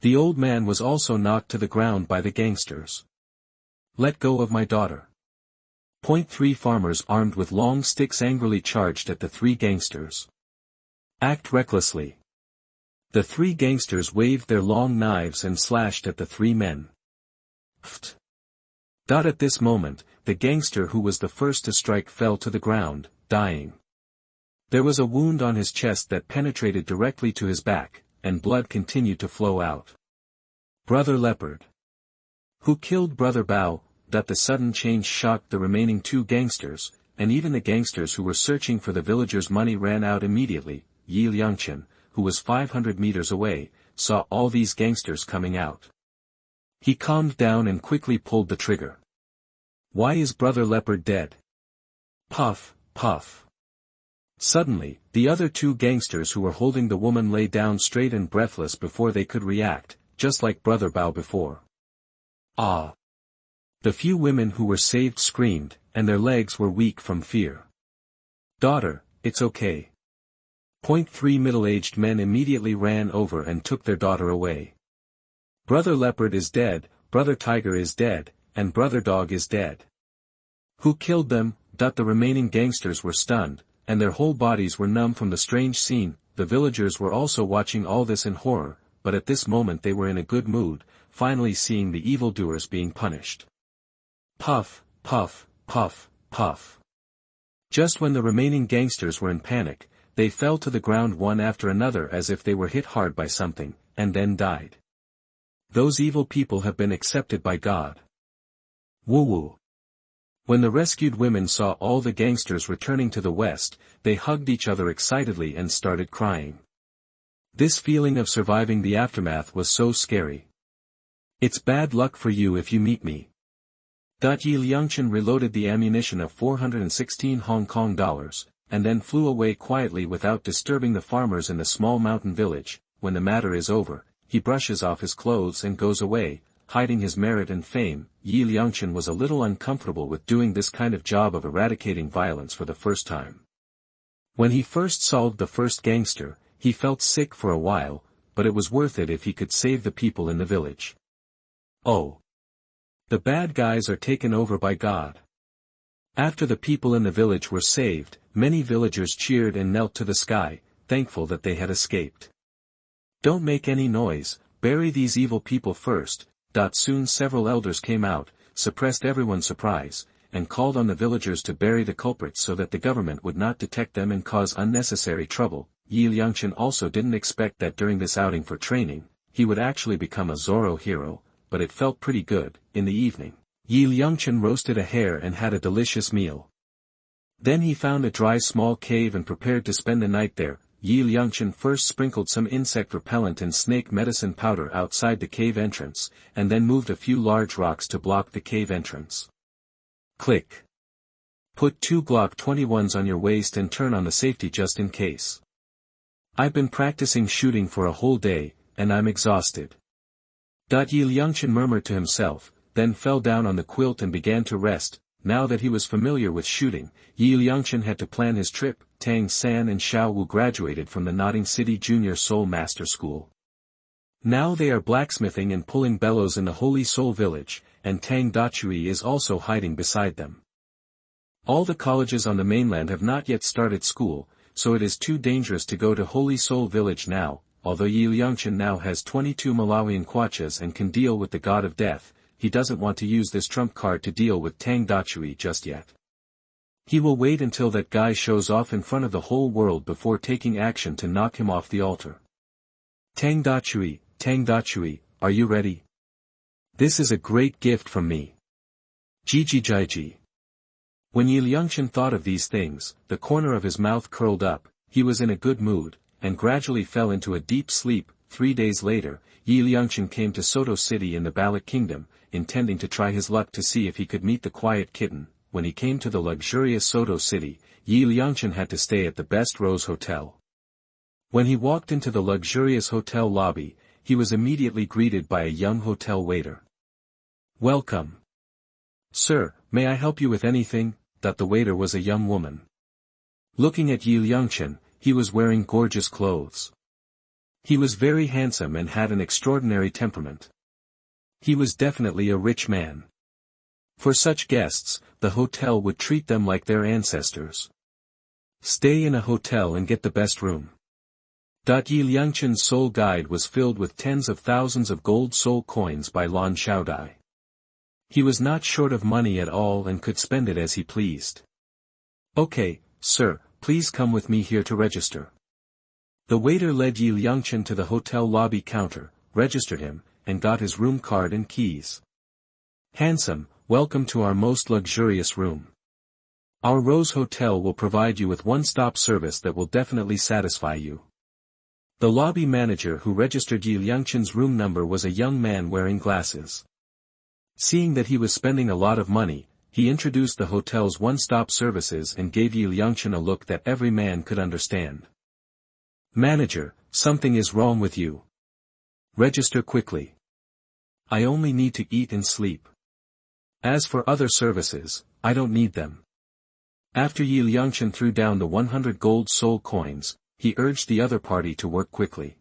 The old man was also knocked to the ground by the gangsters. Let go of my daughter. 3 farmers armed with long sticks angrily charged at the 3 gangsters. Act recklessly. The 3 gangsters waved their long knives and slashed at the 3 men. At this moment, the gangster who was the first to strike fell to the ground, dying. There was a wound on his chest that penetrated directly to his back, and blood continued to flow out. Brother Leopard. Who killed Brother Bao? The sudden change shocked the remaining 2 gangsters, and even the gangsters who were searching for the villagers' money ran out immediately. Liangchen, who was 500 meters away, saw all these gangsters coming out. He calmed down and quickly pulled the trigger. Why is Brother Leopard dead? Puff, puff. Suddenly, the other 2 gangsters who were holding the woman lay down straight and breathless before they could react, just like Brother Bao before. Ah! The few women who were saved screamed, and their legs were weak from fear. Daughter, it's okay. 3 middle-aged men immediately ran over and took their daughter away. Brother Leopard is dead, Brother Tiger is dead, and Brother Dog is dead. Who killed them? The remaining gangsters were stunned, and their whole bodies were numb from the strange scene. The villagers were also watching all this in horror, but at this moment they were in a good mood, finally seeing the evildoers being punished. Puff, puff, puff, puff. Just when the remaining gangsters were in panic, they fell to the ground one after another as if they were hit hard by something, and then died. Those evil people have been accepted by God. Woo-woo. When the rescued women saw all the gangsters returning to the west, they hugged each other excitedly and started crying. This feeling of surviving the aftermath was so scary. It's bad luck for you if you meet me. Liangchen reloaded the ammunition of 416 Hong Kong dollars, and then flew away quietly without disturbing the farmers in the small mountain village. When the matter is over, he brushes off his clothes and goes away, hiding his merit and fame. Liangchen was a little uncomfortable with doing this kind of job of eradicating violence for the first time. When he first solved the first gangster, he felt sick for a while, but it was worth it if he could save the people in the village. Oh! The bad guys are taken over by God. After the people in the village were saved, many villagers cheered and knelt to the sky, thankful that they had escaped. Don't make any noise, bury these evil people first. Soon several elders came out, suppressed everyone's surprise, and called on the villagers to bury the culprits so that the government would not detect them and cause unnecessary trouble. Liangchen also didn't expect that during this outing for training, he would actually become a Zorro hero, but it felt pretty good. In the evening, Liangchen roasted a hare and had a delicious meal. Then he found a dry small cave and prepared to spend the night there. Liangchen first sprinkled some insect repellent and snake medicine powder outside the cave entrance, and then moved a few large rocks to block the cave entrance. Click. Put 2 Glock 21s on your waist and turn on the safety just in case. I've been practicing shooting for a whole day, and I'm exhausted. Liangchen murmured to himself, then fell down on the quilt and began to rest. Now that he was familiar with shooting, Liangchen had to plan his trip. Tang San and Xiao Wu graduated from the Notting City Junior Soul Master School. Now they are blacksmithing and pulling bellows in the Holy Soul Village, and Tang Dachui is also hiding beside them. All the colleges on the mainland have not yet started school, so it is too dangerous to go to Holy Soul Village now. Although Liangchen now has 22 Malawian kwachas and can deal with the God of Death, he doesn't want to use this trump card to deal with Tang Dachui just yet. He will wait until that guy shows off in front of the whole world before taking action to knock him off the altar. Tang Dachui, are you ready? This is a great gift from me. Jiji. When Liangchen thought of these things, the corner of his mouth curled up, he was in a good mood, and gradually fell into a deep sleep. 3 days later, Liangchen came to Soto City in the Balak Kingdom, intending to try his luck to see if he could meet the quiet kitten. When he came to the luxurious Soto City, Liangchen had to stay at the Best Rose Hotel. When he walked into the luxurious hotel lobby, he was immediately greeted by a young hotel waiter. Welcome. Sir, may I help you with anything? The waiter was a young woman. Looking at Liangchen, he was wearing gorgeous clothes. He was very handsome and had an extraordinary temperament. He was definitely a rich man. For such guests, the hotel would treat them like their ancestors. Stay in a hotel and get the best room. Liangchen's soul guide was filled with tens of thousands of gold soul coins by Lan Xiaodai. He was not short of money at all and could spend it as he pleased. Okay, sir, please come with me here to register. The waiter led Liangchen to the hotel lobby counter, registered him, and got his room card and keys. Handsome, welcome to our most luxurious room. Our Rose Hotel will provide you with one-stop service that will definitely satisfy you. The lobby manager who registered Liangchen's room number was a young man wearing glasses. Seeing that he was spending a lot of money, he introduced the hotel's one-stop services and gave Liangchen a look that every man could understand. Manager, something is wrong with you. Register quickly. I only need to eat and sleep. As for other services, I don't need them. After Liangchen threw down the 100 gold soul coins, he urged the other party to work quickly.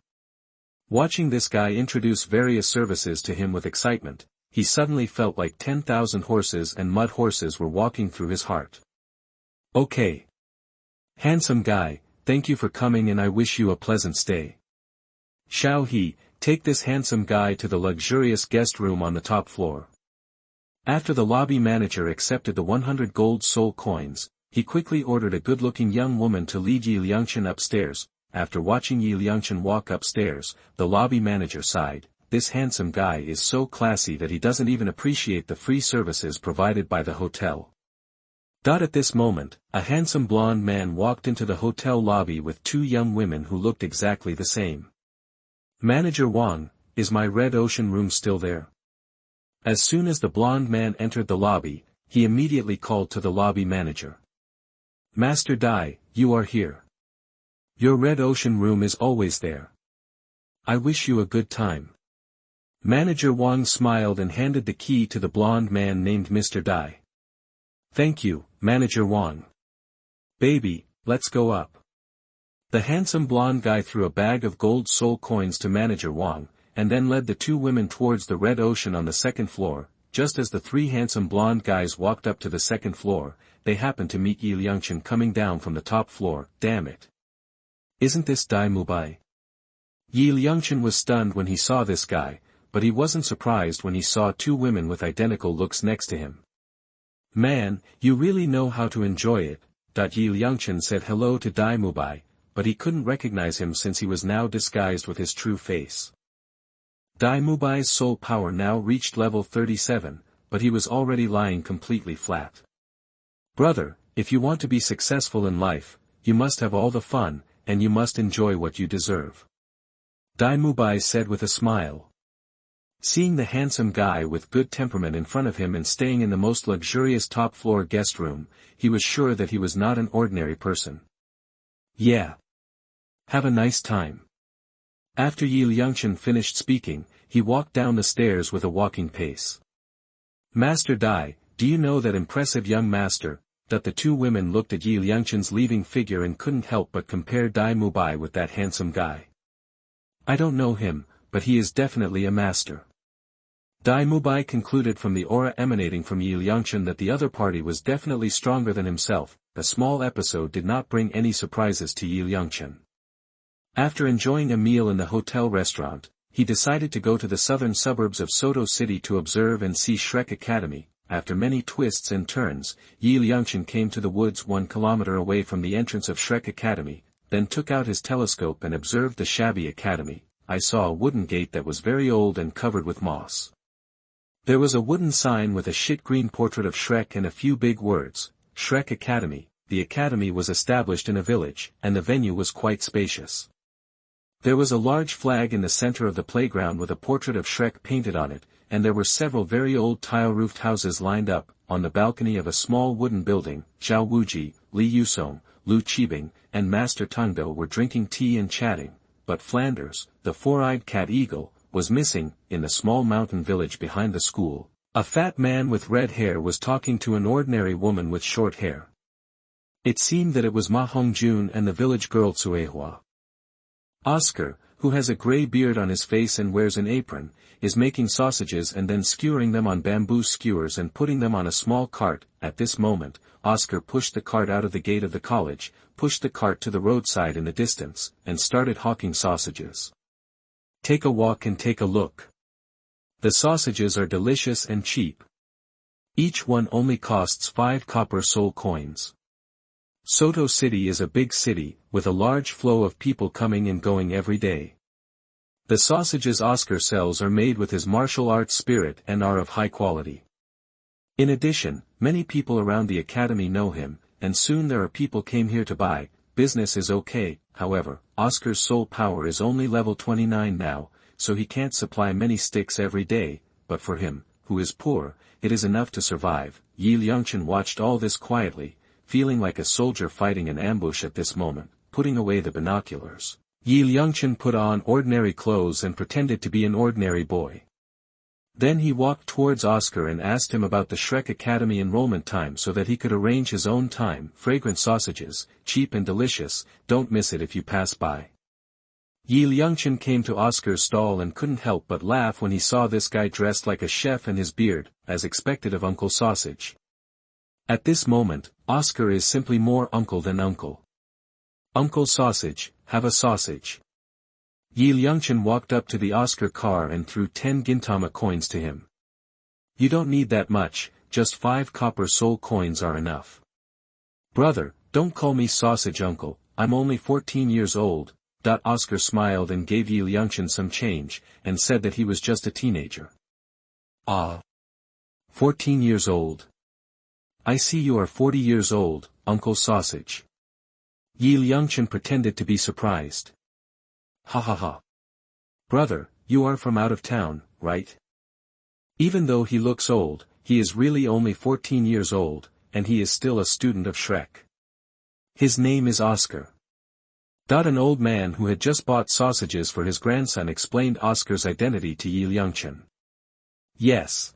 Watching this guy introduce various services to him with excitement, he suddenly felt like 10,000 horses and mud horses were walking through his heart. Okay. Handsome guy, thank you for coming and I wish you a pleasant stay. Xiao He, take this handsome guy to the luxurious guest room on the top floor. After the lobby manager accepted the 100 gold soul coins, he quickly ordered a good-looking young woman to lead Liangchen upstairs. After watching Liangchen walk upstairs, the lobby manager sighed. This handsome guy is so classy that he doesn't even appreciate the free services provided by the hotel. At this moment, a handsome blonde man walked into the hotel lobby with 2 young women who looked exactly the same. Manager Wang, is my Red Ocean room still there? As soon as the blonde man entered the lobby, he immediately called to the lobby manager. Master Dai, you are here. Your Red Ocean room is always there. I wish you a good time. Manager Wang smiled and handed the key to the blonde man named Mr. Dai. Thank you, Manager Wang. Baby, let's go up. The handsome blonde guy threw a bag of gold soul coins to Manager Wang, and then led the 2 women towards the Red Ocean on the 2nd floor. Just as the 3 handsome blonde guys walked up to the 2nd floor, they happened to meet Liangchen coming down from the top floor. Damn it. Isn't this Dai Mubai? Liangchen was stunned when he saw this guy, but he wasn't surprised when he saw 2 women with identical looks next to him. Man, you really know how to enjoy it. Liangchen said hello to Dai Mubai, but he couldn't recognize him since he was now disguised with his true face. Dai Mubai's soul power now reached level 37, but he was already lying completely flat. Brother, if you want to be successful in life, you must have all the fun, and you must enjoy what you deserve. Dai Mubai said with a smile. Seeing the handsome guy with good temperament in front of him and staying in the most luxurious top-floor guest room, he was sure that he was not an ordinary person. Yeah. Have a nice time. After Liangchen finished speaking, he walked down the stairs with a walking pace. Master Dai, do you know that impressive young master? The 2 women looked at Liangchen's leaving figure and couldn't help but compare Dai Mubai with that handsome guy. I don't know him, but he is definitely a master. Dai Mubai concluded from the aura emanating from Liangchen that the other party was definitely stronger than himself. A small episode did not bring any surprises to Liangchen. After enjoying a meal in the hotel restaurant, he decided to go to the southern suburbs of Soto City to observe and see Shrek Academy. after many twists and turns, Liangchen came to the woods 1 kilometer away from the entrance of Shrek Academy, then took out his telescope and observed the shabby academy. I saw a wooden gate that was very old and covered with moss. There was a wooden sign with a shit-green portrait of Shrek and a few big words, Shrek Academy. The academy was established in a village, and the venue was quite spacious. There was a large flag in the center of the playground with a portrait of Shrek painted on it, and there were several very old tile-roofed houses lined up. On the balcony of a small wooden building, Zhao Wuji, Li Yusong, Lu Qibing, and Master Tungdo were drinking tea and chatting, but Flanders, the four-eyed cat eagle, was missing. In the small mountain village behind the school, a fat man with red hair was talking to an ordinary woman with short hair. It seemed that it was Ma Hongjun and the village girl Tsuehua. Oscar, who has a gray beard on his face and wears an apron, is making sausages and then skewering them on bamboo skewers and putting them on a small cart. At this moment, Oscar pushed the cart out of the gate of the college, pushed the cart to the roadside in the distance, and started hawking sausages. Take a walk and take a look. The sausages are delicious and cheap. Each one only costs 5 copper soul coins. Soto City is a big city, with a large flow of people coming and going every day. The sausages Oscar sells are made with his martial arts spirit and are of high quality. In addition, many people around the academy know him, and soon there are people came here to buy. Business is okay. However, Oscar's soul power is only level 29 now, so he can't supply many sticks every day, but for him, who is poor, it is enough to survive. Liangchen watched all this quietly, feeling like a soldier fighting an ambush at this moment, putting away the binoculars. Liangchen put on ordinary clothes and pretended to be an ordinary boy. Then he walked towards Oscar and asked him about the Shrek Academy enrollment time so that he could arrange his own time. Fragrant sausages, cheap and delicious, don't miss it if you pass by. Liangchen came to Oscar's stall and couldn't help but laugh when he saw this guy dressed like a chef and his beard, as expected of Uncle Sausage. At this moment, Oscar is simply more uncle than uncle. Uncle Sausage, have a sausage. Liangchen walked up to the Oscar car and threw 10 Gintama coins to him. You don't need that much, just 5 copper soul coins are enough. Brother, don't call me sausage uncle, I'm only 14 years old. Oscar smiled and gave Liangchen some change, and said that he was just a teenager. Ah. 14 years old. I see you are 40 years old, Uncle Sausage. Liangchen pretended to be surprised. Ha ha ha. Brother, you are from out of town, right? Even though he looks old, he is really only 14 years old, and he is still a student of Shrek. His name is Oscar. An old man who had just bought sausages for his grandson explained Oscar's identity to Liangchen. Yes.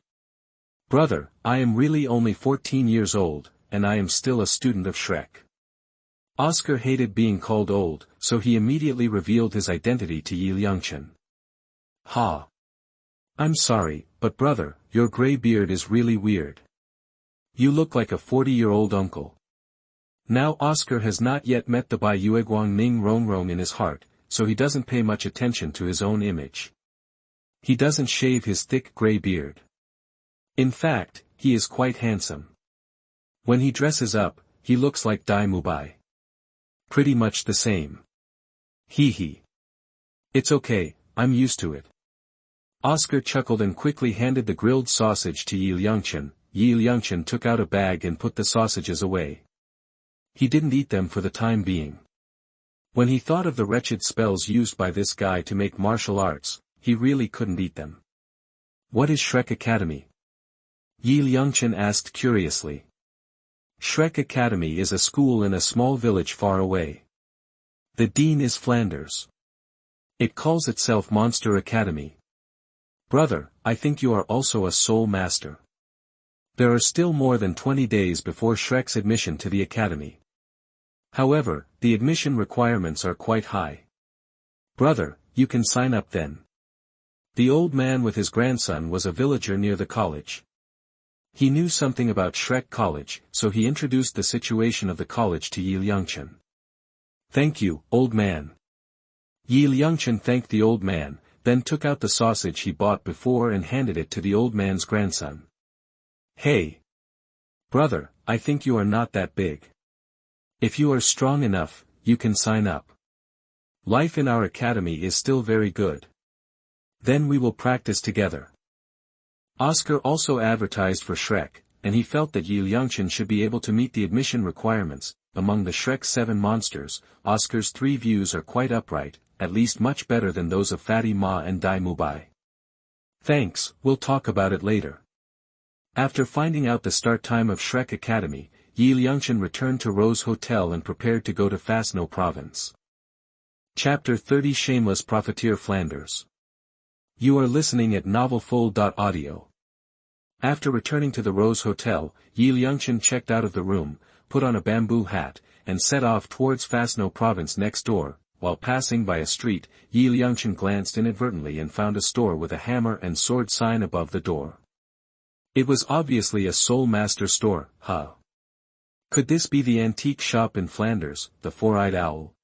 Brother, I am really only 14 years old, and I am still a student of Shrek. Oscar hated being called old, so he immediately revealed his identity to Liangchen. Ha. I'm sorry, but brother, your gray beard is really weird. You look like a 40-year-old uncle. Now Oscar has not yet met the Bai Yueguang Ning Rongrong in his heart, so he doesn't pay much attention to his own image. He doesn't shave his thick gray beard. In fact, he is quite handsome. When he dresses up, he looks like Dai Mubai. Pretty much the same. Hee hee. It's okay, I'm used to it. Oscar chuckled and quickly handed the grilled sausage to Liangchen. Liangchen took out a bag and put the sausages away. He didn't eat them for the time being. When he thought of the wretched spells used by this guy to make martial arts, he really couldn't eat them. What is Shrek Academy? Liangchen asked curiously. Shrek Academy is a school in a small village far away. The dean is Flanders. It calls itself Monster Academy. Brother, I think you are also a soul master. There are still more than 20 days before Shrek's admission to the academy. However, the admission requirements are quite high. Brother, you can sign up then. The old man with his grandson was a villager near the college. He knew something about Shrek College, so he introduced the situation of the college to Liangchen. Thank you, old man. Liangchen thanked the old man, then took out the sausage he bought before and handed it to the old man's grandson. Hey! Brother, I think you are not that big. If you are strong enough, you can sign up. Life in our academy is still very good. Then we will practice together. Oscar also advertised for Shrek, and he felt that Liangchen should be able to meet the admission requirements. Among the Shrek 7 monsters, Oscar's 3 views are quite upright, at least much better than those of Fatty Ma and Dai Mubai. Thanks, we'll talk about it later. After finding out the start time of Shrek Academy, Liangchen returned to Rose Hotel and prepared to go to Flanders province. Chapter 30 Shameless Profiteer Flanders. You are listening at NovelFull.audio. After returning to the Rose Hotel, Liangchen checked out of the room, put on a bamboo hat, and set off towards Flanders province next door. While passing by a street, Liangchen glanced inadvertently and found a store with a hammer and sword sign above the door. It was obviously a Soul Master store, huh? Could this be the antique shop in Flanders, the Four-Eyed Owl?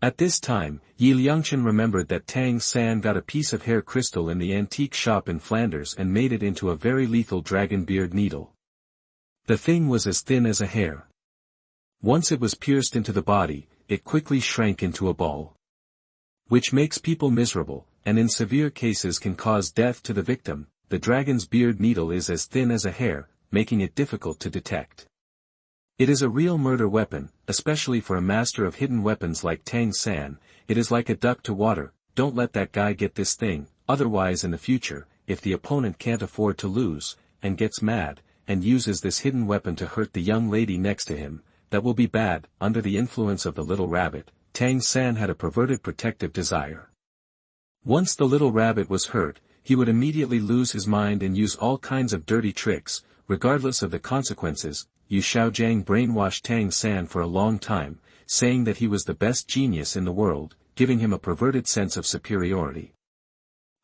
At this time, Liangchen remembered that Tang San got a piece of hair crystal in the antique shop in Flanders and made it into a very lethal dragon beard needle. The thing was as thin as a hair. Once it was pierced into the body, it quickly shrank into a ball. Which makes people miserable, and in severe cases can cause death to the victim. The dragon's beard needle is as thin as a hair, making it difficult to detect. It is a real murder weapon, especially for a master of hidden weapons like Tang San. It is like a duck to water. Don't let that guy get this thing, otherwise in the future, if the opponent can't afford to lose, and gets mad, and uses this hidden weapon to hurt the young lady next to him, that will be bad. Under the influence of the little rabbit, Tang San had a perverted protective desire. Once the little rabbit was hurt, he would immediately lose his mind and use all kinds of dirty tricks, regardless of the consequences. Yu Xiaojiang brainwashed Tang San for a long time, saying that he was the best genius in the world, giving him a perverted sense of superiority.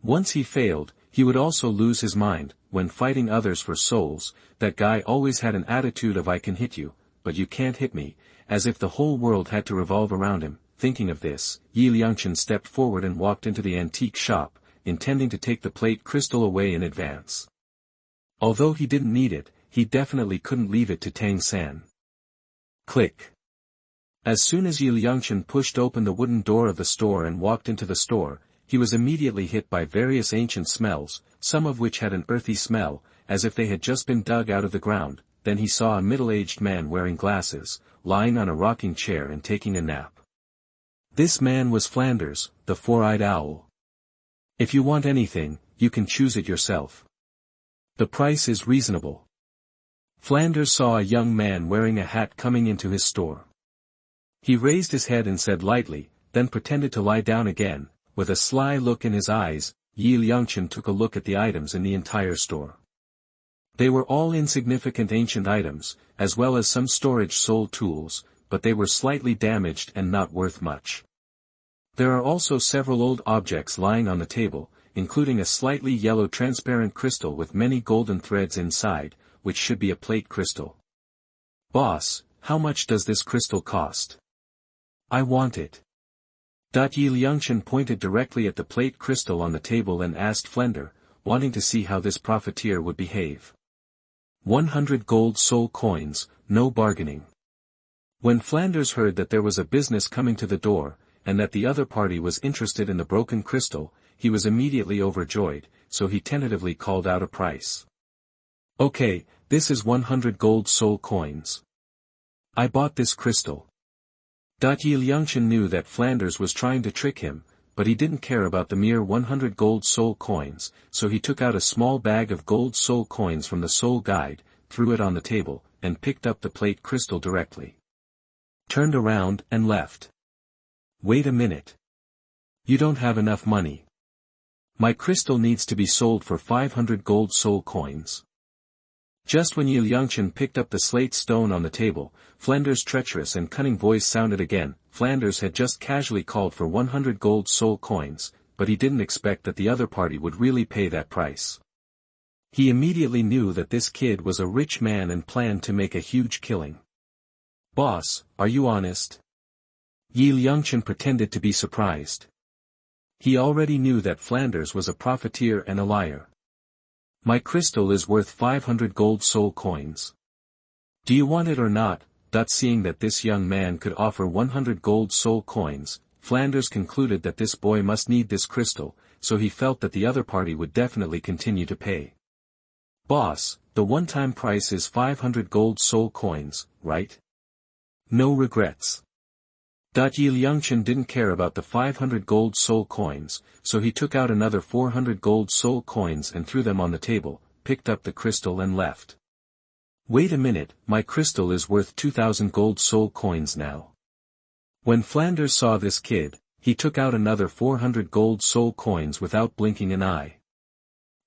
Once he failed, he would also lose his mind. When fighting others for souls, that guy always had an attitude of "I can hit you, but you can't hit me," as if the whole world had to revolve around him. Thinking of this, Liangchen stepped forward and walked into the antique shop, intending to take the plate crystal away in advance. Although he didn't need it, he definitely couldn't leave it to Tang San. Click. As soon as Liangchen pushed open the wooden door of the store and walked into the store, he was immediately hit by various ancient smells, some of which had an earthy smell, as if they had just been dug out of the ground. Then he saw a middle-aged man wearing glasses, lying on a rocking chair and taking a nap. This man was Flanders, the Four-Eyed Owl. If you want anything, you can choose it yourself. The price is reasonable. Flanders saw a young man wearing a hat coming into his store. He raised his head and said lightly, then pretended to lie down again. With a sly look in his eyes, Liangchen took a look at the items in the entire store. They were all insignificant ancient items, as well as some storage soul tools, but they were slightly damaged and not worth much. There are also several old objects lying on the table, including a slightly yellow transparent crystal with many golden threads inside, which should be a plate crystal. Boss, how much does this crystal cost? I want it. Liangchen pointed directly at the plate crystal on the table and asked Flanders, wanting to see how this profiteer would behave. 100 gold soul coins, no bargaining. When Flanders heard that there was a business coming to the door, and that the other party was interested in the broken crystal, he was immediately overjoyed, so he tentatively called out a price. Okay, this is 100 gold soul coins. I bought this crystal. Liangchen knew that Flanders was trying to trick him, but he didn't care about the mere 100 gold soul coins, so he took out a small bag of gold soul coins from the soul guide, threw it on the table, and picked up the plate crystal directly. Turned around and left. Wait a minute. You don't have enough money. My crystal needs to be sold for 500 gold soul coins. Just when Liangchen picked up the slate stone on the table, Flanders' treacherous and cunning voice sounded again. Flanders had just casually called for 100 gold soul coins, but he didn't expect that the other party would really pay that price. He immediately knew that this kid was a rich man and planned to make a huge killing. Boss, are you honest? Liangchen pretended to be surprised. He already knew that Flanders was a profiteer and a liar. My crystal is worth 500 gold soul coins. Do you want it or not? Seeing that this young man could offer 100 gold soul coins, Flanders concluded that this boy must need this crystal, so he felt that the other party would definitely continue to pay. Boss, the one-time price is 500 gold soul coins, right? No regrets. Liangchen didn't care about the 500 gold soul coins, so he took out another 400 gold soul coins and threw them on the table, picked up the crystal and left. Wait a minute, my crystal is worth 2,000 gold soul coins now. When Flanders saw this kid, he took out another 400 gold soul coins without blinking an eye.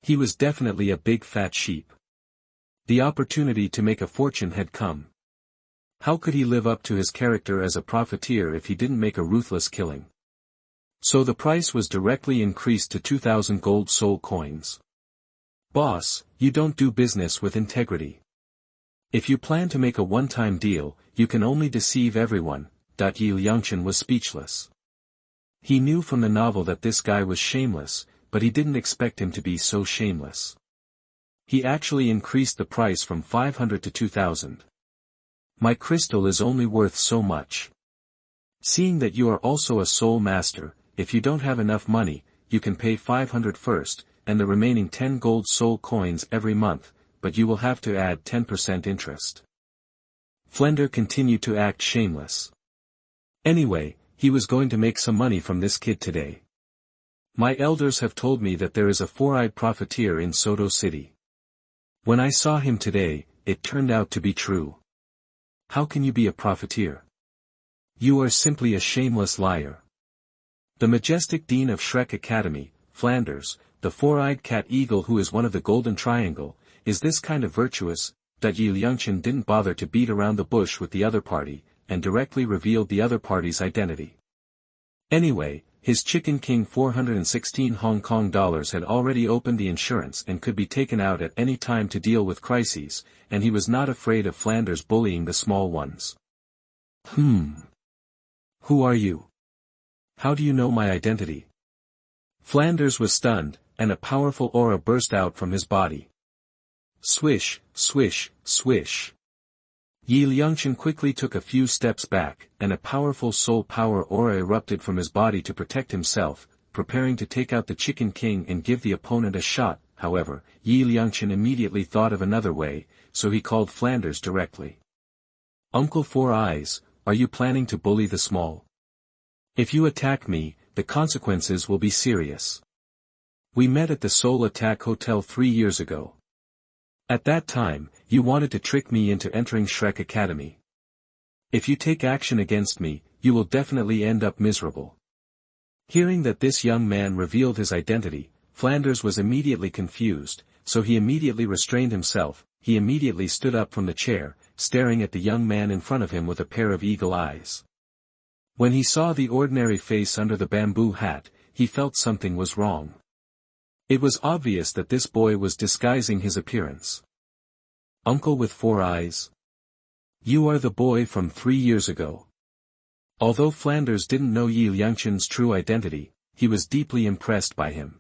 He was definitely a big fat sheep. The opportunity to make a fortune had come. How could he live up to his character as a profiteer if he didn't make a ruthless killing? So the price was directly increased to 2,000 gold soul coins. Boss, you don't do business with integrity. If you plan to make a one-time deal, you can only deceive everyone. Liangchen was speechless. He knew from the novel that this guy was shameless, but he didn't expect him to be so shameless. He actually increased the price from 500 to 2,000. My crystal is only worth so much. Seeing that you are also a soul master, if you don't have enough money, you can pay 500 first, and the remaining 10 gold soul coins every month, but you will have to add 10% interest. Flanders continued to act shameless. Anyway, he was going to make some money from this kid today. My elders have told me that there is a four-eyed profiteer in Soto City. When I saw him today, it turned out to be true. How can you be a profiteer? You are simply a shameless liar. The majestic dean of Shrek Academy, Flanders, the four-eyed cat eagle who is one of the golden triangle, is this kind of virtuous, that Liangchen didn't bother to beat around the bush with the other party, and directly revealed the other party's identity. Anyway, his Chicken King 416 Hong Kong dollars had already opened the insurance and could be taken out at any time to deal with crises, and he was not afraid of Flanders bullying the small ones. Who are you? How do you know my identity? Flanders was stunned, and a powerful aura burst out from his body. Swish, swish, swish. Liangchen quickly took a few steps back, and a powerful soul power aura erupted from his body to protect himself, preparing to take out the Chicken King and give the opponent a shot. However, Liangchen immediately thought of another way, so he called Flanders directly. Uncle Four Eyes, are you planning to bully the small? If you attack me, the consequences will be serious. We met at the Soul Attack Hotel 3 years ago. At that time, you wanted to trick me into entering Shrek Academy. If you take action against me, you will definitely end up miserable. Hearing that this young man revealed his identity, Flanders was immediately confused, so he immediately restrained himself. He immediately stood up from the chair, staring at the young man in front of him with a pair of eagle eyes. When he saw the ordinary face under the bamboo hat, he felt something was wrong. It was obvious that this boy was disguising his appearance. Uncle with Four Eyes? You are the boy from 3 years ago. Although Flanders didn't know Liangchen's true identity, he was deeply impressed by him.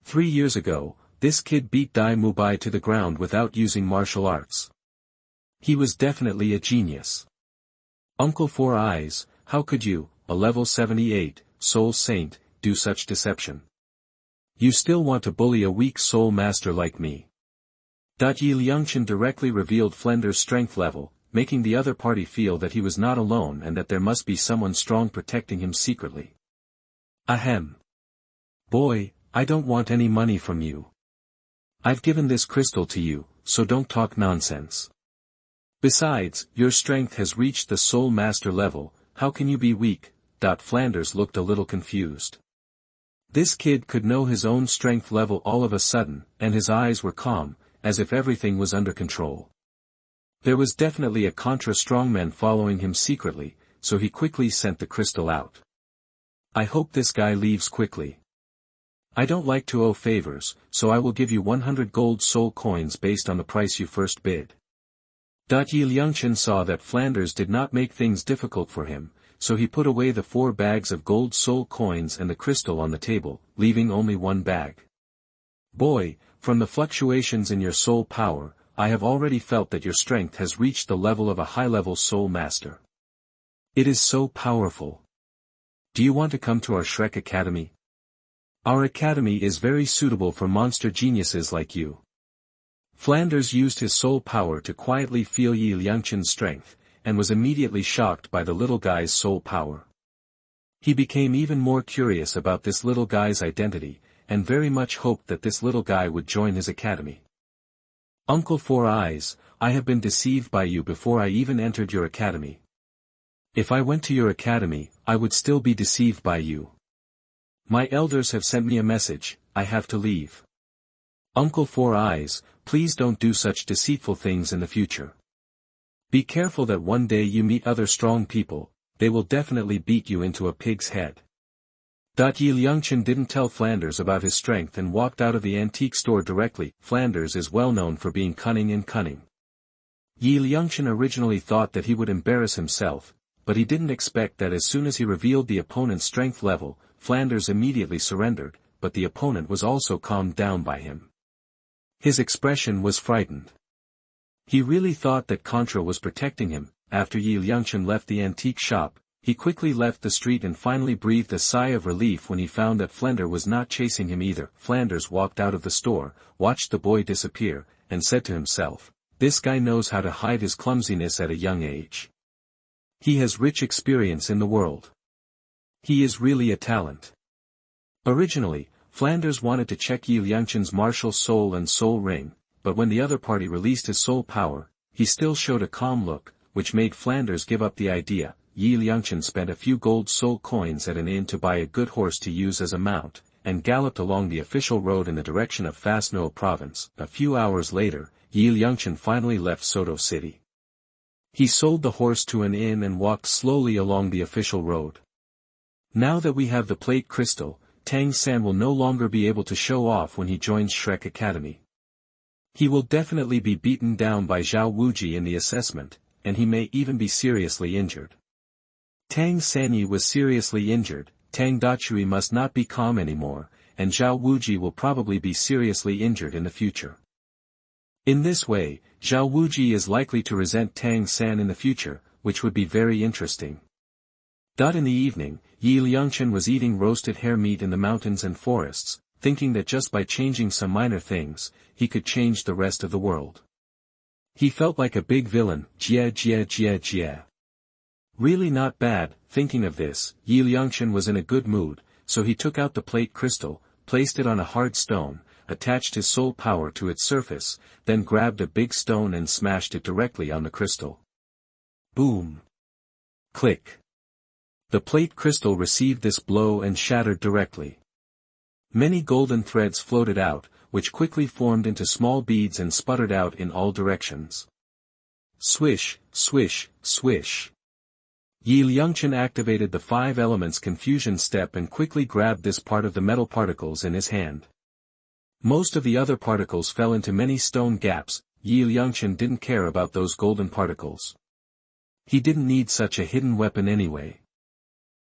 3 years ago, this kid beat Dai Mubai to the ground without using martial arts. He was definitely a genius. Uncle Four Eyes, how could you, a level 78, soul saint, do such deception? You still want to bully a weak soul master like me. Liangchen directly revealed Flanders' strength level, making the other party feel that he was not alone and that there must be someone strong protecting him secretly. Ahem. Boy, I don't want any money from you. I've given this crystal to you, so don't talk nonsense. Besides, your strength has reached the soul master level, how can you be weak? Flanders looked a little confused. This kid could know his own strength level all of a sudden, and his eyes were calm, as if everything was under control. There was definitely a Contra strongman following him secretly, so he quickly sent the crystal out. I hope this guy leaves quickly. I don't like to owe favors, so I will give you 100 gold soul coins based on the price you first bid. Liangchen saw that Flanders did not make things difficult for him, so he put away the 4 bags of gold soul coins and the crystal on the table, leaving only 1 bag. Boy, From the fluctuations in your soul power, I have already felt that your strength has reached the level of a high-level soul master. It is so powerful. Do you want to come to our Shrek Academy? Our academy is very suitable for monster geniuses like you. Flanders used his soul power to quietly feel Liangchen's strength, and was immediately shocked by the little guy's soul power. He became even more curious about this little guy's identity, and very much hoped that this little guy would join his academy. Uncle Four Eyes, I have been deceived by you before I even entered your academy. If I went to your academy, I would still be deceived by you. My elders have sent me a message, I have to leave. Uncle Four Eyes, please don't do such deceitful things in the future. Be careful that one day you meet other strong people, they will definitely beat you into a pig's head. Liangchen didn't tell Flanders about his strength and walked out of the antique store directly. Flanders is well known for being cunning and cunning. Liangchen originally thought that he would embarrass himself, but he didn't expect that as soon as he revealed the opponent's strength level, Flanders immediately surrendered, but the opponent was also calmed down by him. His expression was frightened. He really thought that Contra was protecting him. After Liangchen left the antique shop, he quickly left the street and finally breathed a sigh of relief when he found that Flanders was not chasing him either. Flanders walked out of the store, watched the boy disappear, and said to himself, "This guy knows how to hide his clumsiness at a young age. He has rich experience in the world. He is really a talent." Originally, Flanders wanted to check Liangchen's martial soul and soul ring, but when the other party released his soul power, he still showed a calm look, which made Flanders give up the idea. Liangchen spent a few gold soul coins at an inn to buy a good horse to use as a mount, and galloped along the official road in the direction of Flanders province. A few hours later, Liangchen finally left Soto City. He sold the horse to an inn and walked slowly along the official road. Now that we have the plate crystal, Tang San will no longer be able to show off when he joins Shrek Academy. He will definitely be beaten down by Zhao Wuji in the assessment, and he may even be seriously injured. Tang Sanyi was seriously injured, Tang Dachui must not be calm anymore, and Zhao Wuji will probably be seriously injured in the future. In this way, Zhao Wuji is likely to resent Tang San in the future, which would be very interesting. In the evening, Liangchen was eating roasted hare meat in the mountains and forests, thinking that just by changing some minor things, he could change the rest of the world. He felt like a big villain, jia. Really not bad. Thinking of this, Liangchen was in a good mood, so he took out the plate crystal, placed it on a hard stone, attached his soul power to its surface, then grabbed a big stone and smashed it directly on the crystal. Boom! Click! The plate crystal received this blow and shattered directly. Many golden threads floated out, which quickly formed into small beads and sputtered out in all directions. Swish, swish, swish. Liangchen activated the 5 elements confusion step and quickly grabbed this part of the metal particles in his hand. Most of the other particles fell into many stone gaps. Liangchen didn't care about those golden particles. He didn't need such a hidden weapon anyway.